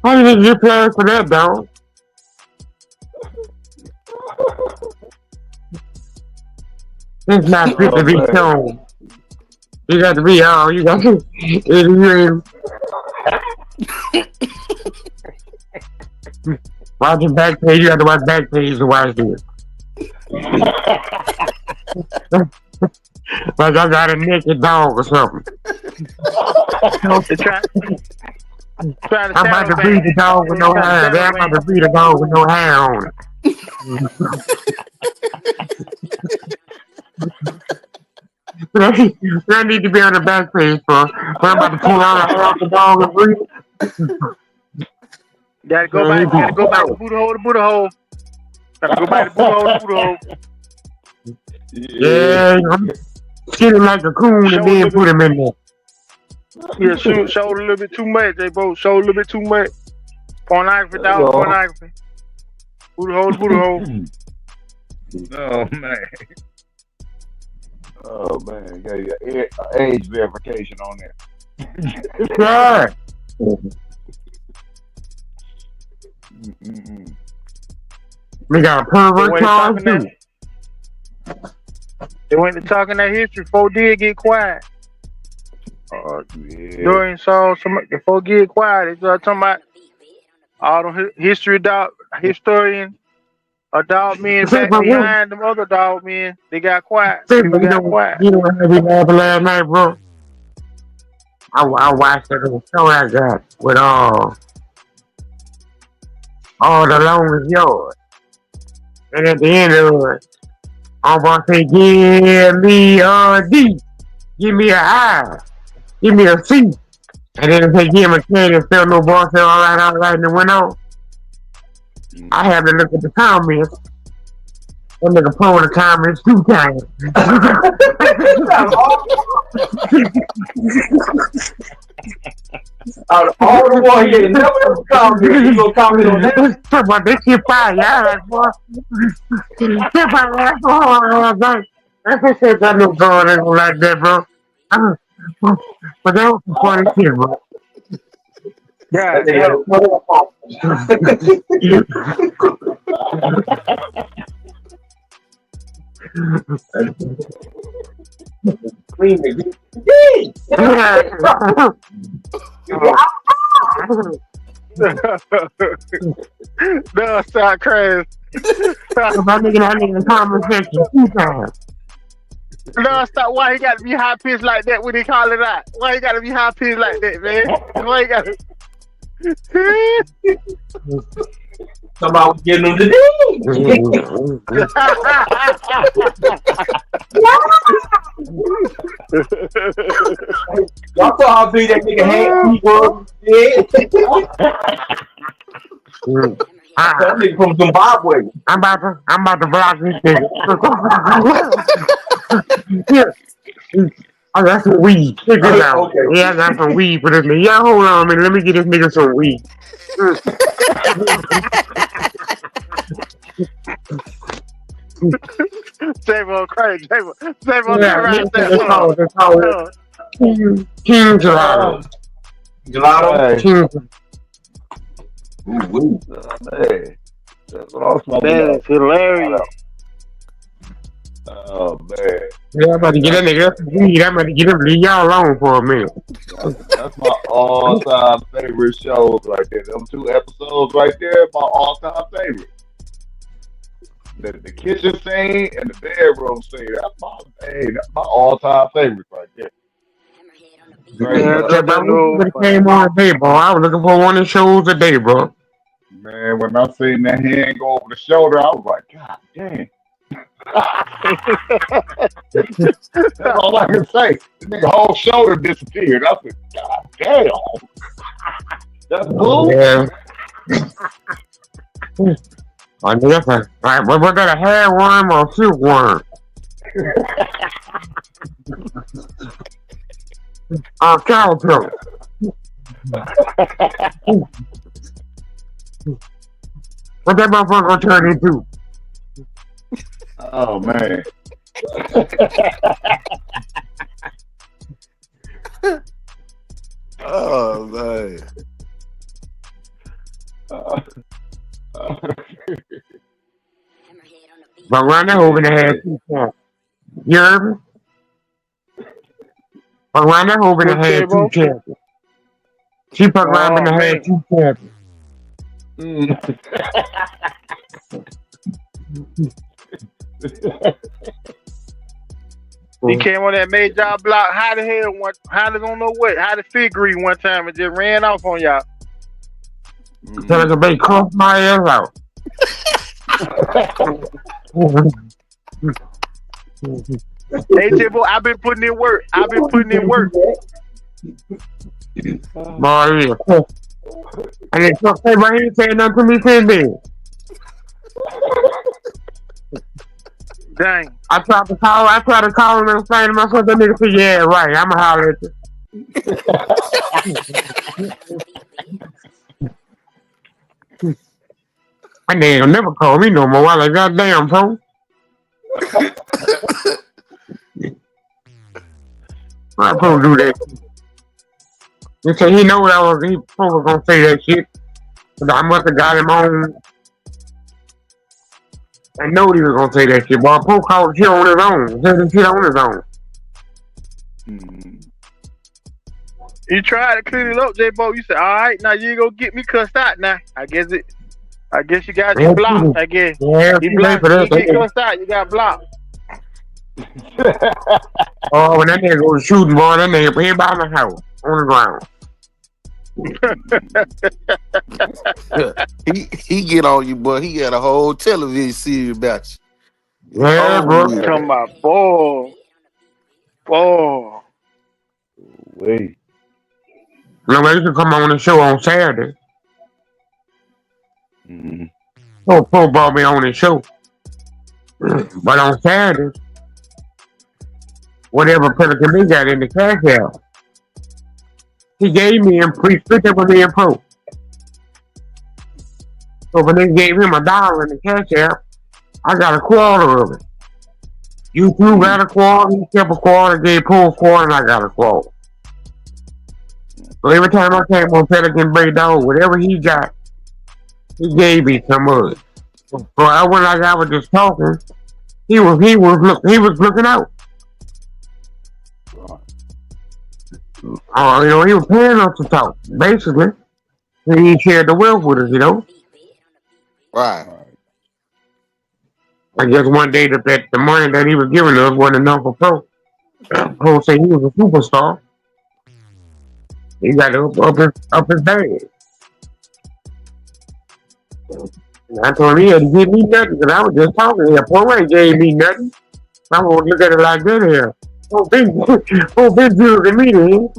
How you didn't get flags for that, dog? It's not fit to be shown. You got to be all. You got to. Watching back page, you have to watch back page to watch this. Like I got a naked dog or something. I'm about to breed a dog with no hair. I'm about to breed a dog with no hair on it. I need to be on the back page for. I'm about to pull out the dog and breed it.
Gotta go back to Buddha hole to Buddha hole. Gotta go back to Buddha hole to Buddha hole.
Yeah, I'm skinning like a coon and then put him in there.
Yeah, showed a little bit too much, J.Bo. Showed a little bit too much. Pornography, dog, pornography. Buddha hole to Buddha hole.
Oh, man. Oh, man. Got your age verification on there.
Yeah. We got a pervert charge too.
They went to talking that history. 4 did get quiet.
Oh, yeah.
During saw some the 4 get quiet. They started talking about all the history historian, dog men back behind them other dog men. They got quiet. People got quiet.
You know what I laughing last night, bro? I watched that little show I got with all the longest yard. And at the end of it, I'm going to say, give me a D, give me an I, give me a C. And then if they give him a K and still no ball, say, all right, and it went on. I had to look at the comments. That nigga pulled the comments 2 times.
Out of all the ones you never comment, you gonna comment on that?
Talk about this shit fire, y'all like, boy. That's what shit got no going on like that, bro. But that was some funny shit, bro.
Yeah,
Clean it.
no, start crazy.
My nigga in the comment section 2 times.
No, stop. Why he got to be high pitched like that when he call it out? Why he got to be high pitched like that, man? Why he got to?
Somebody was getting them today. Y'all saw how big that nigga he was. That nigga from Zimbabwe.
I'm about to block this nigga. I got some weed. Check this out.
Okay.
Yeah, I got some weed for this nigga. Yeah, hold on a minute. Let me get this nigga some weed.
J.Bo crazy. J.Bo
It's called King Gelato.
Gelato?
King.
Hey, that's what I'm smoking.
Man, it's hilarious.
Oh, man.
Yeah, I'm about to get that nigga some weed. I'm about to get him leave y'all alone for a minute.
That's my all-time favorite shows right there. Them 2 episodes right there, my all-time favorite. The kitchen scene and the bedroom scene. That's my all-time favorite right there.
Yeah, when it came on today, bro. I was looking for one of the shows today, bro.
Man, when I seen that hand go over the shoulder, I was like, God damn.
That's all I can say. The nigga whole shoulder disappeared. I said, God damn. That's cool. Yeah. I guess all right, but was that a hair worm or a silkworm? Caterpillar. What that motherfucker gonna turn into?
Oh man.
Oh man.
But Rhonda Hogan had 2 champions. You heard me? But Rhonda Hogan
What's
had 2
J.Bo?
champions. She put around in
Oh
the
man,
head 2 champions.
he came on that major block. How the hell one? How they don't know what? How the Pedigree one time and just ran off on y'all.
Tell us to cuss my ass out.
Hey J.Bo, I've been putting in work.
Boy, yeah. And then Chuck Taylor, he ain't saying nothing to me since then.
Dang.
I tried to call him and say to myself, that nigga said, yeah, right, I'ma holler at you. That nigga never call me no more. I like, goddamn, bro. I supposed to do that. He said he know that he probably gonna say that shit. But I must have got him on. I know he was gonna say that shit, but Poe called shit on his own. Said the shit on his own.
You tried to clean it up, J.Bo. You said, all right, now you ain't gonna get me cussed out now. I guess you got you blocked, I guess.
Yeah,
He blocked you, you get cussed out, you got blocked.
Oh, when that nigga was shooting, boy, that nigga he by the house on the ground.
he get on you, boy. He got a whole television series about you.
Yeah, bro.
Talking about boy.
Wait.
No, they used to come on the show on Saturday. Poe brought me on the show. But on Saturday, whatever Pedigree got in the cash out, he gave me and pre-split up with me and Poe. So when they gave him $1 in the cash out, I got a quarter of it. You two got a quarter, he kept a quarter, gave Poe a quarter, and I got a quarter. So every time I came on Pelican Bay Dog, whatever he got, he gave me some of it. So when I was just talking, he was looking out. He was paying us to talk, basically. And he shared the wealth with us,
Right.
I guess one day that the money that he was giving us wasn't enough for Poe. Poe said he was a superstar. He got up his bag. I told him he had to give me nothing because I was just talking here. Poe ain't gave me nothing. I won't look at it like that here. Poe big good to me then.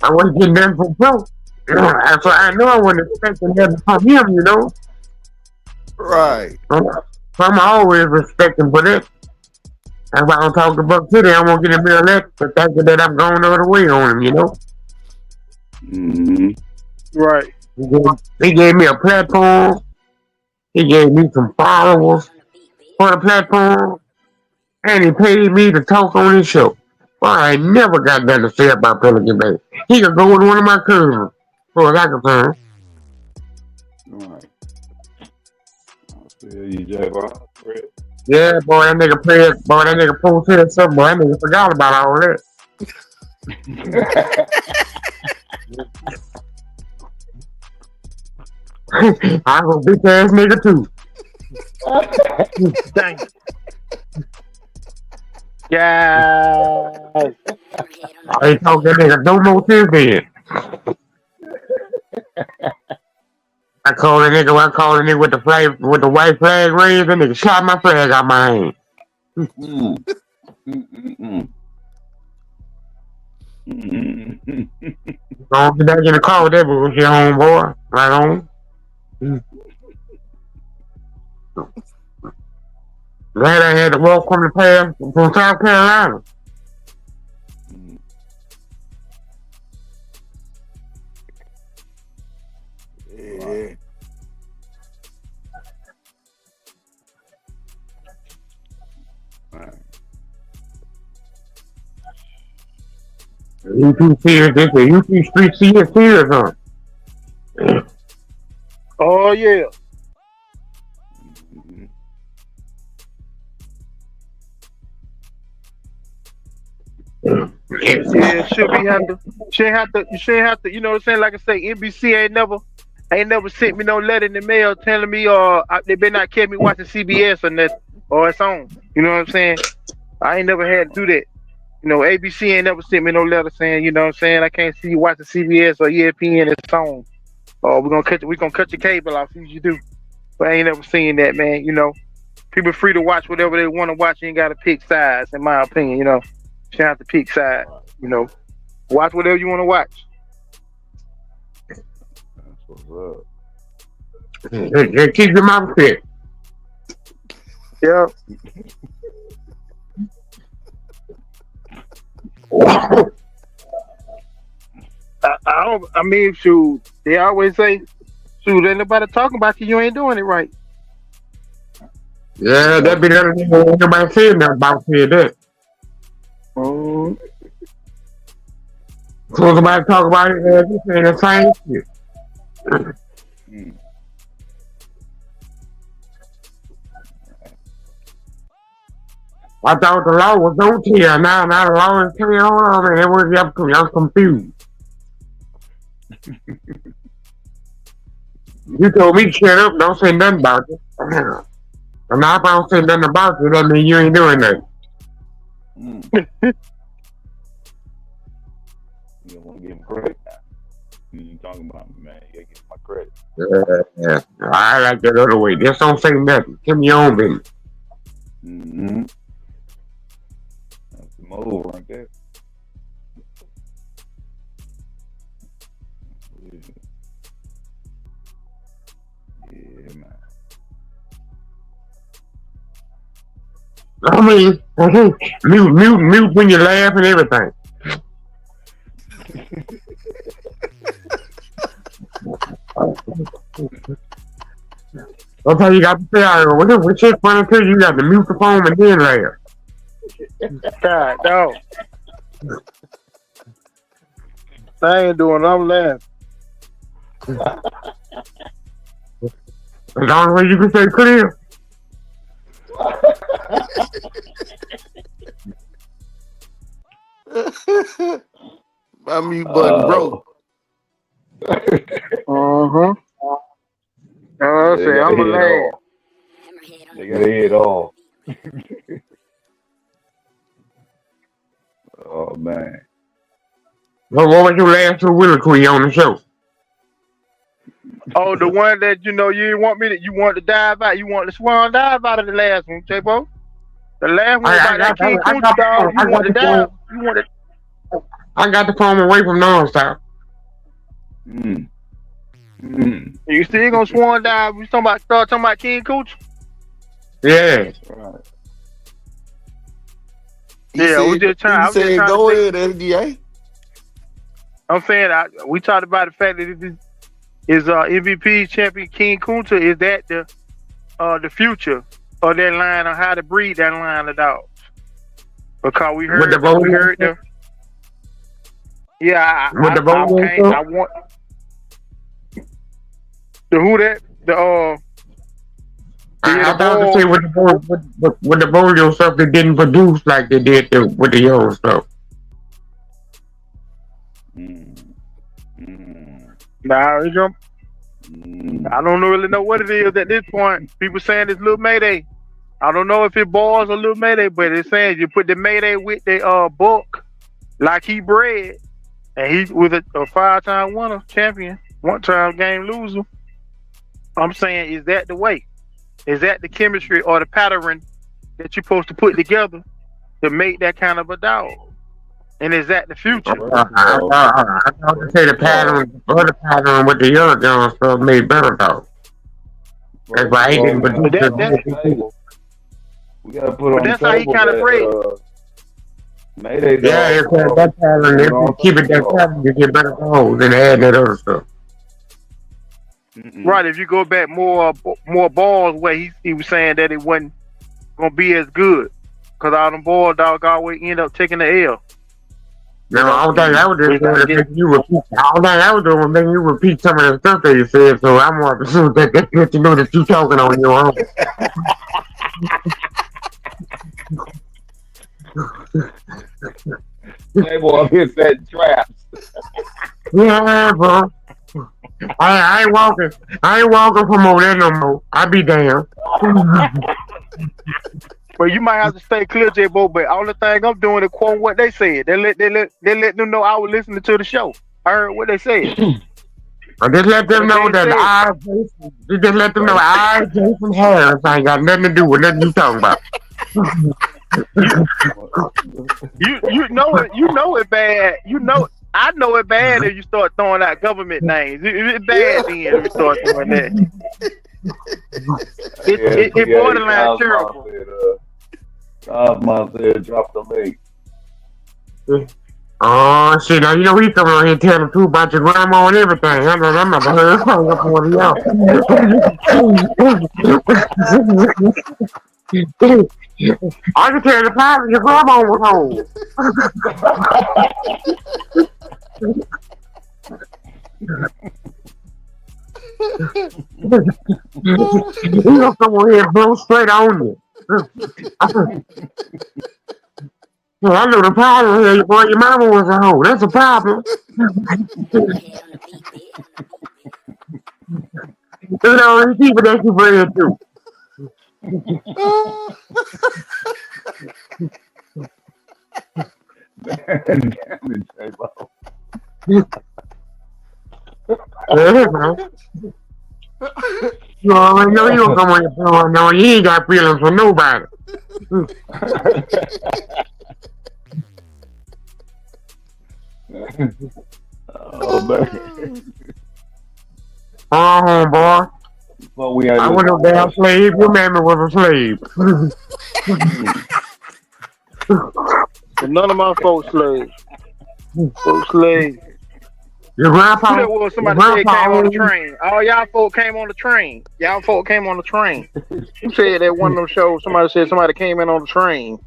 I wasn't getting nothing from Poe. So I know I wasn't expecting nothing from him,
Right.
So I'm always respecting for that. If I don't talk to Buck City, I won't get a bill that for thinking that I'm going the other way on him,
Right.
He gave me a platform. He gave me some followers for the platform. And he paid me to talk on his show. Well, I ain't never got nothing to say about Pelican Bay. He could go with one of my cousins, for as I concerned.
Right. I'll see you, J.Bo.
Yeah, boy, that nigga posted something, boy, that nigga forgot about all that. I'm a bitch ass nigga too.
Dang. Yeah.
I ain't talk that nigga no more since then. I called a nigga with the flag, with the white flag raised. That nigga shot my flag out my hand.
Mm. Mm-mm-mm. Mm-mm-mm.
Don't get back in the car with that bullshit, homeboy. Right on. Glad I had to walk from the path from South Carolina.
Yeah.
You too serious, this is you too street serious, huh?
Oh yeah. Yeah, you shouldn't have to, you know what I'm saying? Like I say, NBC ain't never sent me no letter in the mail telling me they better not kept me watching CBS or nothing or it's on. You know what I'm saying? I ain't never had to do that. You know, ABC ain't never sent me no letter saying, you know what I'm saying, I can't see you watching CBS or ESPN, it's on. Or we gonna cut your cable off as you do. But I ain't never seen that, man. You know, people free to watch whatever they want to watch. You ain't got to pick sides, in my opinion. You know, you don't have to pick sides. You know, watch whatever you want to watch.
That's what's up.
Just keep your mouth shut.
Yeah. I don't. I mean, shoot. They always say, "Shoot, ain't nobody talking about you. You ain't doing it right."
Yeah, that be the other thing. Nobody said nothing about that.
Mm.
So somebody talk about it, they saying the same shit.
Mm.
I thought the law was on here. Now the law is coming on, and it was up to me. I'm confused. You told me to shut up, don't say nothing about it. And now if I don't say nothing about it, that means you ain't doing nothing.
Mm. You don't want to give him credit now. You talking about me, man. You gotta give him my credit.
Yeah. I like that other way. Just don't say nothing. Give me your own business.
Mm-hmm. That's the move right there. Yeah, man.
I mean, mute when you laugh and everything. That's how you got to say, when shit funny too, you got to mute the phone and then laugh.
God, no. I ain't doing. I'm laughing.
That's the only way you can say clear.
My mute button broke.
Uh-huh.
They
Say,
got
I'm
to
a
hit
laugh.
all. They got to hit all. Oh, man.
Well, what was your last two Willie Queen on the show?
Oh, the one that, you know, you want to dive out. You want the swan dive out of the last one, J.Bo. The last one about that King Kunta dog. You want to dive. You want to.
I got the phone away from nonstop.
Mm. Mm.
You still gonna swan dive? We start talking about King Kunta?
Yeah.
Right.
We just trying.
He said, "Go ahead, SDA."
I'm saying we talked about the fact that it is MVP champion King Kunta. Is that the future of that line on how to breed that line of dogs? Because we heard the yeah. I want the who that the
I thought to say with the Bolio stuff they didn't produce like they did with the Yo stuff.
Nah, I don't really know what it is at this point. People saying it's Little Mayday. I don't know if it boils or Little Mayday, but it's saying you put the Mayday with the buck like he bred, and he was a 5-time winner, champion, 1-time game loser. I'm saying, is that the way? Is that the chemistry or the pattern that you're supposed to put together to make that kind of a dog? And is that the future?
First of all,
I thought to say the
first of all,
pattern, the other pattern with the other gun stuff made better though. That's
first
why
of
he
all,
didn't
we gotta
But
produce
put
that
on
that
the
the table. We gotta put
but
on the
that's how he
table
kind of bred.
that Mayday
Yeah,
dog
it's that pattern.
doing
If you
all
keep it
things
that
wrong.
pattern, you get better goals than adding that other stuff.
Mm-mm.
Right. If you go back more balls where he was saying that it wasn't gonna be as good. Cause all them Bulldog always end up taking the L. You
Now,
know?
all thing I was just
We
doing
gotta
is
get
making you repeat. All thing I was doing was making you repeat some of the stuff that you said. So I'm more assuming that that's good to know that you talking on your own.
J.Bo up here setting traps.
Yeah, bro. I ain't walking. I ain't walking from over there no more. I be damned.
But you might have to stay clear, J.Bo. But all the thing I'm doing is quoting what they said. They let them know I was listening to the show. I heard what they said.
I just let them
And
know
they
that
said,
you just let them know Jason Harris ain't got nothing to do with nothing you talking about.
you know it bad. I know it bad if you start throwing out government names. It's bad then if you start doing that. It borderline terrible.
Kosmon said drop the link.
Oh shit! Now you know he coming on here telling the truth about your grandma and everything. I'm not heard from one of y'all. I can tell the pilot your grandma was home. He gonna come on here and blow straight on you. Well, I know the problem here, boy. Your mama was a hoe. That's a problem.
Hammerhead on the beat, bitch.
You know, these people that you bring it to.
Damn it, J.Bo.
Yeah, bro. You already know you gonna come on your phone. No, you ain't got feelings for nobody.
Oh man.
Boy.
But we
I
had
wasn't no damn slave. Your mammy was a slave.
None of my folks slaves. Folks slaves.
Your
Who
grandpa,
that was?
your
Somebody said came on the
grandpa,
train. All y'all folk came on the train. Y'all folk came on the train. Who said that one of them shows? Somebody said somebody came in on the train.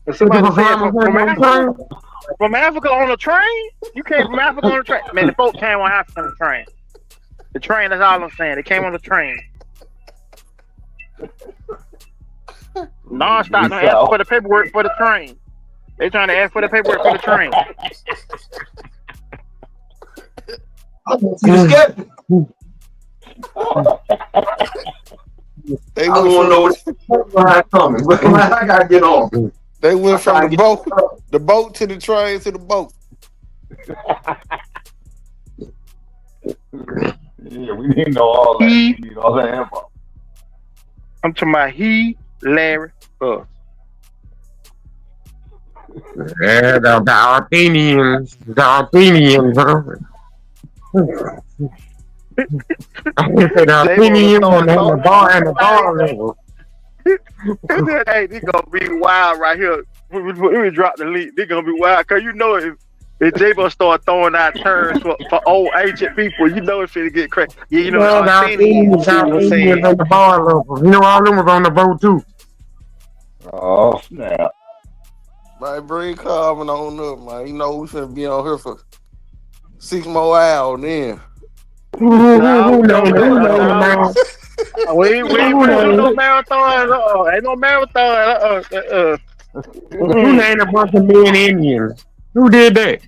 And somebody said from Africa. From Africa on the train? You came from Africa on the train? Man, the folk came on Africa on the train. The train, that's all I'm saying. They came on the train. Non-stop, don't ask for the paperwork for the train. They trying to ask for the paperwork for the train.
You scared?
They
I don't want to know what's coming. But I gotta get on.
They went from the boat to the train to the boat.
Yeah, we need to know all that. We need all that info.
I'm talking about he, Larry, us.
Yeah, the Athenians, huh? I can say the Athenians and the bar level.
Hey, this gonna be wild right here. We drop the link. This gonna be wild, cause you know if J.Bo start throwing out terms for old ancient people, you know it's finna get crazy. Yeah, you know the Athenians was saying.
And the bar level. You know all them was on the boat too.
Oh snap!
Man, bring Kosmon on up, man. You know we finna be on here for 6 more hours then.
We ain't doing no marathon. Ain't no marathon.
Who named a bunch of men Indians? Who did that?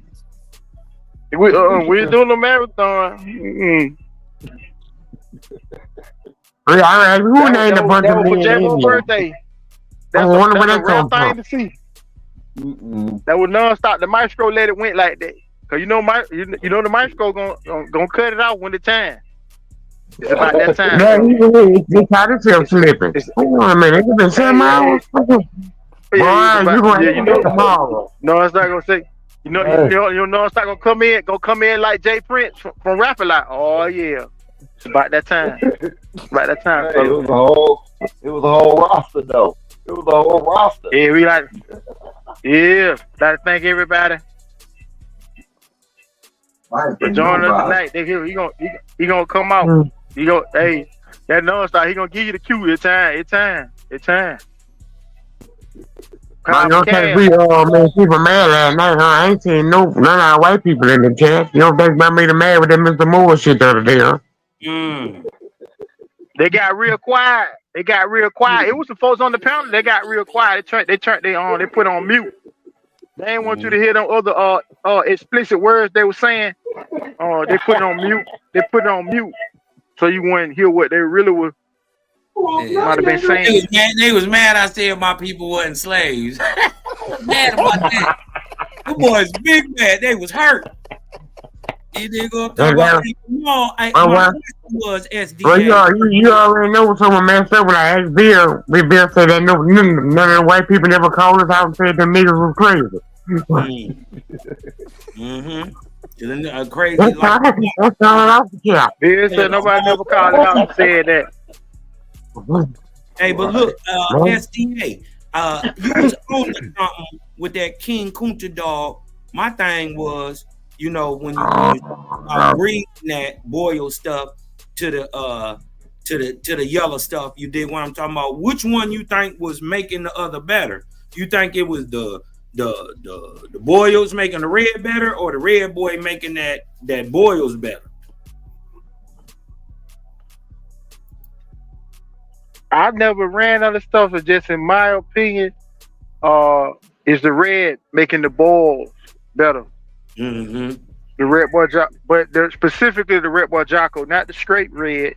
We ain't doing no marathon.
All right, who named a bunch of men
for J.Bo's
Indians?
birthday. That's a rare thing to see. That would non-stop. The maestro let it went like that. Cause you know the maestro gonna cut it out when the time. It's about that time.
Yeah,
So
he caught himself slipping.
it's
Hold on a minute, it's been 7
hey,
hours. Boy,
yeah, it's
you
about
gonna
yeah.
have
You
to get
know,
tomorrow.
no, it's not gonna say.
Hey,
You know, it's not gonna come in like Jay Prince from Rapper like, oh yeah, it's about that time. It's about that time,
hey,
fella.
it was a whole roster though. It was a whole roster.
Yeah, we like, yeah. Gotta thank everybody
I ain't
for
think
joining us
nobody.
tonight. He gonna come out. He go, hey, that non-stop. He gonna give you the cue. It's time.
I
Call me
don't think
Cam.
we made people mad last night, huh? I ain't seen none of our white people in the chat. You don't think I made them mad with that Mr. Moore shit the other day, huh?
They got real quiet. It was the folks on the panel. They got real quiet. They put on mute. They ain't want you to hear them other explicit words they were saying. They put it on mute. So you wouldn't hear what they really was might have been saying.
They was mad I said my people wasn't slaves. Mad about that. The boys big mad. They was hurt. And they gonna talk about my question was
Well,
SDA.
you already know someone messed up when I asked Bill. Bill said that none of the white people ever called us out and said them niggas was crazy.
Crazy
That's
like
all I care.
Bill said nobody never called it out and said that.
Hey, but look, SDA, you was on something with that King Kunta dog. My thing was, you know, when you breeding that boil stuff to the yellow stuff, you did what I'm talking about. Which one you think was making the other better? You think it was the boils making the red better, or the red boy making that boils better?
I never ran other stuff. So just in my opinion, is the red making the balls better.
Mm-hmm.
The red boy, but specifically the red boy Jocko, not the straight red.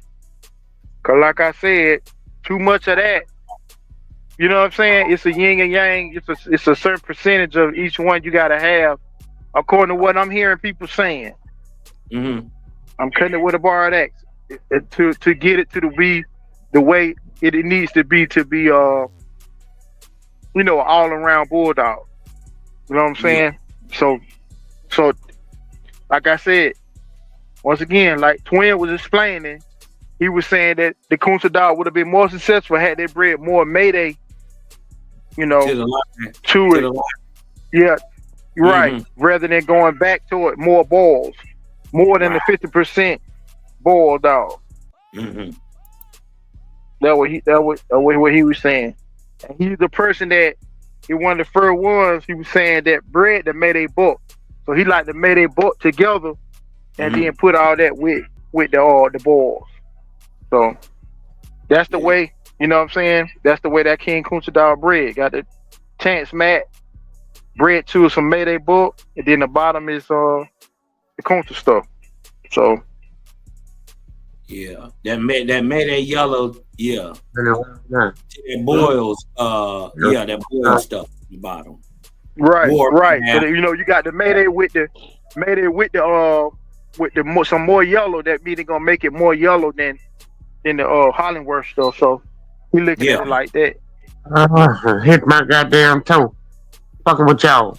Cause like I said, too much of that. You know what I'm saying? It's a yin and yang. It's a certain percentage of each one you gotta have, according to what I'm hearing people saying.
Mm-hmm.
I'm cutting it with a bar of X to get it to be the way it needs to be you know, all around bulldog. You know what I'm saying? Yeah. So like I said, once again, like Twin was explaining, he was saying that the Kunta dog would have been more successful had they bred more Mayday, you know, to it. Yeah, right. Mm-hmm. Rather than going back to it, more balls, more than the 50% ball dog.
Mm-hmm.
That what he was saying. And he's the person that he one of the first ones. He was saying that bred the Mayday buck, so he like the Mayday buck together, and then put all that with the balls. So that's the way, you know what I'm saying? That's the way that King Kunta dog bred. Got the chance mat bred to some Mayday buck, and then the bottom is the Kunta stuff. So
yeah, that Mayday yellow, yeah. That boils, that boil stuff at the bottom.
Right, right. So you know, you got the Mayday with the some more yellow. That means they're gonna make it more yellow than the Hollingworth stuff. So we looking at it like that.
Hit my goddamn toe. Fucking with y'all.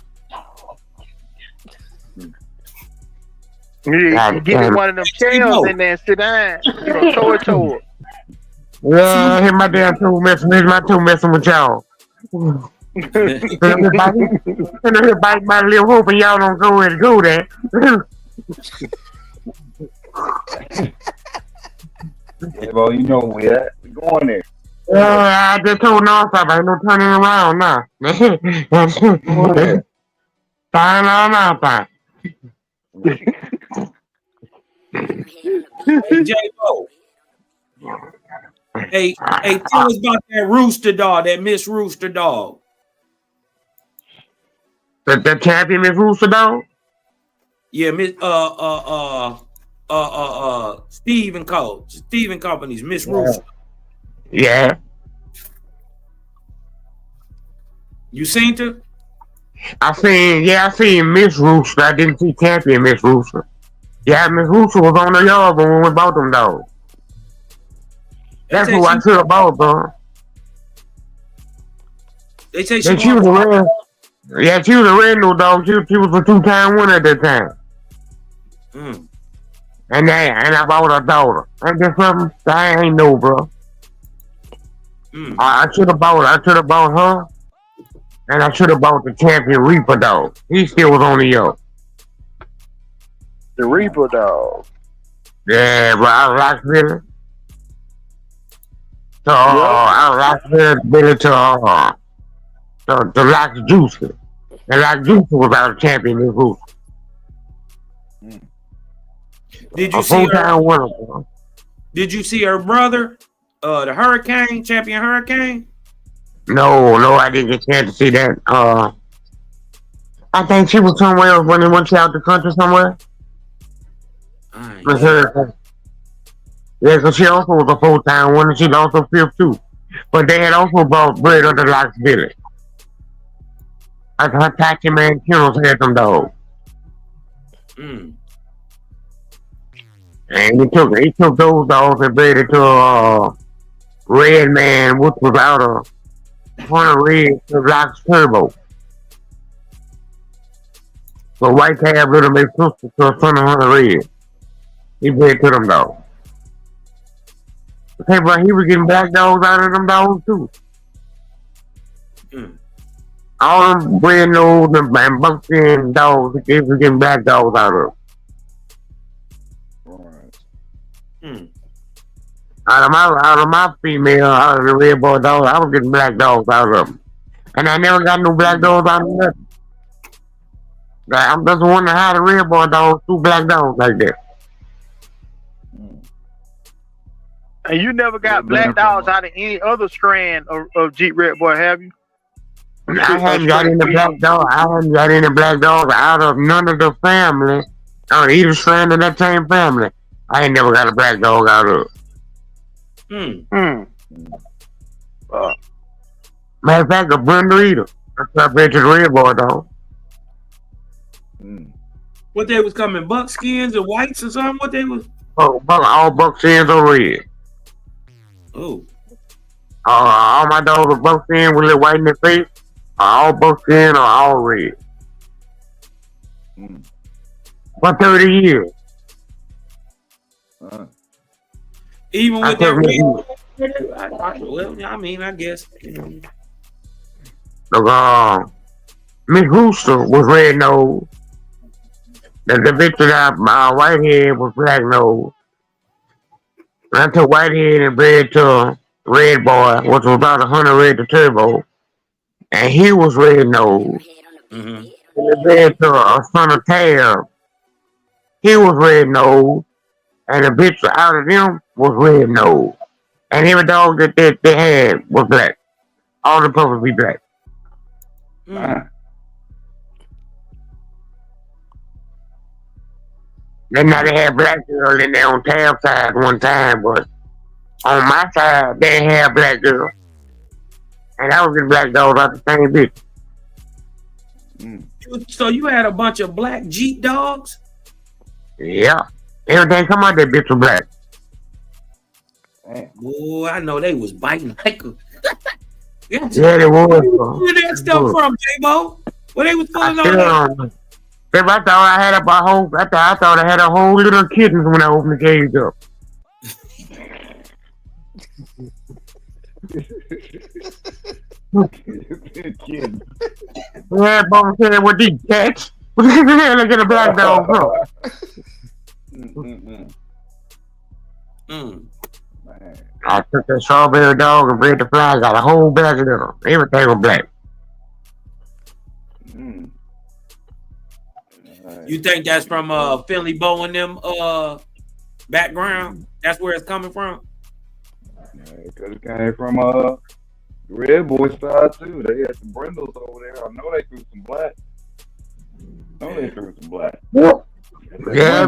You give me one of them tails in there and sit down. You know, toe it to it.
Yeah, hit my damn toe messing with y'all. Everybody bite my little hoop and y'all don't go and go there.
J.Bo, you know where we at. We going there.
I just told nonstop. Ain't no turning around now. Fine on outside.
Hey, J.Bo. Hey, tell us about that rooster dog, that Miss Rooster dog.
The champion Miss Rooster dog?
Yeah, Miss Stephen Company's Miss Rooster.
Yeah.
You seen her?
I seen Miss Rooster. I didn't see champion Miss Rooster. Yeah, Miss Rooster was on the yard when we bought them dogs. That's who I should have bought, bro.
They say
She was a red. Yeah, she was a red no dog. She was a 2-time winner at that time. And I bought her daughter. Ain't that something? I ain't know, bro. I should have bought her, and I should have bought the champion Reaper dog. He still was on the yoke.
The Reaper dog.
Yeah, but I like Billy. So I like Billy to like Juicy. And like Juicy was our champion in Juicy.
Did you see her? Winner, did you see her brother, the Hurricane, champion Hurricane?
No, I didn't get a chance to see that. I think she was somewhere else when they went out the country somewhere. Yeah, because she also was a 4-time winner. She lost her 5th too. But they had also bought bread under Locks Billy. Like her taxi man Kennels had some dogs. And he took those dogs and bred it to Red Man, which was out of Hunter Red to Locks Turbo. So White Tab little made sister to a son of Hunter Red. He bred to them dogs. Okay, but he was getting black dogs out of them dogs too. All them brand new and buckskin dogs, he was getting black dogs out of them. Out of my female, out of the red boy dogs, I was getting black dogs out of them. And I never got no black dogs out of nothing. I'm just wondering how the red boy dogs do black dogs like that.
And you never got black dogs out of any other strand of Jeep Red Boy, have you?
I haven't got any black dogs. I haven't got any black dogs out of none of the family, or either strand of that same family. I ain't never got a black dog out of it. Matter of fact, a Brenda Eater. That's what I bet you the red boy dog.
What they was coming, buckskins or whites or something? What they was?
All buckskins or red.
Oh.
All my dogs are buckskin with a little white in their face. All buckskin or all red. For 30 years.
Even with that red? Well, I mean, I guess.
Miss Rooster was red nose. The bitch that my whitehead was black nose. And I took whitehead and bred to red boy, which was about 100 red to turbo. And he was red nose. And they bred to a son of Tab. He was red nose. And the bitch out of them was red nose. And every dog that they had was black. All the puppies be black. Then now they had black girl in there on Tab side one time, but on my side they had black girl. And I was getting black dogs out the same bitch.
So you had a bunch of black Jeep dogs?
Yeah. Everything come out that bitch was black.
Boy, I know they was biting like a...
Yeah, they was.
Where that stuff from, J.Bo? Where they was pulling on that?
I thought I had I thought I had a whole little kittens when I opened the cage up. Yeah, Bob said with these cats. Look at a black dog, bro. I took that strawberry dog and bred the fly, got a whole bag of them. Everything was black.
You think that's from Philly Bo and them background? That's where it's coming from?
Yeah, because it came from the Red Boy side too. They had some brindles over there. I know they threw some black.
Yeah,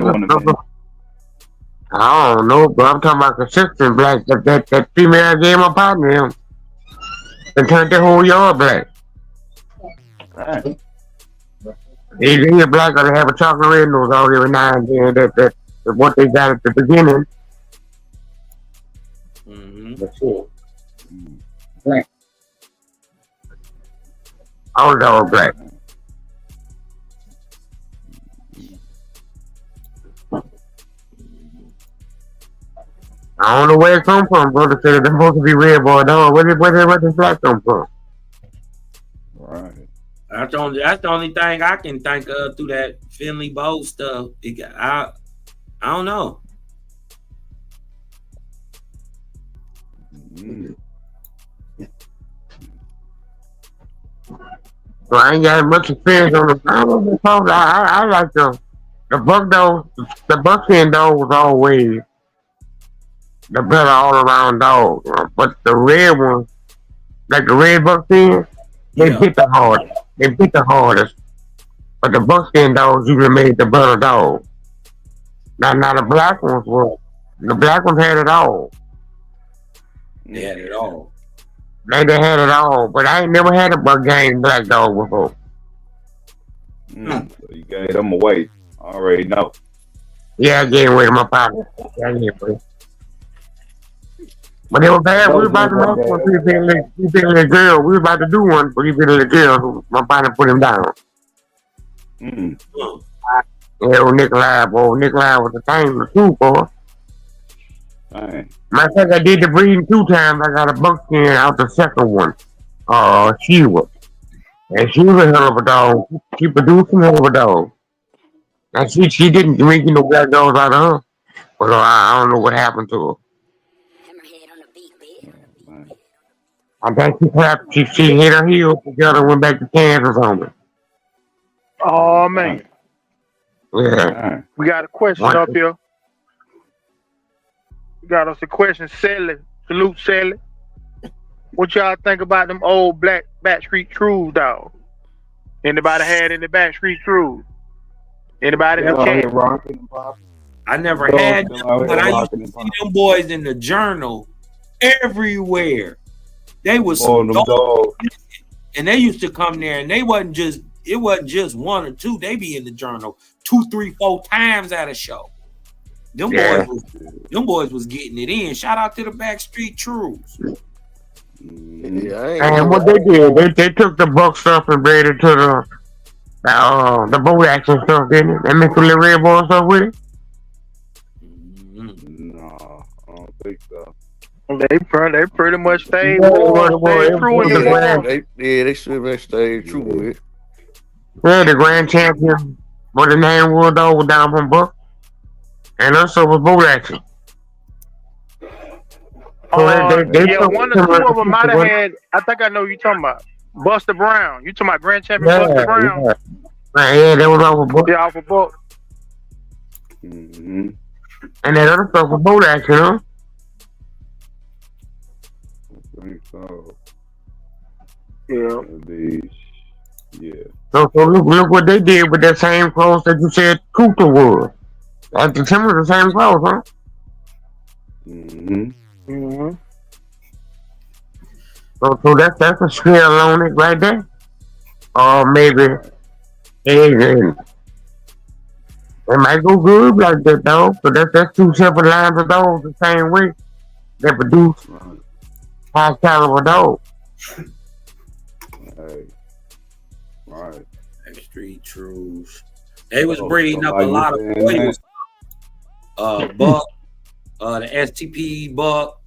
I don't know, but I'm talking about consistent black. That female I gave my partner him and turned the whole yard black.
Right.
Either black or they have a chocolate red nose out every now and then. That's what they got at the beginning. But shit, black. All dog black. I don't know where it come from, brother. Said they're supposed to be red boy dog. Where the black come from?
Right.
That's the only thing I can think of through that Finley Bow stuff. I don't know.
So I ain't got much experience on the. I like the buck dog. The buckskin dog was always the better all around dog. But the red one, like the red buckskin, they bit the hardest. They bit the hardest. But the buckskin dogs usually made the better dog. Now the black ones were. The black ones had it all.
They had it all.
They had it all, but I ain't never had a buck game black dog before.
So you gave them away. I already know.
Yeah, I gave away to my partner. Yeah, but it was bad. We were about to make one. We been a girl. We were about to do one, but he been a girl. So my partner put him down. Yeah, old Nikolai, boy. Nikolai was the thing too, boy. Matter of fact, I did the breeding 2 times. I got a buckskin out the second one. She was. And she was a hell of a dog. She produced some hell of a dog. And she didn't make no black dogs out of her. But I don't know what happened to her. I think she hit her heels together and went back to Kansas on me.
Oh, man.
Yeah.
We got a question up here. We got us a question. Sally. Salute, Sally. What y'all think about them old black Backstreet Trues, dog? Anybody had any Backstreet Trues? Anybody in the chat?
I never had them, but I used to see them boys in the journal everywhere. They was dogs. And they used to come there, and it wasn't just 1 or 2. They be in the journal 2, 3, 4 times at a show. Them boys was getting it in. Shout out to the Backstreet Trues.
And what they did, they took the buck stuff and bred it to the boat action stuff, didn't it? They mixed the little red ball stuff with it.
No, I don't think so.
They pretty much stayed true in the
they should have stayed true with it.
Yeah, the grand champion, what the name was, though, was down from Buck. And also was boat action.
So yeah, 1 or 2 of them might have had. I think I know who you're talking about. Buster Brown. You talking about Grand Champion Buster Brown?
Yeah, that was off of Buck.
Yeah, off of Buck.
And that other stuff was boat action, huh?
I think so.
Yeah.
Yeah.
So look what they did with that same clothes that you said Cooper was. At the time of the same clothes, huh? So that's a skill on it right there. Or maybe it might go good like that though. But that's 2 separate lines of dogs the same way. They produce high caliber dogs.
Right.
Backstreet Trues. They was breeding up a lot of boys. Buck, the STP Buck.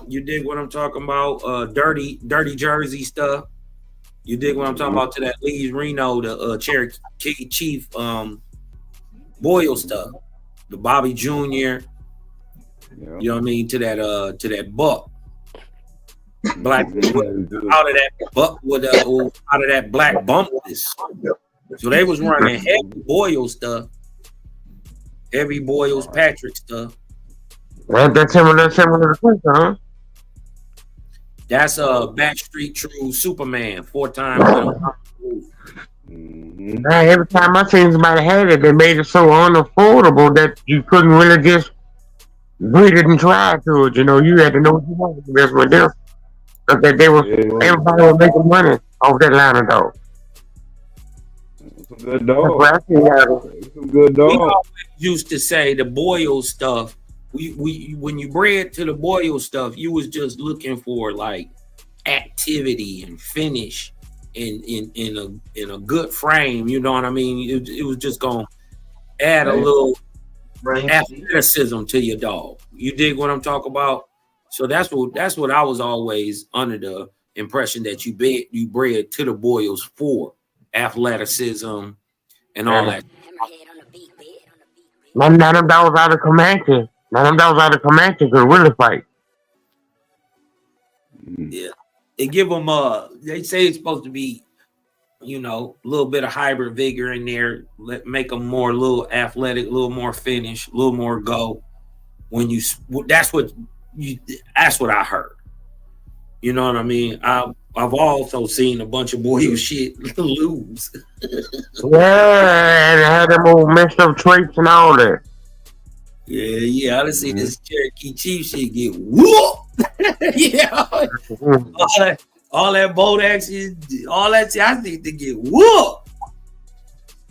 You dig what I'm talking about? Dirty Jersey stuff. You dig what I'm talking about? To that Lee's Reno, the Cherokee Chief Boyle stuff. The Bobby Jr. You know what I mean? To that Buck. Black out of that Buck with out of that black bumpus. So they was running heavy Boyle stuff. Heavy Boyle's Patrick stuff.
That's similar to the huh?
That's a Backstreet True Superman, 4-time.
Every time I seen somebody had it, they made it so unaffordable that you couldn't really just breed it and try to it. You know, you had to know what you wanted to mess with them. Because everybody was making money off that line of dogs.
Some good dogs. Some good dogs.
We always used to say the Boyle stuff we when you bred to the boil stuff, you was just looking for like activity and finish in a good frame. You know what I mean? It was just gonna add a little athleticism to your dog. You dig what I'm talking about? So that's what I was always under the impression that you bred to the boils for athleticism and all that.
None of them dogs out of Comanche. None of them dogs out of Comanche could really fight.
Yeah, they give them they say it's supposed to be, you know, a little bit of hybrid vigor in there, make them more a little athletic, a little more finish, a little more go. When you that's what I heard. You know what I mean? I've also seen a bunch of boys shit lose.
Yeah, and had them old messed up traits and all that.
Yeah, I done seen this Cherokee Chief shit get whooped. Yeah, all that bolt action, all that shit, I need to get whooped.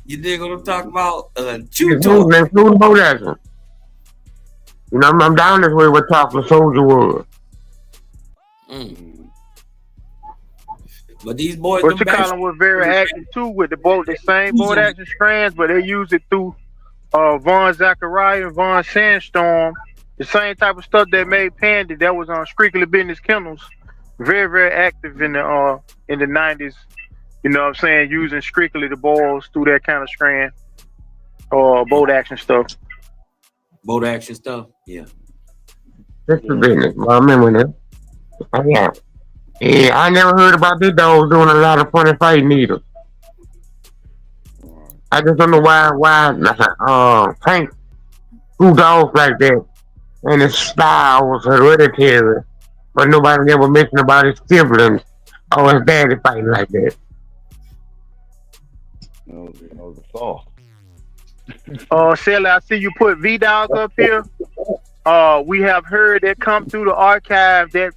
You dig what I'm talking about?
Including boat action. You know, I'm down this way where Chocolate Soldier was.
But these boys,
but Chicago was very active too with the same boat action strands, but they use it through Von Zachariah and Von Sandstorm. The same type of stuff that made Pandy that was on Strictly Business Kennels. Very, very active in the 90s. You know what I'm saying? Using strictly the balls through that kind of strand or boat action stuff.
Boat action stuff, yeah.
That's the business. I remember that. Yeah, I never heard about these dogs doing a lot of funny fighting either. I just don't know why Tank grew dogs like that, and his style was hereditary, but nobody ever mentioned about his siblings or his daddy fighting like that.
Those are soft.
Shelly, I see you put V-Dog up here. We have heard that come through the archive that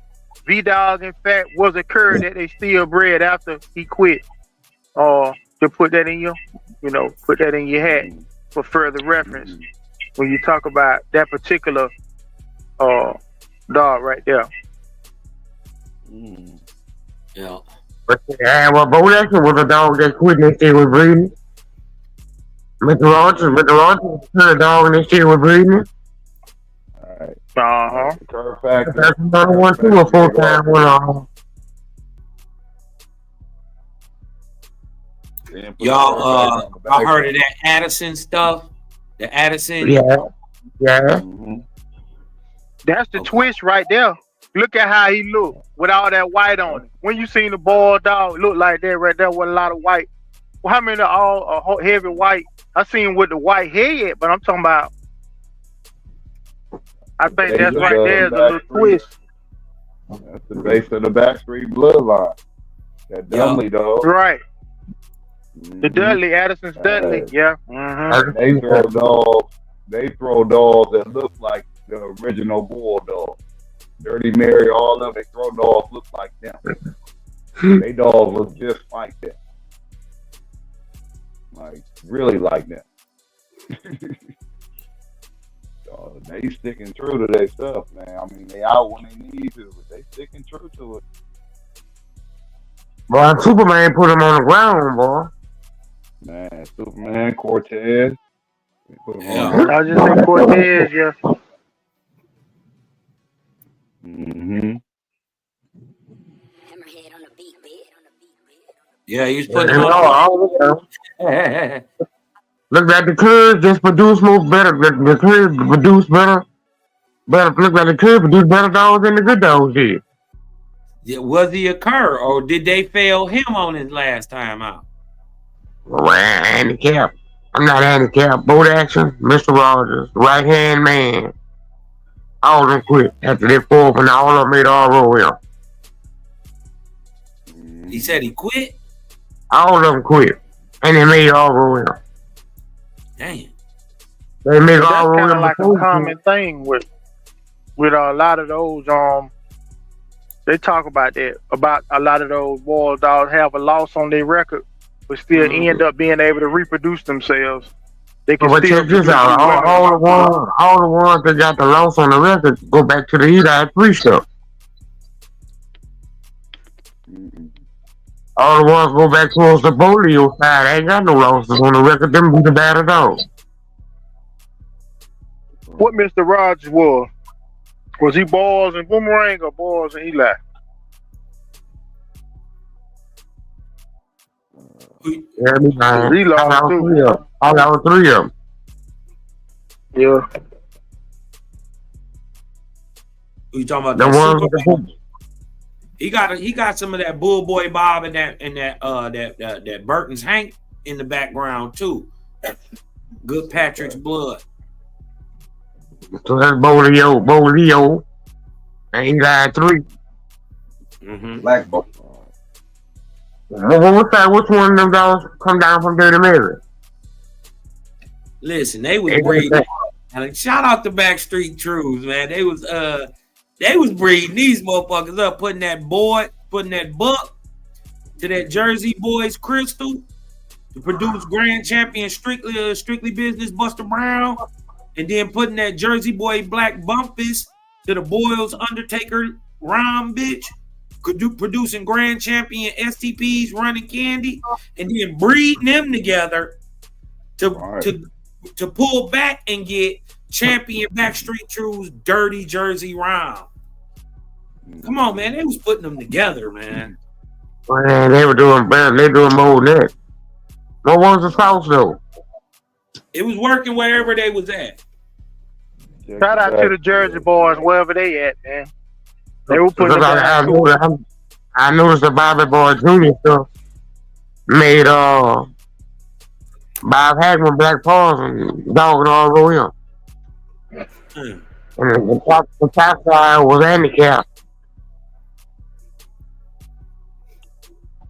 V-Dog, in fact, was a cur that they still bred after he quit. To put that in put that in your hat for further reference when you talk about that particular dog right there.
Yeah.
But boat action was a dog that quit and still was breeding. Mr. Rogers was a dog and they still was breeding.
Alright.
That's another one too, a full-time one.
Y'all, I heard of that Addison stuff. The Addison.
Yeah.
That's the twist right there. Look at how he looked with all that white on it. When you seen the Bulldog look like that right there with a lot of white. Well, how many all heavy white? I seen with the white head, but I'm talking about. I think that's right there is a little twist.
That's the base of the Backstreet bloodline. That Dudley dog.
Right. The Dudley, Addison's Dudley, yeah.
They throw dogs that look like the original Bulldog. Dirty Mary, all of them, they throw dogs look like them. They dogs look just like that. Like, really like that. They sticking true to their stuff, man. I mean, they out when they need to, but they sticking true to it.
Boy, Superman put him on the ground, boy.
Man, Superman, Cortez.
I just say Cortez, yeah.
Yeah, he's putting him on.
Look like the curves just produce more better. The curves produce better. Look like the curves produce better dogs than the good dogs did.
Yeah, was he a cur or did they fail him on his last time out?
Well, handicap. I'm not handicapped. Boat action, Mr. Rogers, right hand man. All of them quit after they fourth, and all of them made all row in.
He said he quit?
All of them quit, and they made all row in.
Damn.
They made
That's
all row
kind
in.
of like a common thing with a lot of those. They talk about that, about a lot of those Bulldogs have a loss on their record, but still end up being able to reproduce themselves. they can
But
still
check this
produce
out.
with women.
All the ones that got the loss on the record go back to the Eli 3 stuff. All the ones go back towards the polio side. Ain't got no losses on the record. Them be the better dogs.
What Mr. Rogers was? Was he balls and boomerang or balls and Eli?
Yeah, me man.
He lost too.
All out 3 of them.
Yeah.
Who you talking about?
The
That
ones
super.
with the
He got some of that Bull Boy Bob and that Burton's Hank in the background too. Good Patrick's blood.
So that's Bolio, and Eli 3.
Black boy.
Which one of them dogs come down from Dirty Mary?
Listen, they was breeding. Shout out to Backstreet Trues, man. They was breeding these motherfuckers up, putting that buck to that Jersey Boys Crystal to produce Grand Champion Strictly Business Buster Brown, and then putting that Jersey Boy Black Bumpus to the Boyles Undertaker Rom bitch, producing Grand Champion STPs Running Candy, and then breeding them together to pull back and get Champion Backstreet True's Dirty Jersey Round. Come on, man. They was putting them together, man.
Man, they were doing better. They doing more than that. What was the sauce though?
It was working wherever they was at.
Shout out to the Jersey boys, wherever they at, man. They were putting it down.
I noticed the Bobby Boy Jr. stuff made Bob Hagman Black Paws and Dog and all the way up. And the top side was handicapped.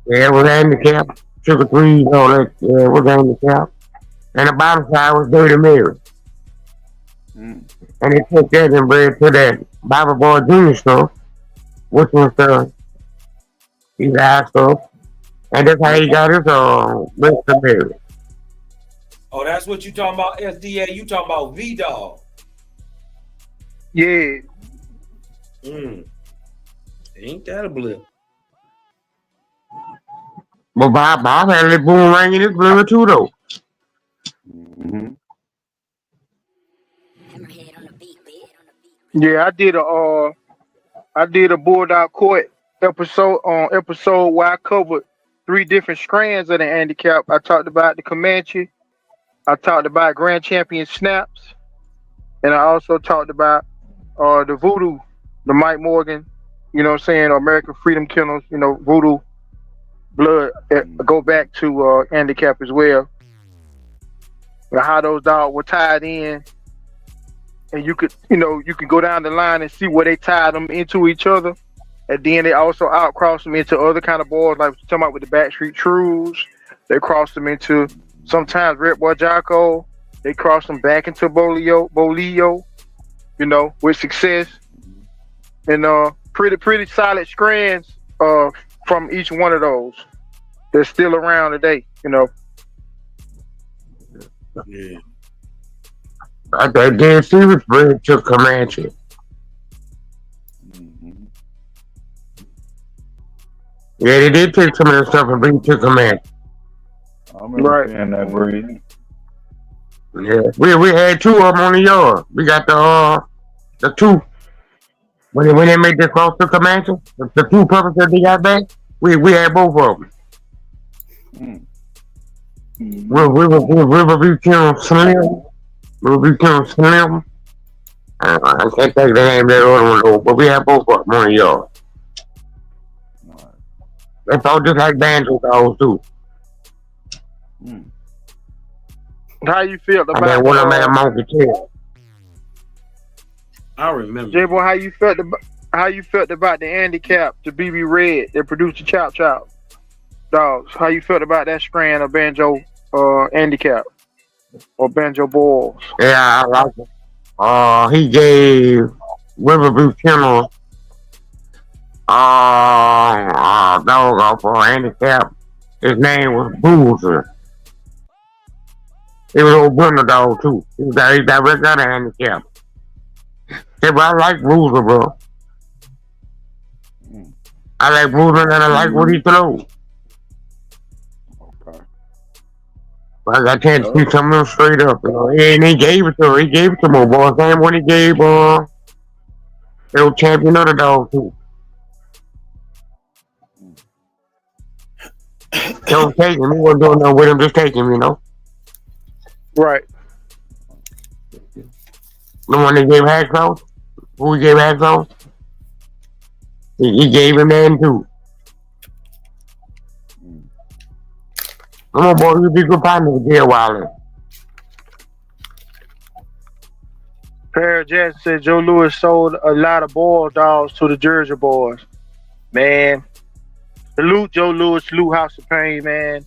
Yeah, it was handicapped. Sugar Trees, all that. Yeah, it was handicapped. And the bottom side was Dirty Mary. And they took that and bred to that Bobby Boy Jr. stuff, which was his eye stuff. And that's how he got his Mr. Mary.
Oh, that's what you talking about, SDA. You talking about V-Dog.
Yeah.
Ain't that a blip?
But Bob had a little boomerang in his blood too, though.
Yeah, I did a Bulldog Court episode where I covered 3 different strands of the handicap. I talked about the Comanche, I talked about Grand Champion Snaps, and I also talked about the Voodoo, the Mike Morgan, you know what I'm saying, American Freedom Kennels, you know, Voodoo blood go back to handicap as well. And how those dogs were tied in. And you could go down the line and see where they tied them into each other. And then they also outcrossed them into other kind of boys, like we're talking about with the Backstreet Trues. They crossed them into sometimes Red Boy Jocko. They crossed them back into Bolio, you know, with success. And pretty solid strands from each one of those. They're still around today, you know.
Yeah.
I think DNC was bred to Comanche. Yeah, they did take some of that stuff and bring it to Comanche.
I remember seeing that breed.
Yeah, we had 2 of them on the yard. We got the 2 when they made this cross to Comanche, the 2 puppies that they got back. We had both of them. Riverview Kennel Slim. Riverview Kennel Slim. I can't think of the name of that other one though, but we had both of them on the yard. They felt just like banjo dogs too.
How you feel about
that one of them had a monkey tail?
I remember.
J.Bo, how you felt about the handicap, the BB Red that produced the Chop Chop dogs? How you felt about that strand of banjo handicap or banjo balls?
Yeah, I like it. He gave Riverview Kennel dog off for handicap. His name was Boozer. It was old Bulldog too. He got right out of handicap. Yeah, but I like Bruiser, bro. I like Bruiser and I like what he throws.
Okay.
But I can't see some of them straight up, you know. And he gave it to her. He gave it to my boy. Same when he gave the old champion of the dog too. Don't take him. He wasn't doing nothing with him. Just take him, you know.
Right.
The one they gave Hacksaw. Who he gave Hacksaw? He gave him that too. Come on, boy. You be good partner with Jay Wilder.
Perry Jackson said Joe Louis sold a lot of Bulldogs to the Georgia boys. Man, salute Joe Louis, salute House of Pain, man.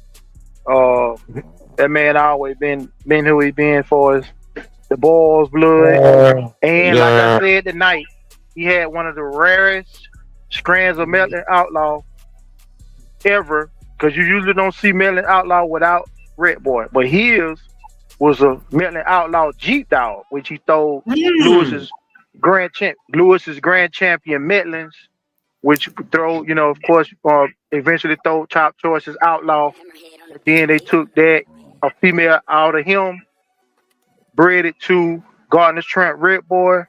That man always been who he been for us. The Boys blood. And like I said tonight, he had one of the rarest strands of Melon Outlaw ever, because you usually don't see Melon Outlaw without Red Boy. But his was a Melon Outlaw Jeep Dog, which he stole Lewis's grand champion Metlins, which throw, you know, of course, eventually throw Top Choice's Outlaw. And then they took that, a female out of him, bred it to Gardner's Trent Red Boy,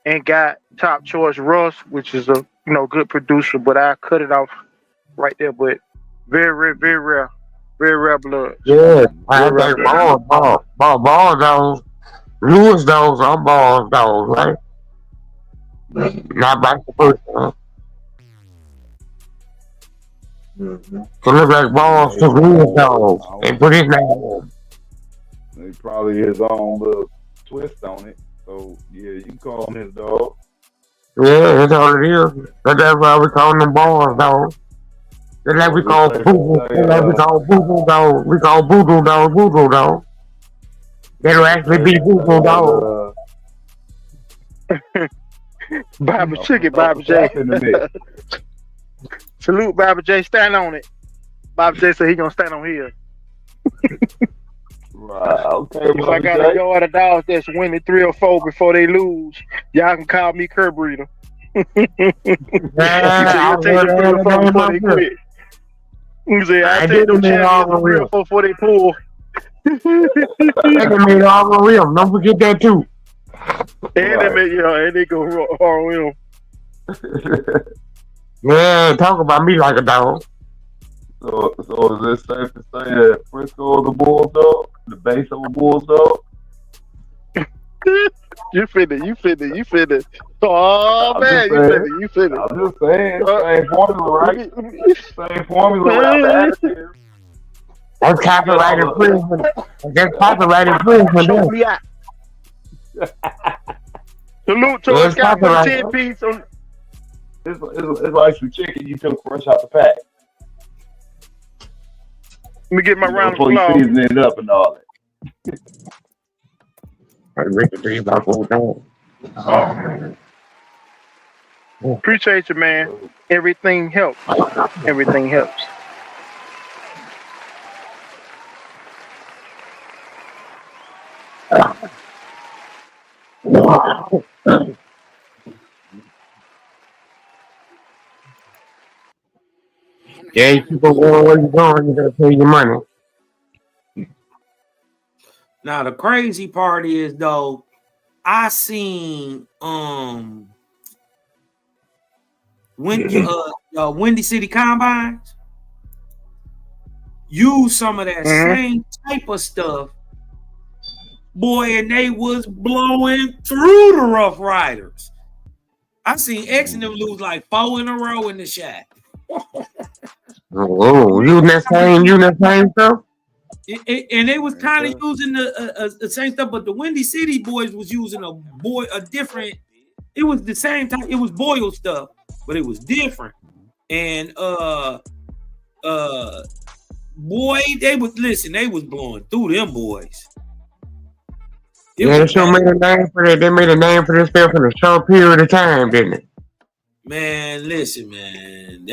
and got Top Choice Russ, which is a, you know, good producer, but I cut it off right there. But very rare, very rare blood.
Yeah, I think ball dogs, Lewis dogs are ball dogs, right? Not vice versa. Huh? So look like balls to Lewis dogs. They put his name on.
It's probably his own little twist on it. So yeah, you can call him his dog.
Yeah, that's all it is. That's why we call them balls dogs. Just like we call voodoo, we call voodoo dog. We call voodoo dog. That'll actually be voodoo dog.
Bobby Chicken, Bobby J. Salute Bobby J. Stand on it. Bobby J said he gonna stand on here.
Right, okay.
If I got a yard of dogs that's winning 3 or 4 before they lose, y'all can call me curb breeder. He said you'll take them 3 or 4 before they quit. He said I take them champions 3 or 4 before they pull.
They can make all the real. Don't forget that too.
And they make, and they go ROM.
Yeah, talk about me like a dog.
So is it safe to say that Frisco is a Bulldog? The base of a Bulldog?
You finna. Oh man, you finna.
I'm just saying, same formula, right? Same formula without the attitude.
That's copyright infringement. That's copyright infringement.
Show me out. Salute to us, got 10 piece on.
It's like some chicken you took fresh out the pack.
Let me get my round of
applause. Before you season it up and all that.
Appreciate you, man. Everything helps. Everything helps.
Yeah, you keep on going where you're going, you gotta pay your money.
Now the crazy part is though, I seen Windy City Combines use some of that same type of stuff, boy, and they was blowing through the Rough Riders. I seen X and them lose like 4 in a row in the shot.
Oh, using that same stuff?
And they was kind of using the same stuff, but the Windy City boys was using a different. It was the same time. It was Boyle stuff, but it was different. And boy, they was blowing through them boys.
They sure made a name for that. They made a name for this stuff in a short period of time, didn't it?
Man, listen, man.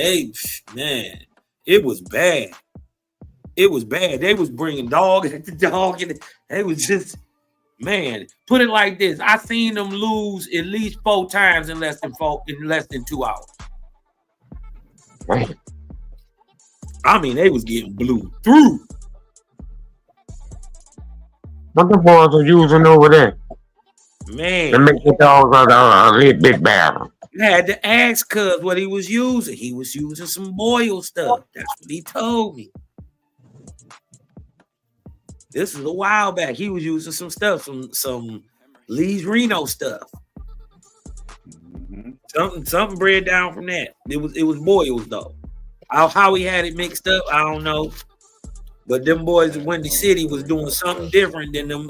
It was bad. It was bad. They was bringing dog at the dog, and they was just, man. Put it like this: I seen them lose at least 4 times in less than 2 hours. I mean, they was getting blew through.
What the boys are using over there?
Man,
to make the dogs a little bit better.
I had to ask Cuz what he was using. He was using some Boyle stuff. That's what he told me. This is a while back. He was using some stuff, some Lee's Reno stuff. Something bred down from that. It was Boyles though. How he had it mixed up, I don't know. But them boys at Windy City was doing something different than them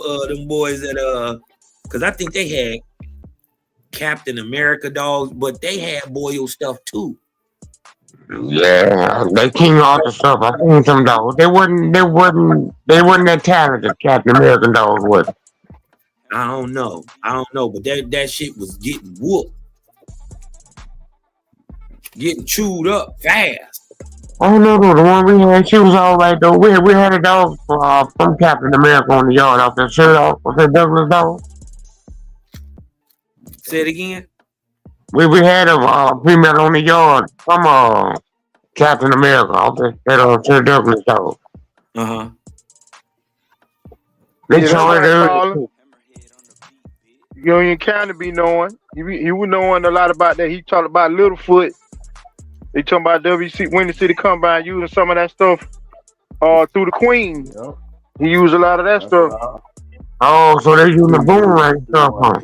boys at because I think they had Captain America dogs, but they had Boyle stuff too.
Yeah, they King Arthur stuff. I seen some dogs. They wasn't that talented. Captain American dogs was.
I don't know, but that shit was getting whooped, getting chewed up fast.
Oh no, the one we had, she was all right though. We had a dog from Captain America on the yard off that shirt off. Was that Douglas dog?
Say it again.
We had a female on the yard from Captain America off that Sir Douglas dog. They showed it.
Union County be knowing. He was knowing a lot about that. He talked about Littlefoot. They talking about Windy City Combine using some of that stuff through the Queen. Yep. He used a lot of that stuff.
Oh, so they using the boomerang stuff, huh?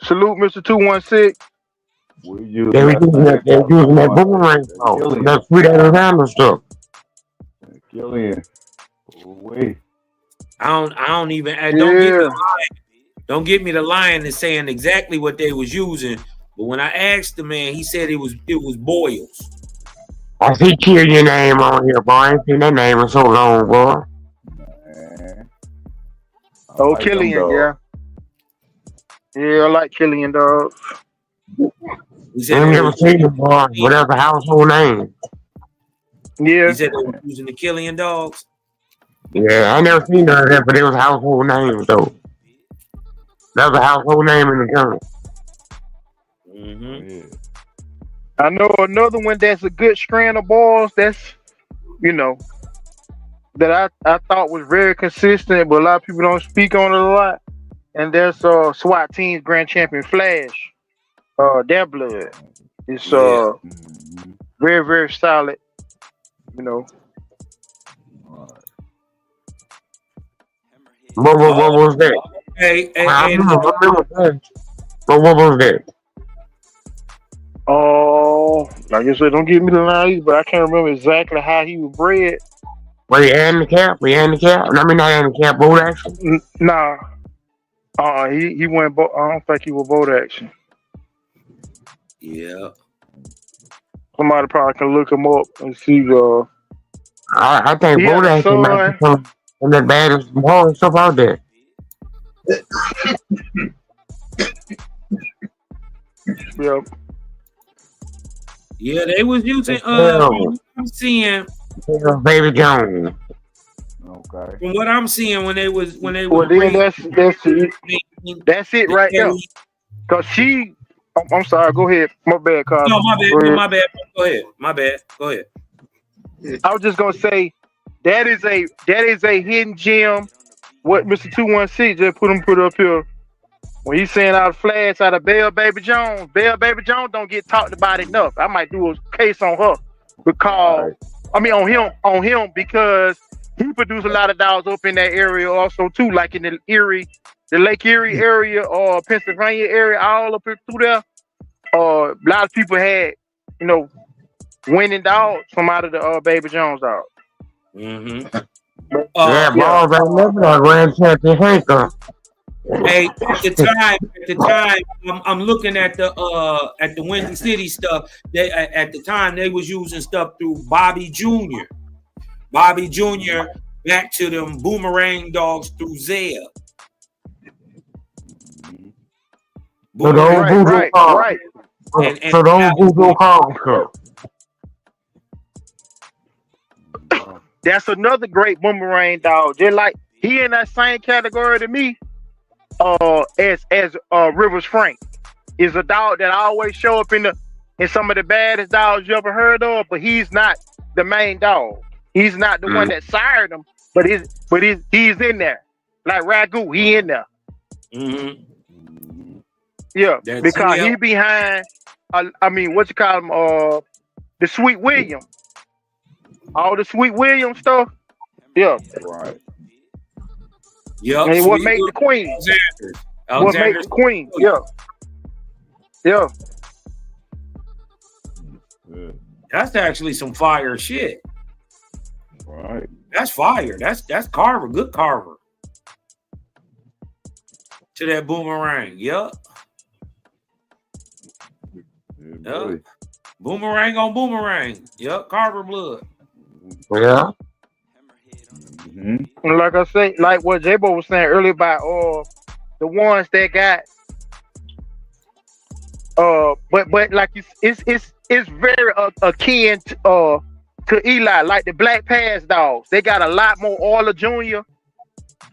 Salute, Mr. 216.
They were using that boomerang stuff. That sweet Arizona stuff.
Killian. Wait.
Don't get me the line and saying exactly what they was using. But when I asked the man, he said it was Boyles.
I see Killian name on here, boy. I ain't seen that name in so long, boy.
Oh, like Killian, yeah. Yeah, I like Killian, dog.
I never seen him, boy. Whatever household name.
Yeah.
He said they were using the Killian dogs.
Yeah, I never seen none of that, but it was household names, though. That was a household name in the country.
Mm-hmm.
I know another one that's a good strand of balls that's, that I thought was very consistent, but a lot of people don't speak on it a lot. And there's SWAT Team's Grand Champion Flash. Their blood is very, very solid.
What was that? I remember that. But what was that?
Oh, like I said, don't give me the lines, but I can't remember exactly how he was bred.
Were he handicapped? I mean, not handicapped, boat action?
Nah. He went. I don't think he was boat action.
Yeah.
Somebody probably can look him up and see.
I think boat action might be some of the baddest ball stuff out there.
Yep.
Yeah, they was using. I'm seeing.
Baby Jones.
Okay.
From what I'm seeing, when they was.
Well, then that's it right there. Cause she. I'm sorry. Go ahead. My bad, Carl.
No, my bad. My bad. Go ahead. My bad. Go ahead.
I was just gonna say that is a hidden gem. What Mr. 216 just put up here. When he's saying out of Flash, out of Bell Baby Jones don't get talked about enough. I might do a case on her because on him because he produced a lot of dogs up in that area also too, like in the Lake Erie area or Pennsylvania area, all up through there. A lot of people had, winning dogs from out of the Baby Jones dog.
Mm-hmm.
Balls ain't never like Grand Champion Hanker.
Hey, at the time, I'm looking at the Windy City stuff. At the time they was using stuff through Bobby Jr. Back to them boomerang dogs through Zeb.
So those voodoo calls. So those voodoo calls.
That's another great boomerang dog. Just like he in that same category to me, as Rivers Frank is a dog that always show up in some of the baddest dogs you ever heard of, but he's not the main dog. He's not the one that sired him, but he's in there. Like Ragu, he in there. Yeah,
That
because
TL.
he behind. I mean, what you call him? The Sweet William. All the Sweet William stuff. Yeah.
Right.
Yup.
And what
Sweet
made the queen?
Alexander.
What made the queen? Yeah. Yeah.
Yeah.
That's actually some fire shit.
Right.
That's fire. That's Carver. Good Carver. To that boomerang. Yup.
Yeah,
Yep. Boomerang on boomerang. Yup. Carver blood.
Yeah.
And like I say, like what J.Bo was saying earlier about the ones that got but like it's very akin to Eli, like the Black Pass dogs. They got a lot more Orla Jr.,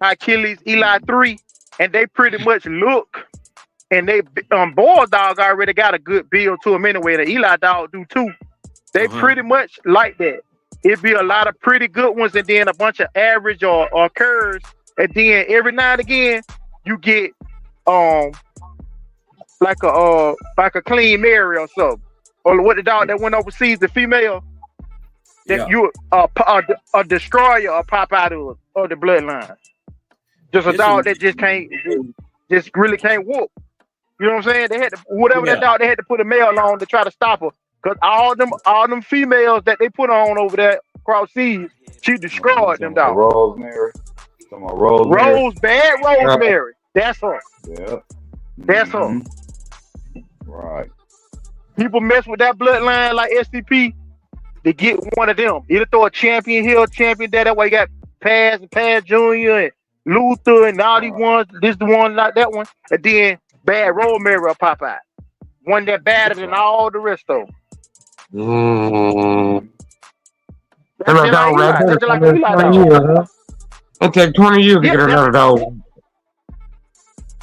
Achilles, Eli 3, and they pretty much look, and they Bulldog already got a good build to them anyway. The Eli dog do too. They pretty much like that. It'd be a lot of pretty good ones and then a bunch of average or curves. And then every now and again you get like a clean Mary or something. Or what the dog that went overseas, the female that you a destroyer or pop out of the bloodline. Just a dog that just really can't whoop. You know what I'm saying? They had to that dog, they had to put a male on to try to stop her. Cause all them females that they put on over there across seas, she destroyed them dogs.
Rosemary.
Bad Rosemary. That's her.
Yeah.
That's her.
Right.
People mess with that bloodline like SCP, they get one of them. Either throw a champion here, champion there. That way you got Paz and Paz Jr. and Luther and all these ones. This the one like that one. And then bad Rosemary will pop out. One that better than all the rest of them.
That's like Eli dog. It take 20 years to get another dog.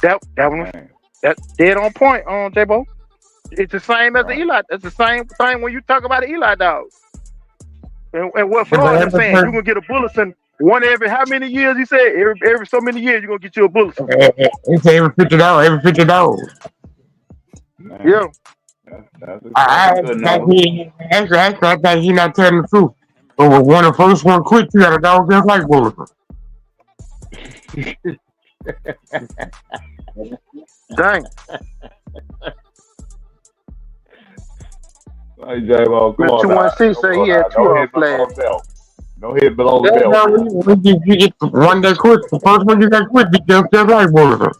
That one, that's dead on point on J.Bo. It's the same as the Eli. It's the same thing when you talk about the Eli dog. And what Floyd is saying, you're gonna get a bulletin one every how many years? He said every so many years you're gonna get you a bulletin.
It's every $50. Every $50.
Yeah.
I think he's not telling the truth. But when the first one quit, you got a dog just like Bulletin.
Dang.
Hey, J.Bo, come on.
216 said he had two on flags.
No hit below the belt.
You get the one that quit. The first one you got quit, you just like Bulletin.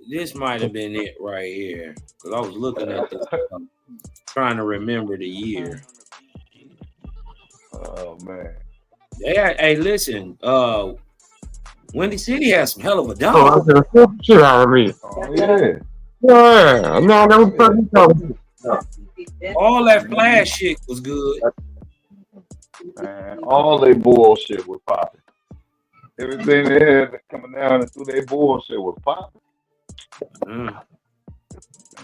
This might have been it right here. Because I was looking at this, trying to remember the year.
Oh, man.
Hey, listen. Windy City has some hell of a dog.
Oh, I said, shit out of me.
Oh, yeah.
Yeah. No, that was fucking
All that flash shit was good.
Man, all they bullshit was popping. Everything they had coming down and through their bullshit was popping. It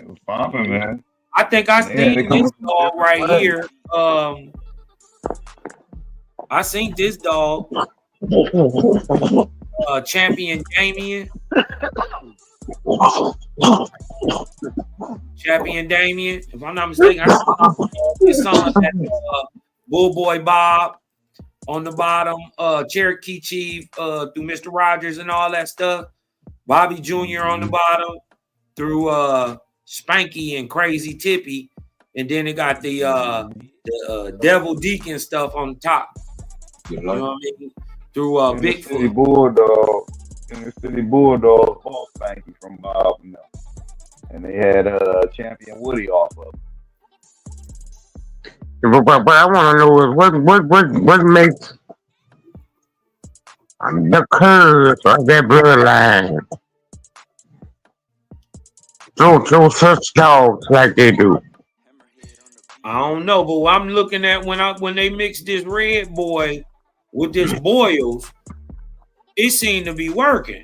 was popping, man.
I think I seen this dog right here. I seen this dog. Champion Damien. Champion Damien. If I'm not mistaken, I saw this song that Bull Boy Bob on the bottom, Cherokee Chief through Mr. Rogers and all that stuff. Bobby Jr. on the bottom through Spanky and Crazy Tippy. And then it got the Devil Deacon stuff on the top. You know what I mean? Through Bigfoot.
City Bulldog. In the City Bulldog, all Spanky from Bob and them. And they had Champion Woody off of it.
But I want to know is what makes the curves of that bloodline throw such dogs like they do.
I don't know, but what I'm looking at when they mix this red boy with this boils, it seemed to be working.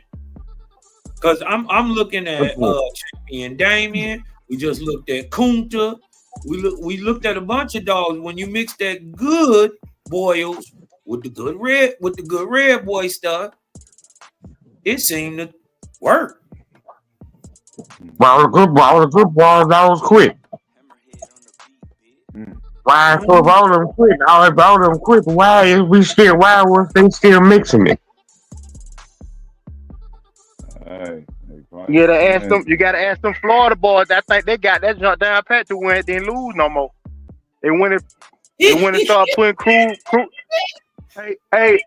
Cause I'm looking at champion Damien. We just looked at Kunta. We looked at a bunch of dogs. When you mix that good boils with the good red boy stuff, it seemed to work.
But all the good boys, always quit. Why? So if all of them quit, why was they still mixing it?
Hey,
You gotta ask them Florida boys. I think they got that jump down pat to win. They didn't lose no more. They went and start putting crew. Hey,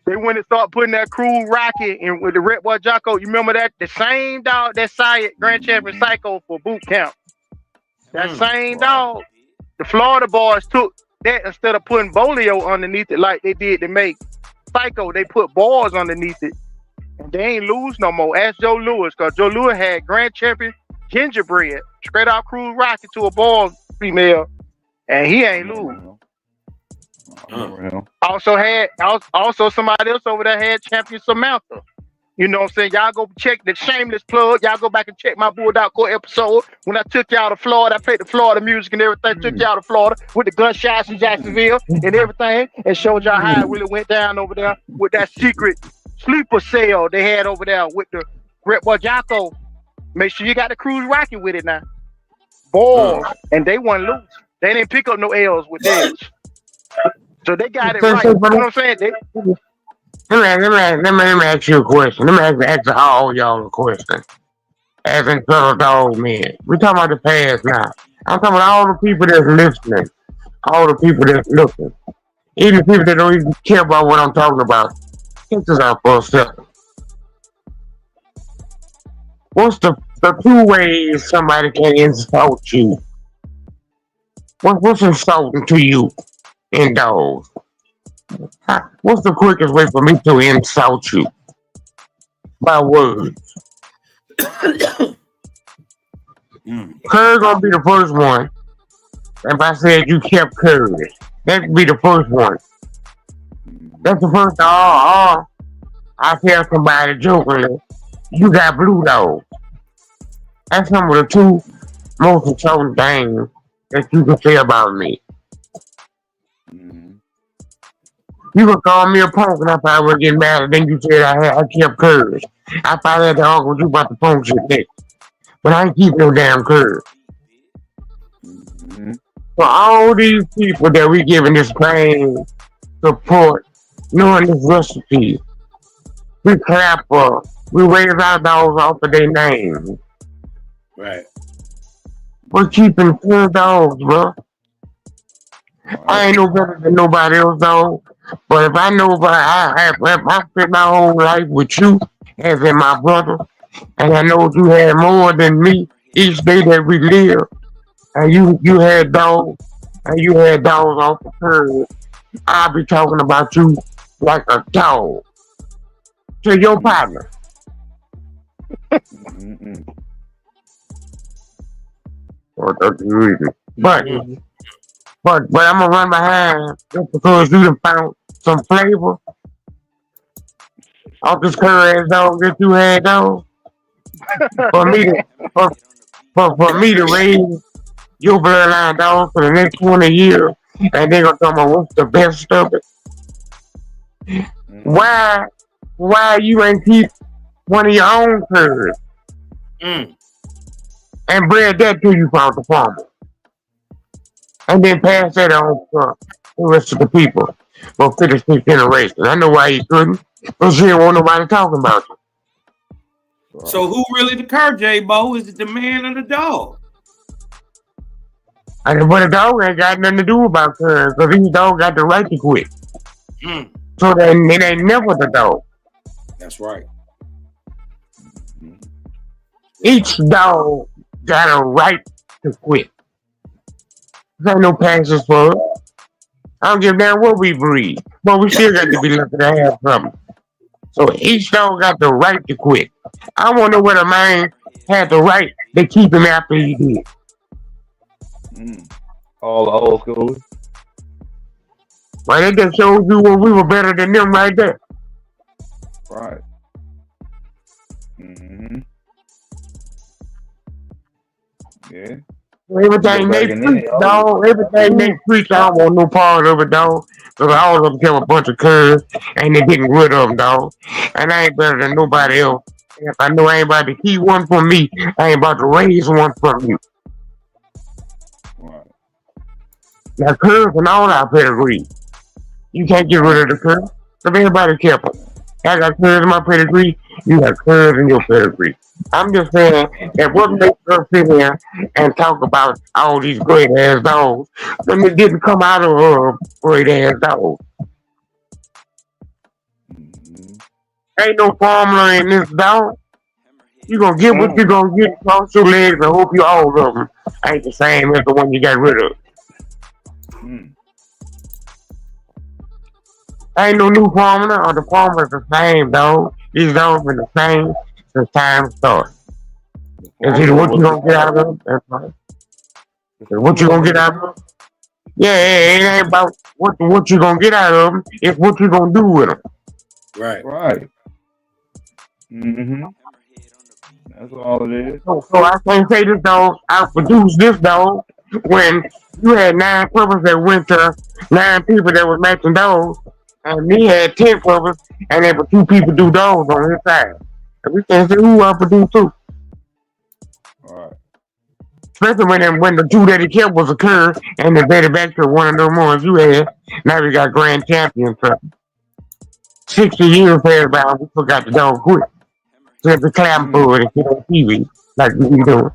they went and start putting that crew rocket in with the Red Boy Jocko. You remember that? The same dog that Grand Champion Psycho for boot camp. That same dog. The Florida boys took that instead of putting Bolio underneath it like they did to make Psycho. They put balls underneath it. And they ain't lose no more. Ask Joe Lewis, because Joe Lewis had Grand Champion Gingerbread straight out Cruise Rocket to a ball female, and he ain't lose. Also somebody else over there had Champion Samantha. You know what I'm saying? Y'all go check the shameless plug. Y'all go back and check my Bulldog Court episode when I took y'all to Florida. I played the Florida music and everything. Took y'all to Florida with the gunshots in Jacksonville and everything, and showed y'all how it really went down over there with that secret sleeper cell they had over there with the Red Boy Jocko. Make sure you got the Cruise Rocket with it now. Balls, and they won loose. They didn't pick up no L's with theirs. So they got it right. You know what I'm saying?
Let me ask you a question. Let me ask all y'all a question. As in fellow dog men. We're talking about the past now. I'm talking about all the people that's listening. All the people that's looking. Even people that don't even care about what I'm talking about. Check this out for a second. What's the 2 ways somebody can insult you? What's insulting to you in dogs? What's the quickest way for me to insult you? By words. Curry gonna be the first one. If I said you kept Curry, that'd be the first one. That's the first. I tell somebody jokingly, you got blue dogs. That's some of the 2 most insulting things that you can say about me. You could call me a punk and I probably would get mad, and then you said I kept curves. I probably had to argue with you about the punk shit next. But I ain't keep no damn curves. For all these people that we giving this pain support, knowing this recipe, we clap up, we raise our dogs off of their names.
Right.
We're keeping 4 dogs, bro. I ain't no better than nobody else, dog. But if I know I spent my whole life with you, as in my brother, and I know you had more than me each day that we live, and you had dogs, off the curb, I'll be talking about you like a dog to your partner. But I'm gonna run behind just because you done found some flavor off this curry ass dog that you had, dog. For me to raise your bloodline dog for the next 20 years, and they gonna tell me what's the best of it. Why you ain't keep one of your own curries and bred that to you from the farmer? And then pass that on to the rest of the people for 56 generations. I know why you couldn't, because you didn't want nobody talking about you.
So who really the curve, J.Bo? Is it the man or the dog?
But the dog ain't got nothing to do about curves, because each dog got the right to quit. So then it ain't never the dog.
That's right.
Each dog got a right to quit. There ain't no passes for it. I don't give a damn what we breed. But we still got to be lucky to have something. So each dog got the right to quit. I want to know whether a man had the right to keep him after he did.
All the old school.
Well, that just shows you when we were better than them right there.
Right. Mm-hmm. Yeah.
Everything they preach, dog. Everything they preach, I don't want no part of it, dog. Because all of them became a bunch of curves, and they getting rid of them, dog. And I ain't better than nobody else. If I know I ain't about to keep one from me, I ain't about to raise one from you.
Right.
Now, curves and all our pedigree. You can't get rid of the curves. So everybody careful. I got curves in my pedigree, you got curves in your pedigree. I'm just saying that what makes us sit here and talk about all these great ass dogs when it didn't come out of great ass dogs. Ain't no formula in this dog. You gonna get what you gonna get, cross your legs, and hope you all of them ain't the same as the one you got rid of. Ain't no new formula, or the formula's the same, dog. These dogs been the same since time started. It's either what you gonna get out of them, that's right. What you gonna get out of them? Yeah, it ain't about what you gonna get out of them. It's what you gonna do with them.
Right.
Right. Mm-hmm. That's all it is.
So I can't say this dog outproduced this dog when you had 9 puppies that went to 9 people that was matching dogs, and me had 10 puppies, and there were 2 people do dogs on his side. And we can't say who outproduced who.
Right.
Especially when the 2 that he kept was a cur, and the better back to one of them ones you had. Now we got grand champions. 60 years passed by, we forgot the dog quit. So it's a clap for it and get on TV like we be doing.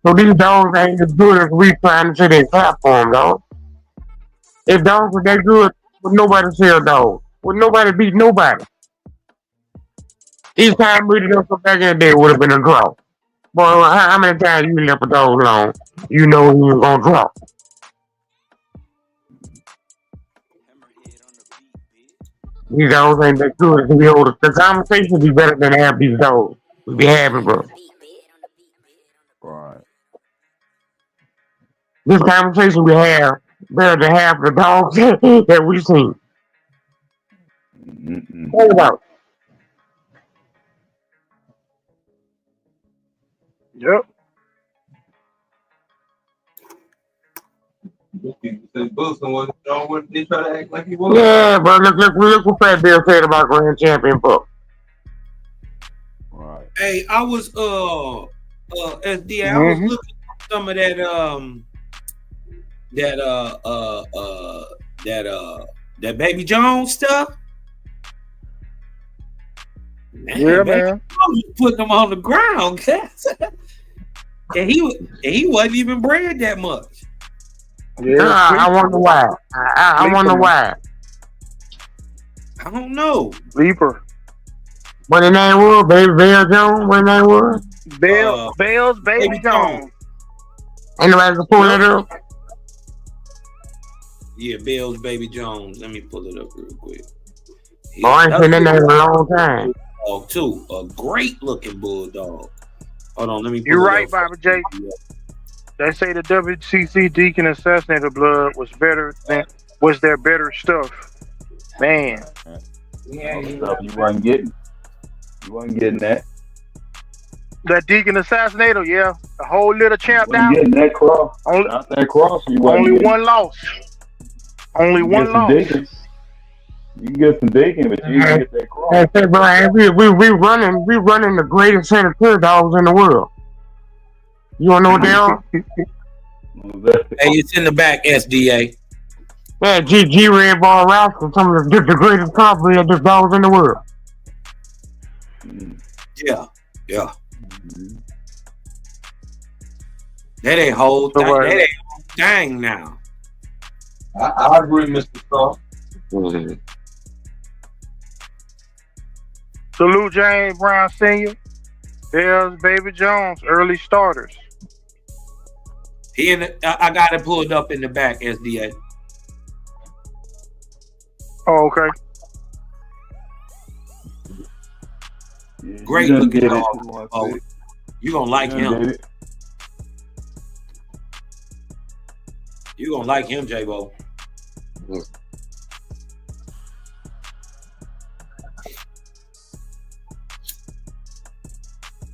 So these dogs ain't as good as we trying to say they clap for them, dog. If dogs were that good, would nobody sell dogs? Would nobody beat nobody? Each time we did come back in the day would have been a draw. Boy, how many times you left a dog alone? You know he was gonna draw. These dogs ain't that good as we older. The conversation would be better than half these dogs we be having, bro.
Right.
This conversation we have better than half the dogs that we seen. Think about it.
Yep.
Yeah, but look what Fat Bill said about Grand Champion Book.
Right.
Hey, I was SD, I was looking at some of that Baby Jones stuff.
Yeah, man.
Jones was putting them on the ground, cuz. and he wasn't even bred that much.
Yeah,
I wonder why. I wonder why.
I don't know.
Leaper.
What the name was? Baby Bell Jones? What the name was?
Bell's Baby Jones.
Ain't nobody can pull it up?
Yeah, Bell's Baby Jones. Let me pull it up real quick.
Yeah, I ain't seen that name in a long time.
Oh, too. A great looking bulldog. Hold on, let me pull
You're
it
right,
up.
Bobby J. They say the WCC Deacon Assassinator blood was their better stuff. Man.
Yeah, stuff you wasn't getting. You wasn't getting that.
That Deacon Assassinator, yeah. The whole little champ
down. Getting that cross. Not that cross.
Only one loss. Only one loss.
You can get some Deacon, but you can get that cross.
Hey, Brian, we running the greatest set of clear dogs in the world. You wanna know what they are?
Hey, it's in the back, SDA.
Yeah, G Red Ball Rascal, some of the greatest crossbreed dogs in the world.
Yeah. That ain't whole thing. That ain't whole thing now.
I agree, Mr. Starr.
Salute James Brown Sr., Bell's Baby Jones, early starters.
I got it pulled up in the back, SDA.
Oh, okay.
Great looking dog. You gonna like him. You gonna like him, J.Bo.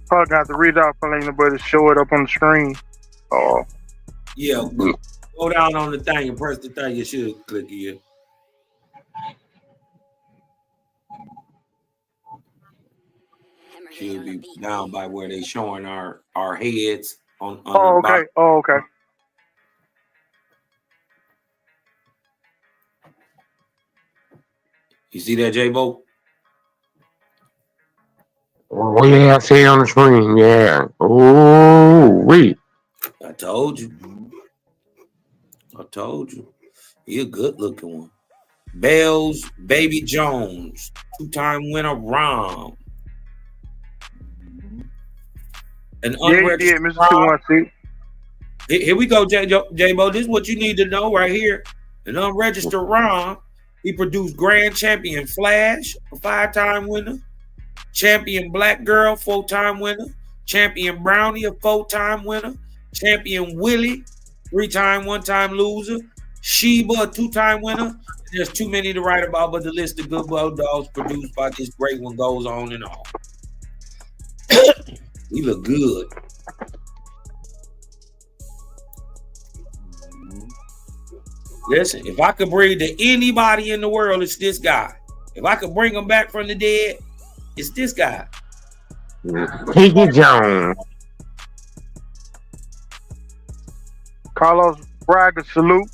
Probably got to read out for letting nobody show it up on the screen. Oh.
Yeah. Go down on the thing and press the thing. You should click here. Should be down by where they showing our heads on
Oh,
the
okay.
bottom.
Oh, okay.
You see that, J.Bo?
Oh yeah, I see it on the screen. Yeah. Oh wait.
I told you. I told you. He a good looking one. Bells, Baby Jones, 2-time winner Rom. An unregistered
Mr. 216.
Here we go, J.Bo. This is what you need to know right here. An unregistered Rom. He produced Grand Champion Flash, a 5-time winner. Champion Black Girl, 4-time winner. Champion Brownie, a 4-time winner. Champion Willie, 3-time, 1-time loser. Sheba, a 2-time winner. There's too many to write about, but the list of good Bulldogs produced by this great one goes on and on. He look good. Listen, if I could bring to anybody in the world, it's this guy. If I could bring him back from the dead, it's this guy.
Piggy Jones.
Carlos Braga, salute.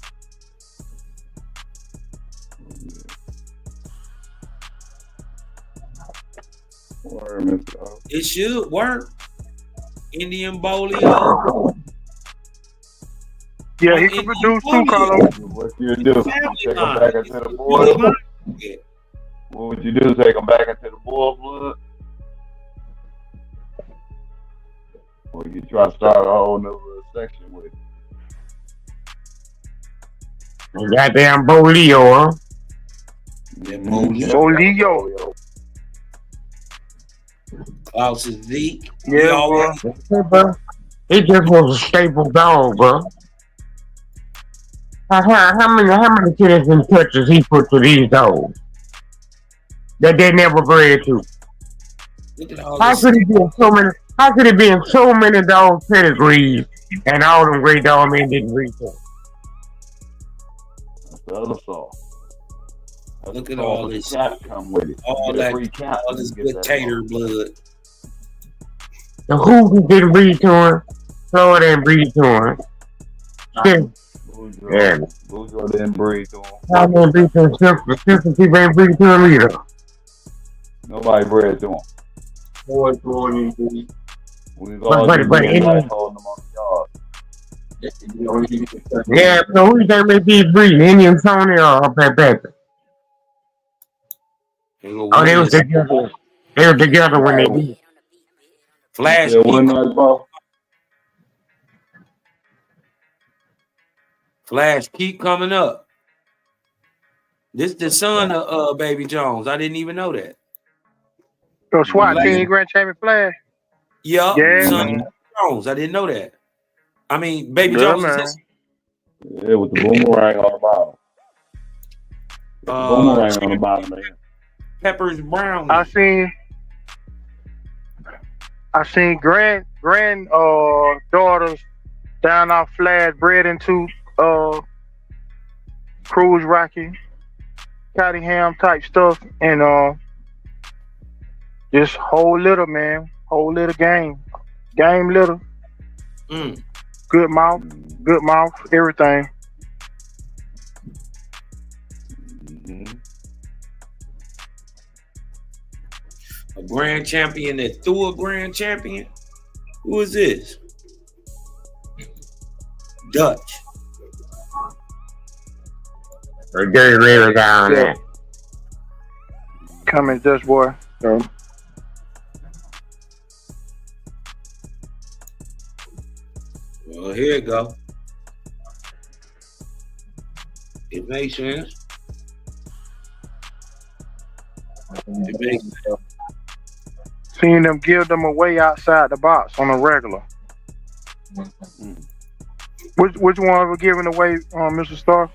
It should work. Indian Bolio.
Yeah, he can produce too, Carlos.
What you do? Take him back into the board. What would you do? Take him back into the board blood? Or you try to start a whole nother section with it?
Goddamn Bolio, huh?
Bolio.
Klaus is Zeke.
Yeah, bro.
He just was a staple dog, bro. How many kids and touches he put to these dogs that they never bred to?
Look at all
How
this.
could it be in so many? How could it be in so many dog pedigrees and all them great dog men didn't breed to?
That's the other sauce.
Look at all this.
Come with it.
All this good tater blood.
The Hoosiers didn't breed to him. Florida didn't breed to him. Yeah.
Bulldog didn't breed to him.
I didn't breed to him. Sister people ain't breed to him either.
Nobody bred to him. We was all
But
just holding them on the yard.
yeah, so who you think may be breeding? Indian Tony or Pepper? Oh, they was together. They were together when they did.
Flash. Flash keep coming up. This the son of Baby Jones. I didn't even know that.
So SWAT team Grand Champion Flash.
Yeah.
Yeah.
Son of Jones. I didn't know that. I mean, Baby
Yeah,
Jones
man.
is
Yeah, with the boomerang on the bottom. Boomerang on the bottom, man.
Pepper's Brown.
I seen grand daughters down off Flash bred into Cruise Rocky, Cottingham type stuff, and just whole little man, whole little game little. Good mouth, everything.
A grand champion that threw a grand champion. Who is this? Dutch.
Or Dirty River down there.
Coming, Dutch boy. So.
Well, here you go. It makes sense. It makes sense.
Seen them give them away outside the box on a regular. Which one were giving away, Mr. Star?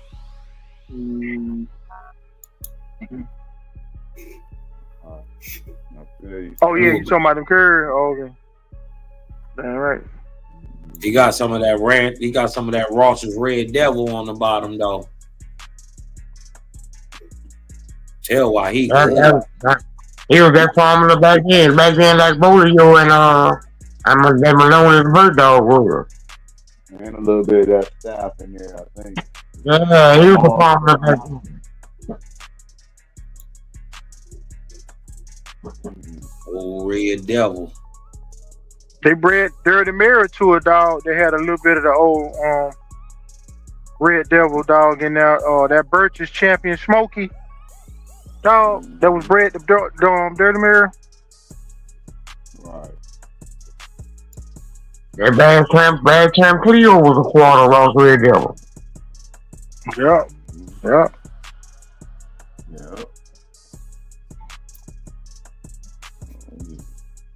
Oh yeah, you talking about them Curry? Oh, okay. Damn right.
He got some of that rant. He got some of that Ross's Red Devil on the bottom though. Tell why he.
He was that formula back then. Back then, like Bolio and that Malone and Bulldog was.
And a little bit of that staff in there, I think.
Yeah, he was a formula back then.
Oh, Red Devil.
They bred Dirty Mirror to a dog. They had a little bit of the old Red Devil dog in there. That Birch's Champion Smokey dog that was bred to Dirty Mirror.
Right.
That bad champ Cleo was a quarter Ross Red Devil.
Yeah.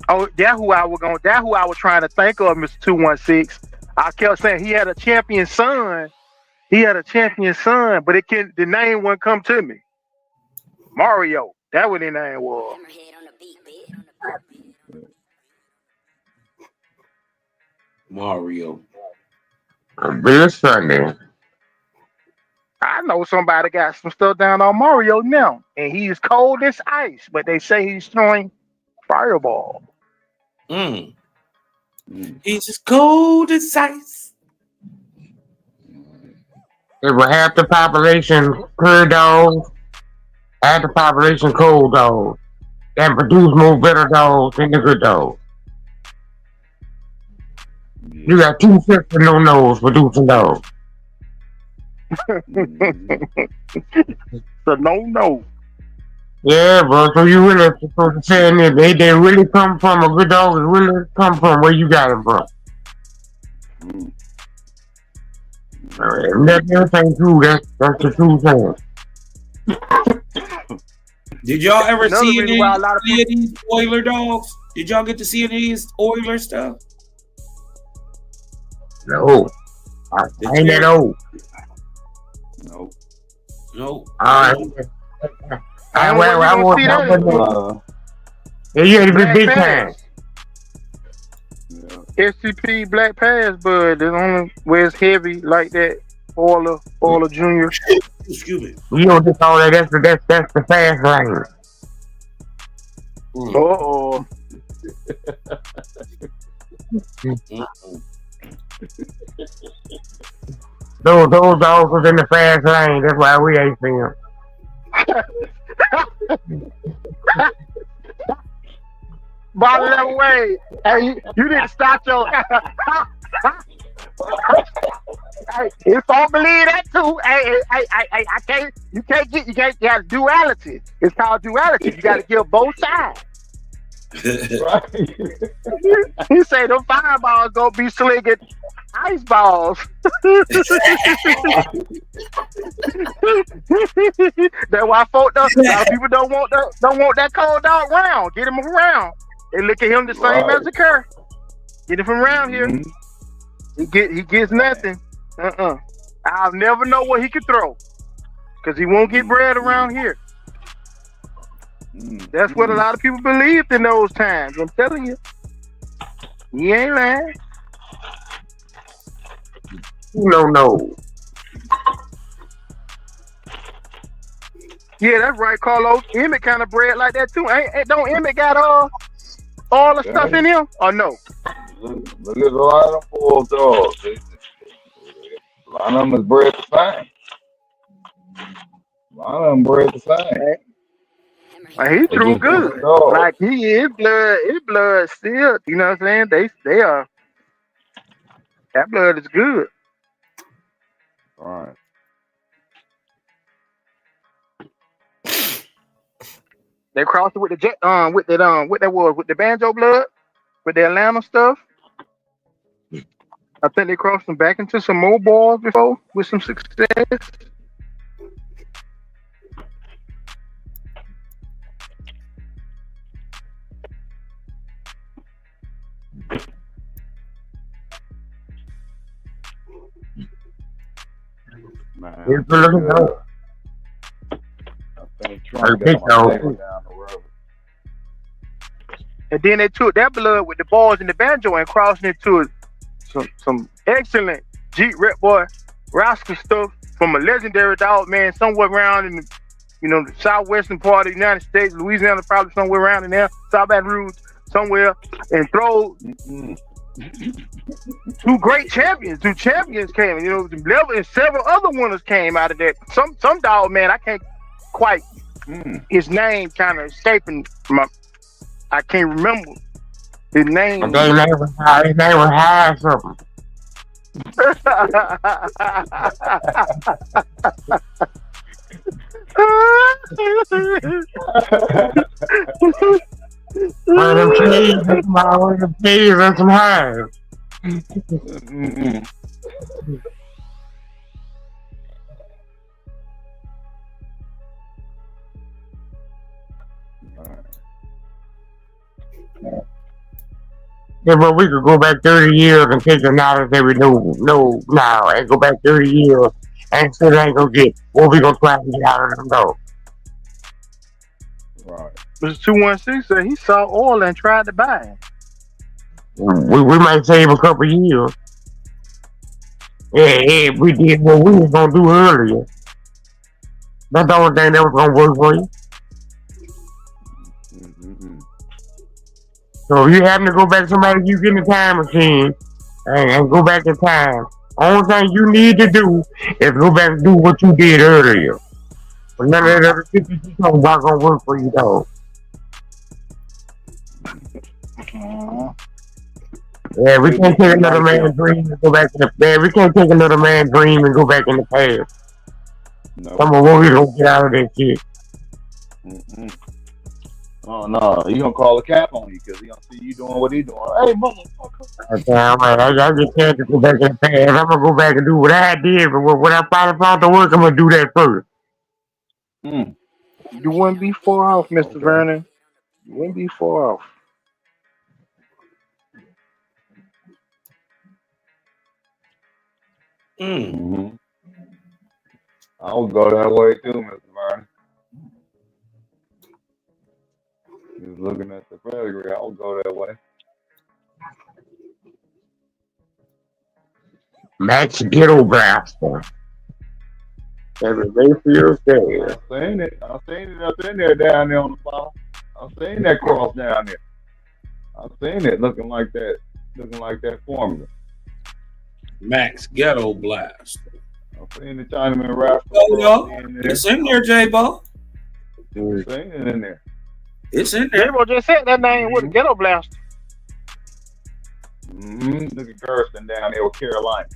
Oh, that's who I was trying to think of, Mr. 216. I kept saying he had a champion son. But the name wouldn't come to me. Mario. That what his name was.
Mario.
This Sunday.
I know somebody got some stuff down on Mario now. And he's cold as ice, but they say he's throwing fireball.
He's as cold as ice.
It was half the population clear dogs, half the population cold dogs. That produce more better dogs than the good dogs. You got 2 sets of no nose producing dogs.
So no.
Yeah, bro. So you really supposed to say that they really come from a good dog is really come from where you got them from. That's everything true. That's the true thing.
Did y'all ever see any of these Oiler dogs? Did y'all get to see any of these Oiler stuff?
No. I ain't that old.
No.
I want you had to be big time.
SCP Black Pass, but the only where it's heavy like that. Oiler Junior.
Excuse me.
You don't just call that. That's the fast lane. Those dogs was in the fast lane. That's why we ain't seen them.
By the way, hey, you didn't stop your. Hey, if I believe that too, I can't. You got duality. It's called duality. You got to give both sides.
Right.
He say them fireballs gonna be slinging ice balls. That's why folk a lot of people don't want that cold dog round. Get him around. They look at him the same as the Kerr. Get him from around here. He gets nothing. I'll never know what he can throw. Cause he won't get bred around here. That's what a lot of people believed in those times. I'm telling you. He ain't lying.
No.
Yeah, that's right, Carlos. Emmett kind of bred like that too. Don't Emmett got all the stuff in him? Or no?
Look at a lot of them Bulldogs. A lot of them is bred the same.
He threw good. Like he is blood still. You know what I'm saying? They are. That blood is good.
All right.
They crossed it with the with the banjo blood, with the Atlanta stuff. I think they crossed them back into some more balls before with some success.
It's looking good.
I think Trump got my neighbor down the road.
And then they took that blood with the balls and the banjo and crossed into some excellent Jeep Rep Boy rascal stuff from a legendary dog, man, somewhere around in the, the southwestern part of the United States, Louisiana, probably somewhere around in there, South Baton Rouge, somewhere, and throw two great champions. Two champions came, and several other winners came out of that. Some dog, man, I can't quite, his name kind of escaping I can't remember his name.
His name was high something. One of them trees and some highs. Yeah, but we could go back 30 years and take the knowledge that we know now and go back 30 years and still ain't gonna get what we gonna try to get out of them though.
Right.
Mr. 216 said he saw oil and tried to buy it.
We might save a couple years. Yeah, we did what we was gonna do earlier. That's the only thing that was gonna work for you. So if you happen to go back, somebody you get in a time machine and go back in time. Only thing you need to do is go back and do what you did earlier. But none of that other shit that you talking about gonna work for you though. Yeah, we can't take another man's dream and go back in the past. We can't take another man's dream and go back in the past.
No.
Come on, what we gonna get out of that shit?
Oh no, he gonna call a cap on you because he gonna see you doing what he doing. Hey, motherfucker!
Okay, all right, I just can't go back in the past. I'm gonna go back and do what I did, but when I finally found the work, I'm gonna do that first.
You wouldn't be far off, Mr. Vernon. You wouldn't be far off.
I would go that way too, Mr. Vernon. Just looking at the pedigree, I would go that way.
Max Ghetto Blaster. Every Mayfield stand.
I seen it up in there down there on the bottom. I seen that cross down there. I seen it looking like that formula.
Max Ghetto Blast.
I seen the Chinaman rap.
It's in there, J.Bo.
I seen it in there.
It's in there.
J.Bo just said that name with a ghetto blaster.
Look at Gersten down there with Carolina.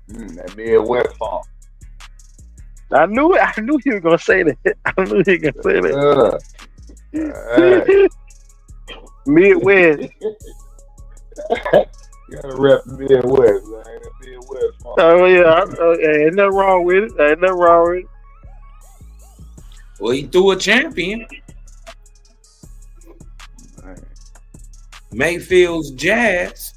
That Midwest funk.
I knew he was gonna say that. I knew he was gonna say that. Midwest.
You gotta rep the Midwest, man. That Midwest funk.
Oh yeah, ain't nothing wrong with it.
Well, he threw a champion. Mayfield's Jazz,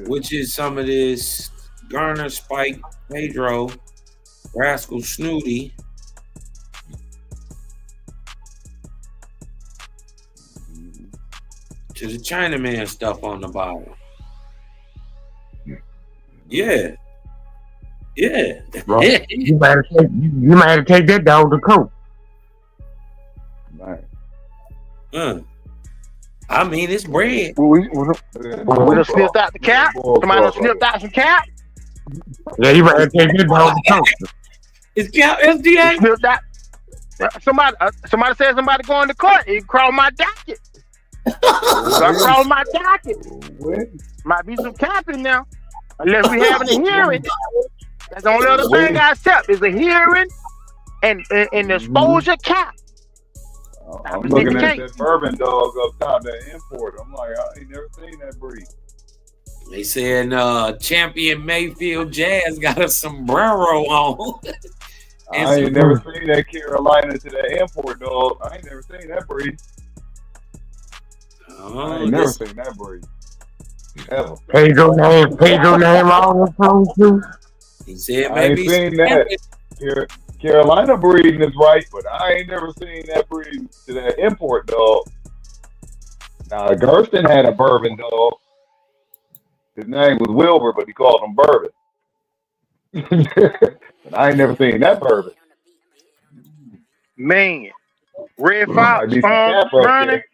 which is some of this Garner, Spike, Pedro, Rascal, Snooty. To the Chinaman stuff on the bottom. Yeah.
Well, you might have take that dog to coat.
Right.
I mean, it's bread.
We done sniffed out the cap. Somebody done sniffed out some cap.
Yeah, you might have take that dog to coat.
It's cap SDA.
Sniffed out. Somebody said somebody going to court. He crawled my docket. I crawled my docket. Might be some cap in now. Unless we having a hearing. That's the only other thing I accept is a hearing and exposure cap.
I'm looking at that bourbon dog up top, that import. I'm like, I ain't never seen that breed.
They said champion Mayfield Jazz got a sombrero on.
I ain't never seen that Carolina to that import dog. I ain't never seen that breed. I ain't never seen that breed. Ever.
Pedro name all the clothes too.
He said
I ain't
maybe
seen that. Carolina breeding is right, but I ain't never seen that breeding to that import dog. Now, Gersten had a bourbon dog. His name was Wilbur, but he called him Bourbon. But I ain't never seen that bourbon.
Man, Red
Might
Fox,
be some cap up
running.
there.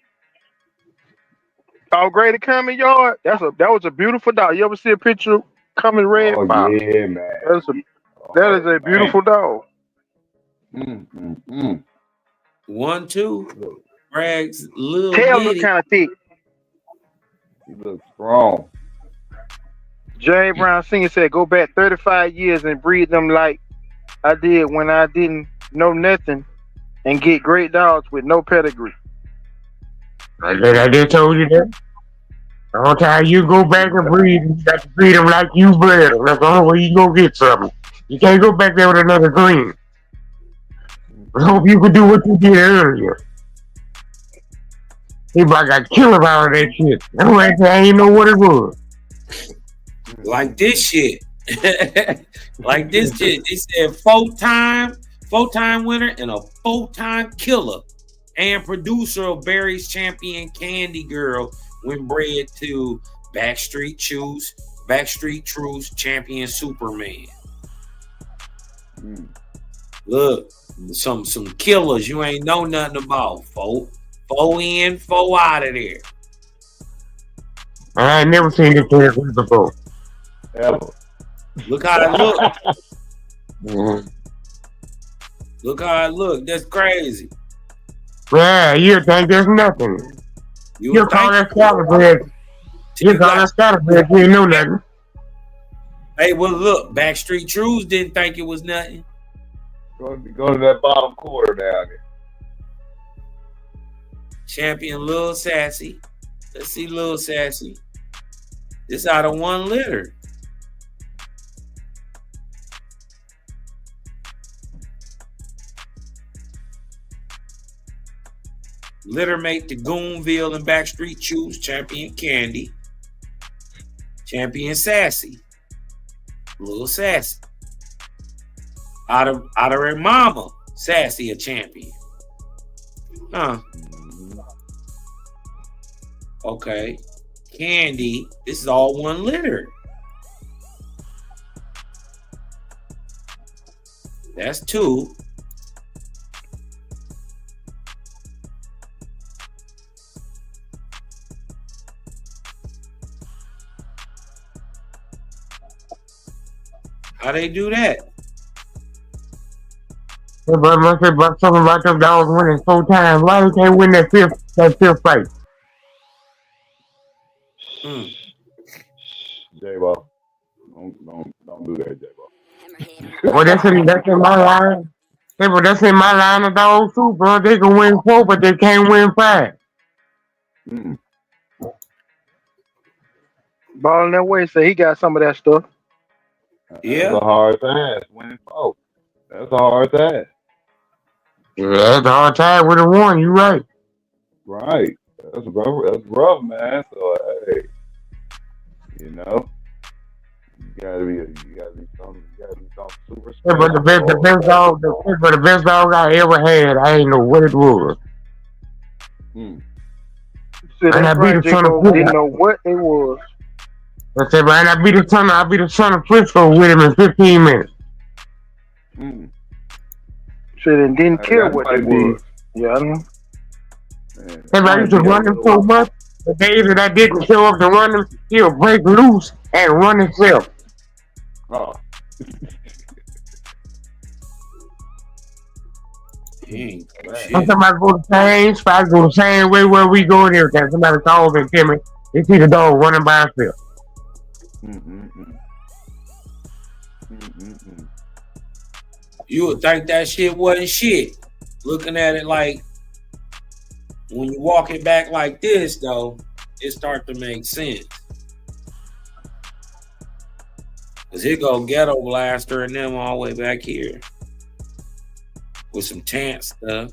Oh, Grady Cumming yard. That was a beautiful dog. You ever see a picture of Cumming Red
Oh,
Fox?
yeah, man.
That is a
Man.
beautiful dog.
1-2. Bragg's little
Tail look
bitty.
kind of thick.
He looks strong.
Jay Brown Sr. said, "Go back 35 years and breed them like I did when I didn't know nothing, and get great dogs with no pedigree."
I just told you that. The whole time you go back and breed, you got to breed them like you bred them. That's the only way you gonna get something. You can't go back there with another green. I hope you could do what you did earlier. People got killers out of that shit. That's why I ain't know what it was.
Like this shit. Like this shit. They said four-time winner and a four-time killer and producer of Barry's champion Candy Girl when bred to Backstreet Truth's champion Superman. Look, some killers you ain't know nothing about, folk. 4 in, 4 out of there.
I ain't never seen this thing before.
Ever.
Look how it look. Look how it look. That's crazy.
Yeah, you think there's nothing. You call that scatterbread. You call that scatterbread. You ain't know nothing.
Hey, well, look, Backstreet Truths didn't think it was nothing.
Go to that bottom quarter down there.
Champion Lil Sassy. Let's see Lil Sassy. This out of 1 litter. Littermate to Goonville and Backstreet Truths. Champion Candy. Champion Sassy. Lil Sassy. Out of her mama, Sassy a champion. Huh. Okay. Candy. This is all 1 litter. That's 2. How they do that?
Everybody must say about something about them dogs winning 4 times. Why they can't win that fifth fight?
J.Bo. Don't do that, J.Bo.
Well, that's in my line. Hey, but that's in my line of dogs too, bro. They can win 4, but they can't win 5.
Balling that way, say he got some of that stuff.
Yeah.
That's a hard task. Winning 4. That's a hard task.
Yeah, that's a hard time with a 1. You right.
Right. That's rough, man. So hey, you know, you gotta be something super special.
Yeah, but the best dog I ever had, I ain't know what it was.
And
I beat the son of
didn't know what it was.
I said, man, I beat the son of Frisco with him in 15 minutes.
Shit, and didn't care what it was. Yeah, I know.
And I used to run him so much, the days that I didn't show up to run him, he'll break loose and run himself.
Oh.
Somebody go the same spot, go the same way where we go and everything. Somebody calls and tell me they see the dog running by himself.
You would think that shit wasn't shit. Looking at it like, when you walk it back like this, though, it start to make sense. Cause here go Ghetto Blaster and them all the way back here with some tant stuff.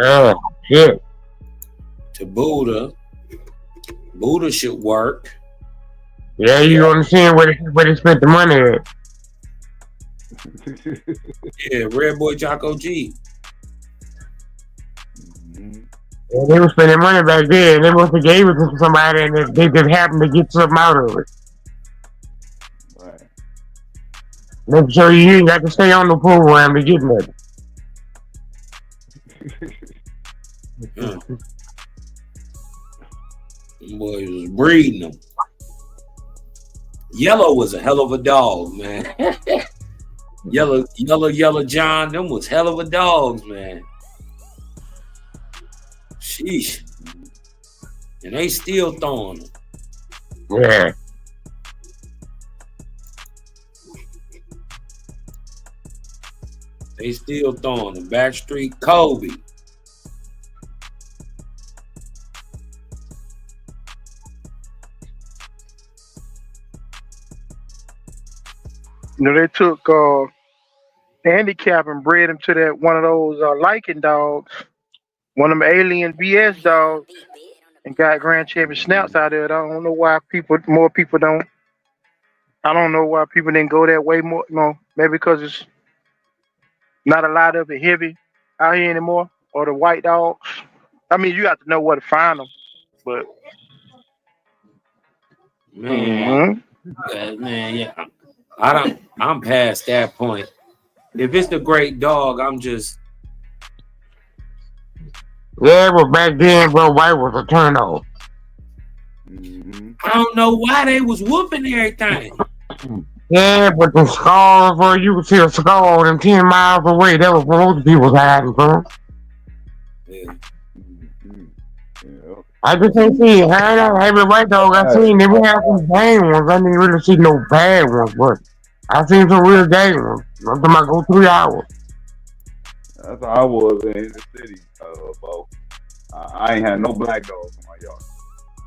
Yeah, shit.
to Buddha. Buddha should work.
Yeah, you understand where they spent the money at.
Yeah, Red Boy Jocko G.
And they were spending money back there, and they must have gave it to somebody, and they just happened to get something out of it.
Right.
Make sure you ain't got to stay on the program to get nothing.
Boys was breeding them. Yellow was a hell of a dog, man. Yellow John, them was hell of a dogs, man. Sheesh. And they still throwing them.
Yeah.
They still throwing them. Backstreet Kobe.
You know, they took handicap and bred him to that one of those liking dogs, one of them alien BS dogs, and got grand champion snaps out of it. I don't know why more people don't. I don't know why people didn't go that way more. No, maybe because it's not a lot of it heavy out here anymore, or the white dogs. I mean, you have to know where to find them, but
Man, man, yeah. I'm past that point. If it's the great dog, I'm just.
Yeah, but back then, bro, white was a turn off.
I don't know why they was whooping everything.
Yeah, but the scars, bro, you could see a scar on them 10 miles away. That was what most people was hiding, bro.
Yeah.
I just ain't see it. Every white dog I seen, they would have some gang ones. I didn't really see no bad ones, but I seen some real gang ones. I'm talking about go 3 hours.
That's how I was in the city, Bo. I ain't had no black dogs in my yard.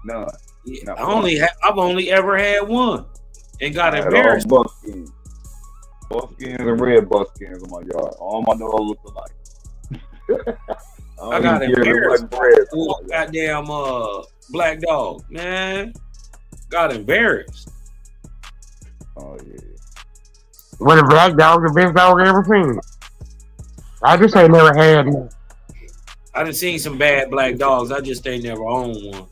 None.
Yeah, I've only ever had one, and got embarrassed.
All buckskins and red buckskins in my yard. All my dogs look alike.
I got embarrassed with a goddamn black dog, man. Got embarrassed.
Oh yeah.
What a black dog, the best dog I ever seen. I just ain't never had one.
I done seen some bad black dogs. I just ain't never owned one.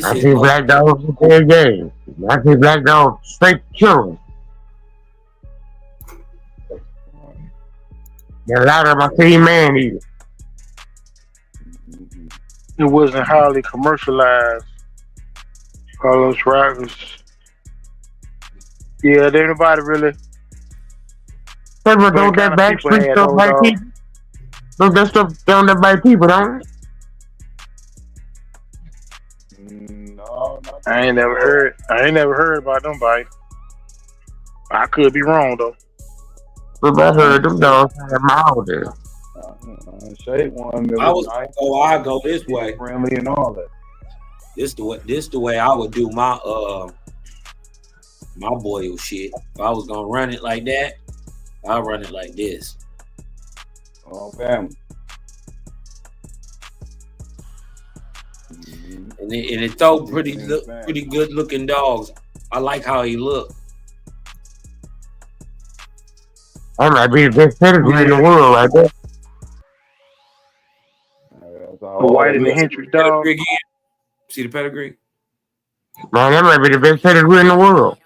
I see black dogs in their game. I see black dogs straight killing. And a lot of them I see man eating.
it wasn't highly commercialized. Carlos Rockers. Yeah, there ain't nobody really.
Don't that backstreet stuff by people? Don't that stuff down there by people, don't it?
No,
I ain't never heard about them bike. I could be wrong though.
But I heard them dogs had mouth there.
Shade one.
I go this way.
Friendly and all that.
This the way I would do my boil shit. If I was gonna run it like that, I'll run it like this.
Oh, family.
And it throw pretty good looking dogs. I like how he look.
That might be the best pedigree in the world right there.
The white and the Hendrix dog.
See the pedigree?
Man, that might be the best pedigree in the world.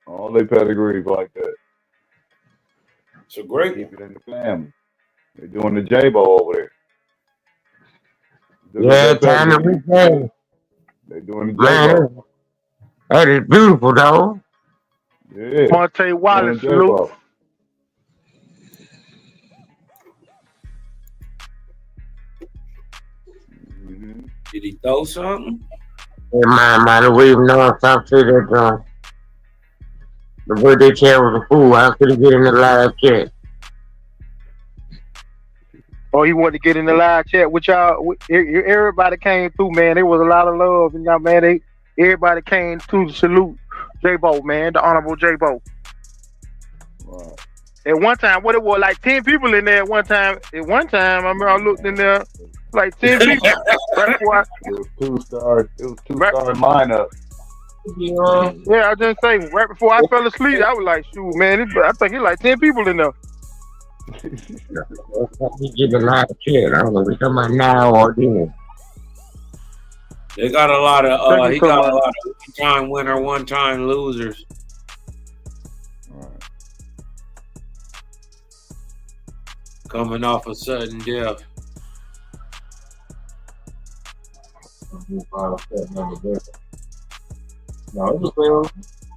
All they pedigrees like that.
So great.
Keep it in the family. They're doing the J.Bo over there.
Yeah, time to reclaim.
They're doing the J.Bo.
That is beautiful, dog.
Yeah.
Monte Wallace, salute.
Did he throw something?
Yeah, man, we even know if I say that the birthday chat was a fool. I couldn't get in the live chat.
Or he wanted to get in the live chat with y'all. Everybody came through, man. There was a lot of love, and y'all, man. Everybody came to salute J.Bo, man, the honorable J.Bo.
Right.
At one time, what it was like 10 people in there. At one time, I remember I looked in there like 10 people. Right before
It was two-star
right,
lineup.
yeah, I just say right before I fell asleep, I was like, shoot, man, I think it's like 10 people in there.
We get a lot of shit. I don't know if we talking about now or then.
They got a lot of
Thank you
he
so
got
much.
a lot of one-time winner, one-time losers.
Right.
Coming off a sudden death.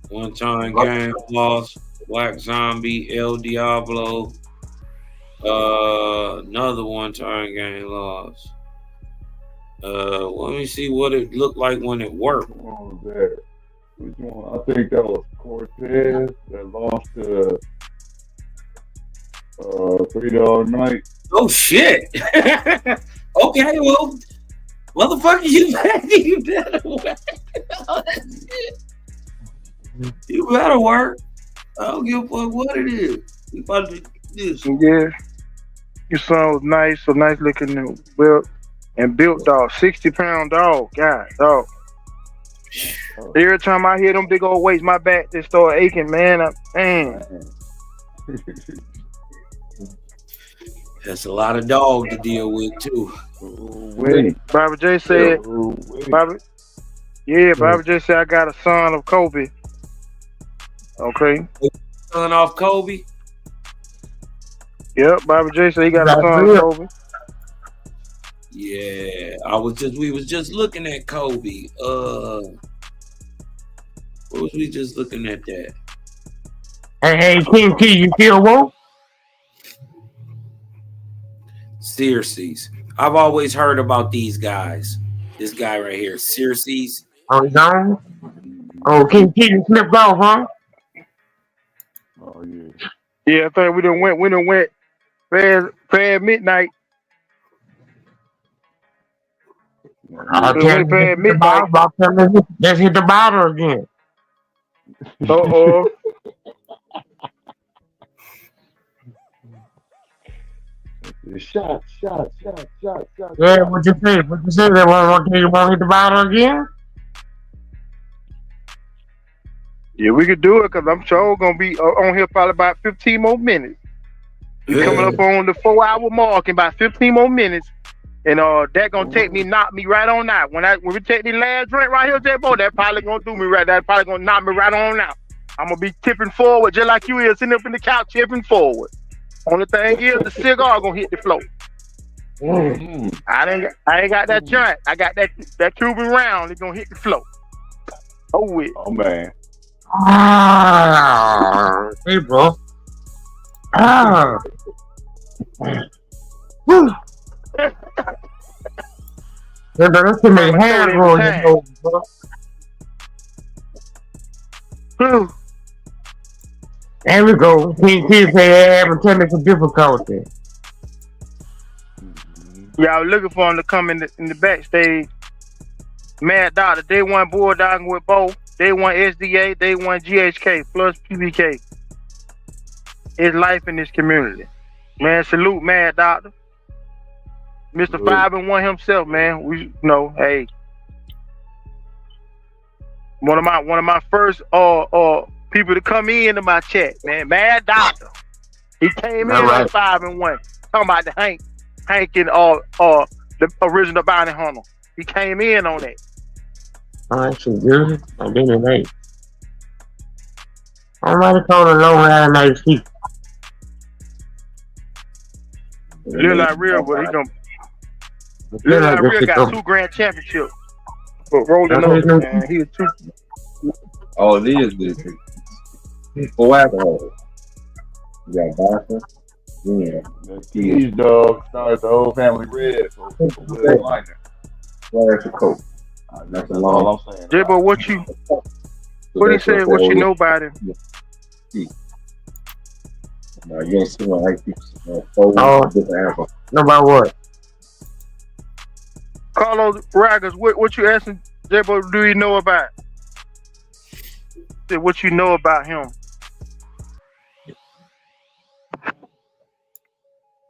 One-time game loss. Black Zombie, El Diablo. Another one-time game loss. Let me see what it looked like when it worked.
Which one was that? Which one? I think that was Cortez that lost to $3 night.
Oh shit! Okay, well, motherfucker, you better work. Oh, that shit. You better work. I don't give a fuck what it is. We about to do this.
Yeah, your son was nice, a nice looking built and built dog, 60-pound dog, God, dog. Every time I hear them big old weights, my back just start aching, man.
That's a lot of dog to deal with too.
Wait.
Barbara J said, Barbara J said I got a son of Kobe. Okay.
Son off Kobe.
Yep, Barbara J said he got a son of Kobe.
Yeah, we was just looking at Kobe. What was we just looking at that?
Hey, King T, you feel woke?
Circes. I've always heard about these guys. This guy right here, Circes.
Oh, he's on? Oh, King T, you slipped off, huh?
Oh yeah.
Yeah, I think we done went past midnight.
Let's hit the bottle again.
Uh-oh.
Shot.
Yeah, what you say? What you say? You want to hit the bottle again?
Yeah, we could do it because I'm sure we're gonna be on here probably about 15 more minutes. We're coming up on the 4-hour mark in about 15 more minutes. And that gonna knock me right on out. When we take the last drink right here, J.Bo, that probably gonna do me right. That probably gonna knock me right on out. I'm gonna be tipping forward just like you is, sitting up in the couch tipping forward. Only thing is the cigar gonna hit the floor. I ain't got that joint. I got that Cuban round. It's gonna hit the floor. Oh wait.
Oh man.
Hey, bro. Yeah, but that's too many hands rolling, bro. There we go. He say having technical difficulty.
Yeah, I was looking for him to come in the backstage. Mad Doctor, day one Bulldogging with Bo, day one SDA, day one GHK plus PBK. It's life in this community. Man, salute Mad Doctor. Mr. 5-1 himself, man. We know, hey. One of my first people to come into my chat, man. Mad Doctor. He came in at 5-1. Talking about the Hank and the original bounty hunter. He came in on that.
Alright, so good. I've been in late. Alright, called a low round night seat.
Lil Real, but he gonna Lil Real got 2 grand championships. But rolling up, man. He was 2.
Oh, it is good. 4 alcohol. You got vodka. Yeah.
These dogs started the whole family red. So
Flash of Coke. That's all
I'm saying.
J.Bo, what he said? What you know about him?
No, you ain't seen like people four different albums.
No about what?
Carlos Raggers, what you asking J.Bo, do you know about? What you know about him?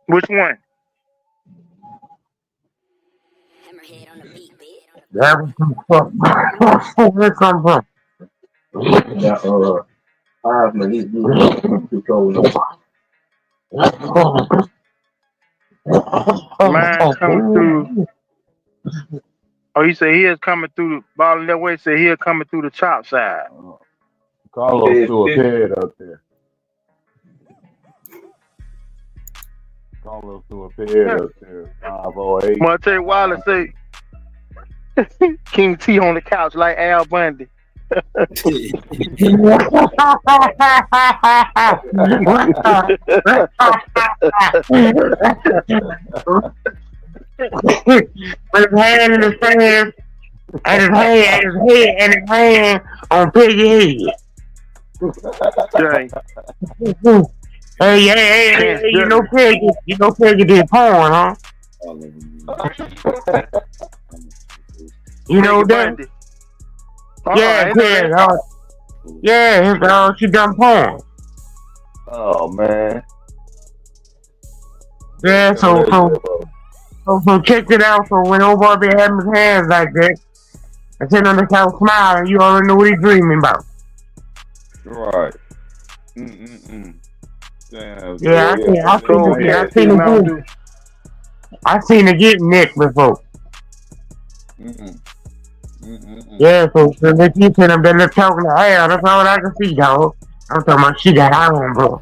Which one?
Hammerhead on the beat, bitch.
That where come from?
That Osmond, he's too cold.
Mine coming through. Oh, he said he is coming through. Balling that way. Said he is coming through the chop side.
Carlos threw a pad up there. Carlos threw a pad up there. 508.
Well, I tell you, Wilder say King T on the couch like Al Bundy.
With his hand in his hand, and his hand on Piggy head.
Dang.
Hey, you know Piggy did porn, huh? You know that? Yeah, she done porn.
Oh man.
Yeah, so check it out. So when old boy be having his hands like that, and sitting on the couch smiling, you already know what he's dreaming about.
Right. Damn,
I seen it get nicked before. Yeah, so if you send them there talking to hell, that's all I can see, dog. I'm talking about she got iron, bro.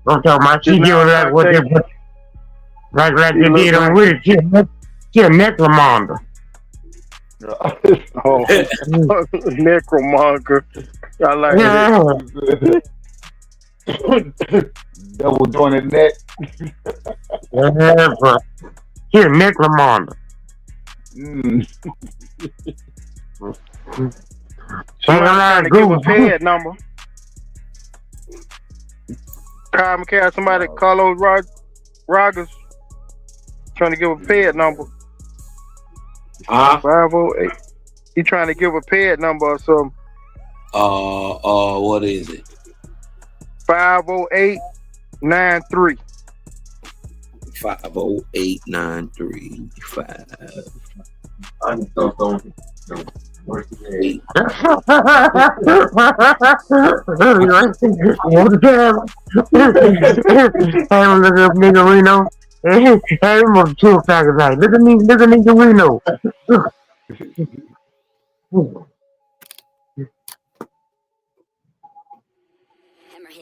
I'm talking about she doing like what they like they did on with it. She a necromonger.
Oh, necromonger. I like
it. Double jointed neck.
Yeah, bro. She a necromonger.
Trying to give a pad number. Kyle McCall, somebody Carlos Rogers trying to give a pad number. 508. He trying to give a pad number or something.
What is it?
50893.
50893.
I'm so
nigga Reno. Hey, I'm on 2 o'clock at night. Look at nigga Reno.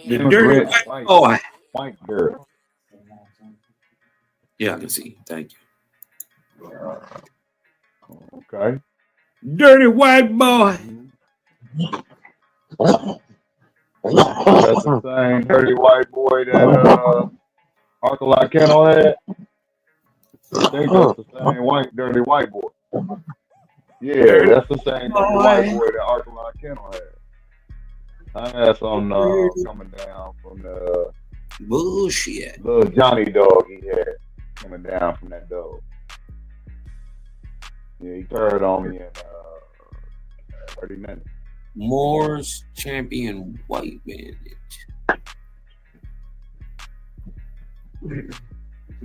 The dirty white boy.
White girl.
Yeah, I can see. Thank you.
Okay.
Dirty white boy.
That's the same dirty white boy that Arkalai Kennel had. I think that's the same dirty white boy. Yeah, that's the same dirty white boy that Arkalai Kennel had. I had some coming down from the
bullshit.
Little Johnny dog he had coming down from that dog. Yeah, he turned on me in 30 minutes.
Moore's champion white bandage.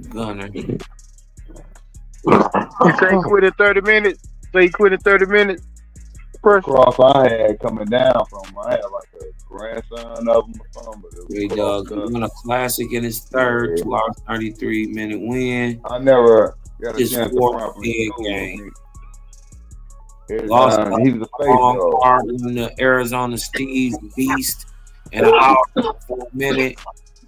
Gunner.
He say he quit in 30 minutes.
Cross I had coming down from, I had like a grandson of him or something.
Great dog. He won a classic in his third 2 hours 33 minute win.
I never got a
His
chance to
fourth
properly
big game.
Lost he was a face dog.
In the Arizona Steve's Beast in an hour and 4 minute,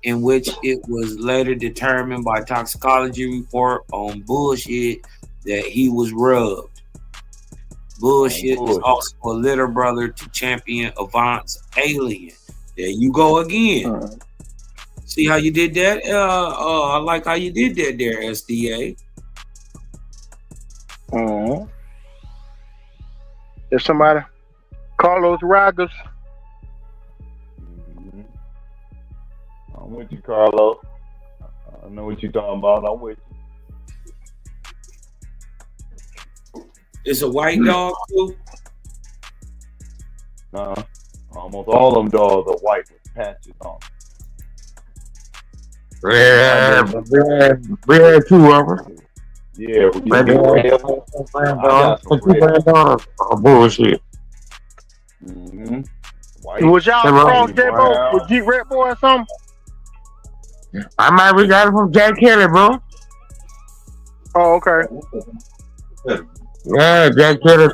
in which it was later determined by toxicology report on bullshit that he was rubbed. Bullshit is also a little brother to champion Avant's Alien. There you go again. See how you did that? I like how you did that there, SDA.
If somebody, Carlos Rogers.
Mhm. I'm with you, Carlos. I know what you're talking about. I'm with
It's a white dog too.
you. Almost all them dogs are white with patches on.
Yeah, we had two of them.
Yeah,
But
yeah. I got some
two
red.
granddaughters are bullshit.
Mm-hmm. White,
Was y'all cross J.Bo
brown.
with G Red Boy or something?
I might we got it from Jack Kelly, bro.
Oh, okay.
Yeah, Jack Kelly.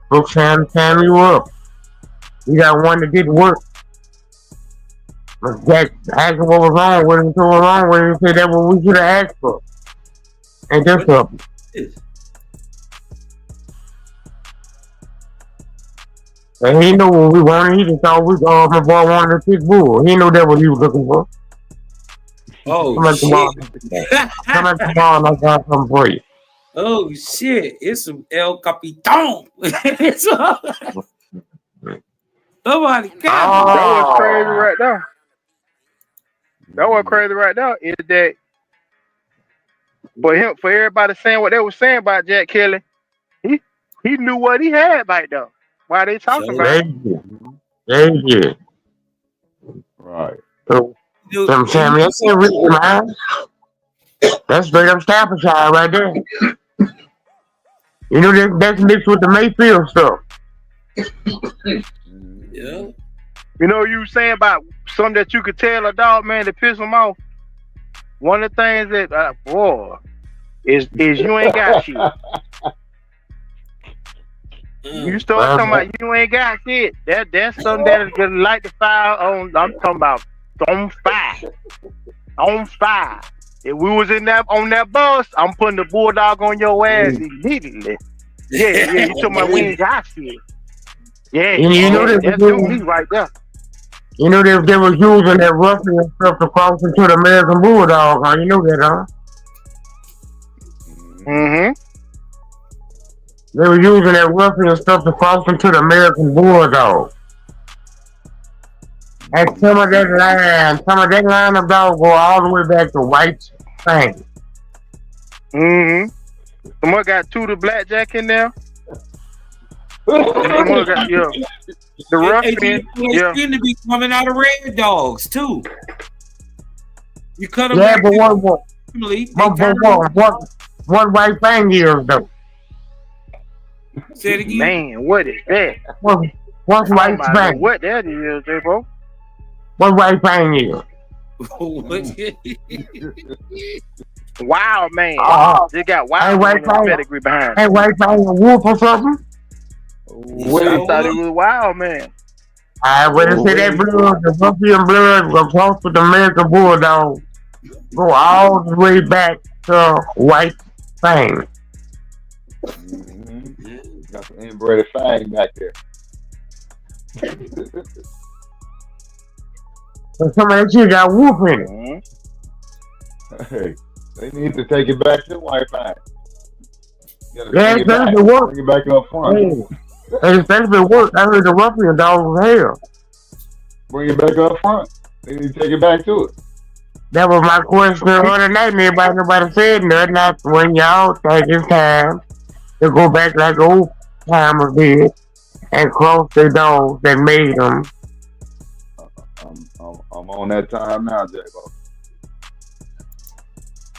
Brooks hand you up. You got one that didn't work. But Jack asked him what was wrong with him, so what was wrong with him, he said that's what we should have asked for. And that's something. And he knew what we wanted. He just thought my boy wanted a pit bull. He knew that what he was looking for.
Oh shit!
Come on, I got something for you.
Oh shit! It's some El Capitan. Somebody got
That was crazy right there. That was crazy right there. Is that for everybody saying what they were saying about Jack Kelly, he knew what he had back there. Why they talking about it?
Yeah.
Right.
So I'm saying, that's a reason, man. That's straight up Staffordshire right there. You know, that's mixed with the Mayfield stuff.
Yeah.
You know, you saying about something that you could tell a dog, man, to piss him off. One of the things that, is you ain't got shit. You start talking about you ain't got shit. That's something that's gonna light the fire on. I'm talking about on fire. On fire. If we was on that bus, I'm putting the Bulldog on your ass immediately. Yeah. You talking about we ain't got shit. Yeah,
you know
that's me right there.
You know they were using that ruffian stuff to cross into the American Bulldog, huh? You know that, huh?
Mm-hmm.
They were using that ruffian stuff to cross into the American Bulldog. And some of that line of dogs go all the way back to White Fang.
Mm-hmm. Someone got two the blackjack in there. Someone got the ruffian.
They seem to be coming out of red dogs too. You cut them.
Yeah, but one White Fang is though.
Say it again.
Man, what is that?
One White Fang.
What that is, J.Bo?
One White Fang is.
Wow, man. They got wild pedigree behind it.
Hey, White Fang a wolf or something?
I thought it was wild, man.
I wouldn't say that blood, the ruffian blood will cross with the American Bulldog. Go all the way back to White Fang.
Mm-hmm. Got some inbred fang back there.
And some of that shit got wolf in it.
Hey, they need to take it back to White Fang.
Yeah, it's better to work.
Bring it back up front.
Hey, it's better to work. I heard the ruffian dog was hell.
Bring it back up front. They need to take it back to it.
That was my question the other night, and nobody said nothing. Not when y'all take this time to go back like old timers did and cross the dogs that made them.
I'm on that time now, J.Bo.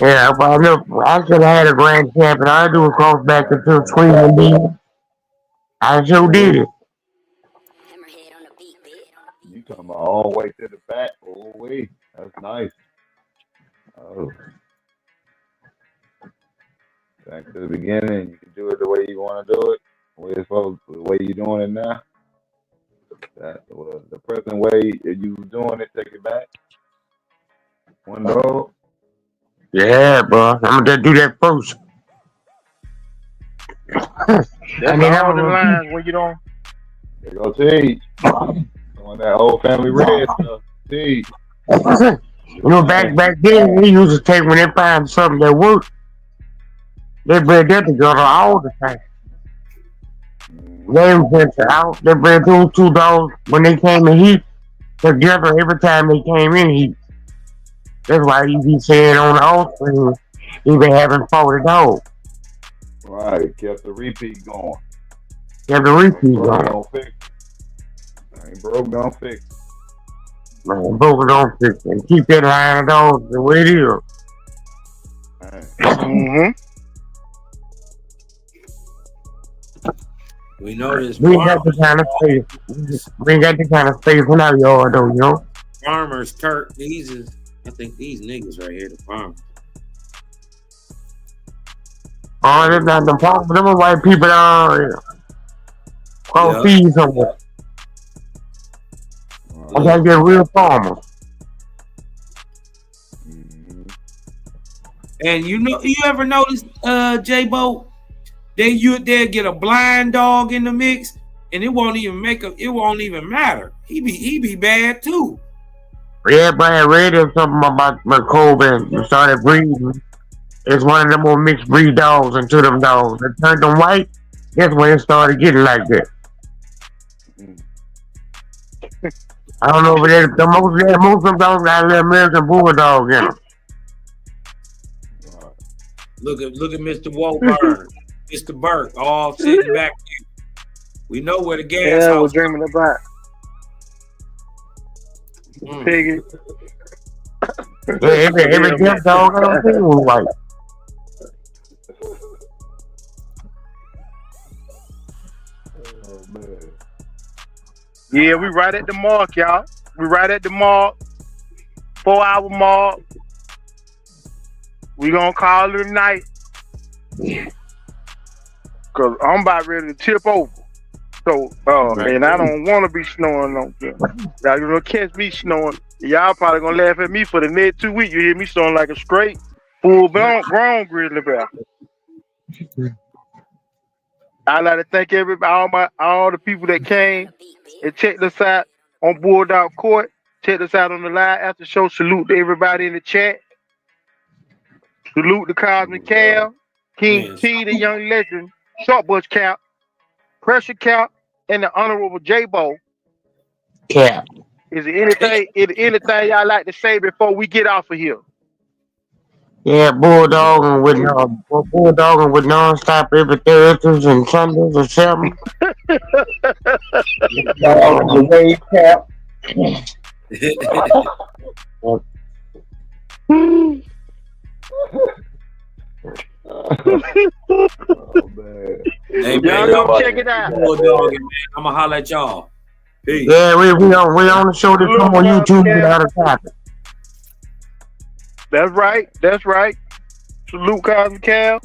Yeah, but I should have had a grand champion. All I do was cross back into Queen and B. I sure did.
You talking about all the way to the back? Oh, wait. That's nice. Oh. Back to the beginning. You can do it the way you want to do it. The way you're doing it now. The present way you doing it, take it back. One dog.
Yeah, bro. I'm gonna do that first.
That's all the lines when you don't.
There go T. On that old family red stuff. T.
You know, back then, we used to take when they find something that worked. They bred that together all the time. They venture out. They bred those two dogs when they came in heat together every time they came in heat. That's why you be saying on the offspring, he been having 40 dogs.
Right, kept the repeat going.
Kept the
Ain't
repeat
broke,
going.
don't fix it. Ain't broke, don't fix it.
Man, broke it on fix it. And keep that line of dogs the way it is.
Mm-hmm.
We know this
We ain't got the kind of space. We ain't got the kind of space in our yard though, you know.
farmers. Turk. These is. I think these niggas right here, the farmers.
Oh, that's not the problem. Them are white people down here. Called feed somewhere. I gotta get real farmers.
And you ever notice, J.Bo, they'll get a blind dog in the mix, and it won't even matter. He be bad too.
Yeah, but I read something about Coben and started breeding. It's one of them more mixed breed dogs into them dogs. They turned them white. That's when it started getting like that. I don't know, but most of them dogs got a little American Bulldog in them.
Look at Mr. Woburn, Mr. Burke, all sitting back here. We know where the gas
Yeah,
house.
we're dreaming about Piggy.
Yeah, every damn dog I ever seen was white.
Yeah, we right at the mark, y'all. We right at the mark. 4-hour mark. We gonna call it a night. Cause I'm about ready to tip over. So, and I don't want to be snoring on here. Y'all gonna catch me snoring. Y'all probably gonna laugh at me for the next 2 weeks. You hear me snoring like a straight, full-grown grizzly bear. I like to thank everybody, all the people that came and checked us out on Bulldog Court. Check us out on the live after show. Salute to everybody in the chat. Salute to Cosmic Cal, King T, the young legend, Short Bush Cap, Pressure Cap, and the Honorable J.Bo.
Cap.
Is there anything y'all like to say before we get off of here?
Yeah, bulldogging with non-stop every Thursdays and Sundays or something.
The wave cap.
Hey,
y'all go check it out.
Bulldog, man. I'm gonna holler at y'all. Peace.
Yeah, we on the show that come on YouTube without a topic.
That's right. That's right. Salute Cosmic Cal.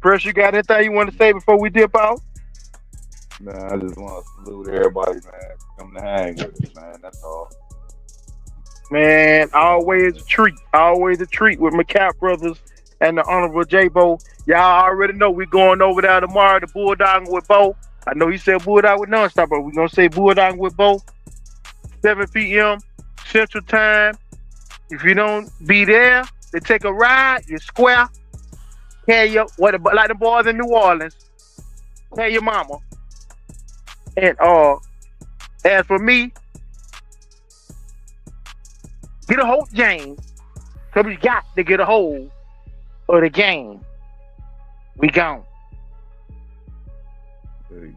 Press, you got anything you want to say before we dip out?
Man, I just want to salute everybody, man. Come to hang with us, man. That's all.
Man, always a treat. Always a treat with McCap Brothers and the Honorable J.Bo. Y'all already know we going over there tomorrow to Bulldog with Bo. I know he said Bulldog with nonstop, but we're going to say Bulldog with Bo. 7 p.m. Central Time. If you don't be there, they take a ride, you square. Tell your, like the boys in New Orleans, tell your mama. And as for me, get a hold, James. Because we got to get a hold of the game. We gone.
Hey.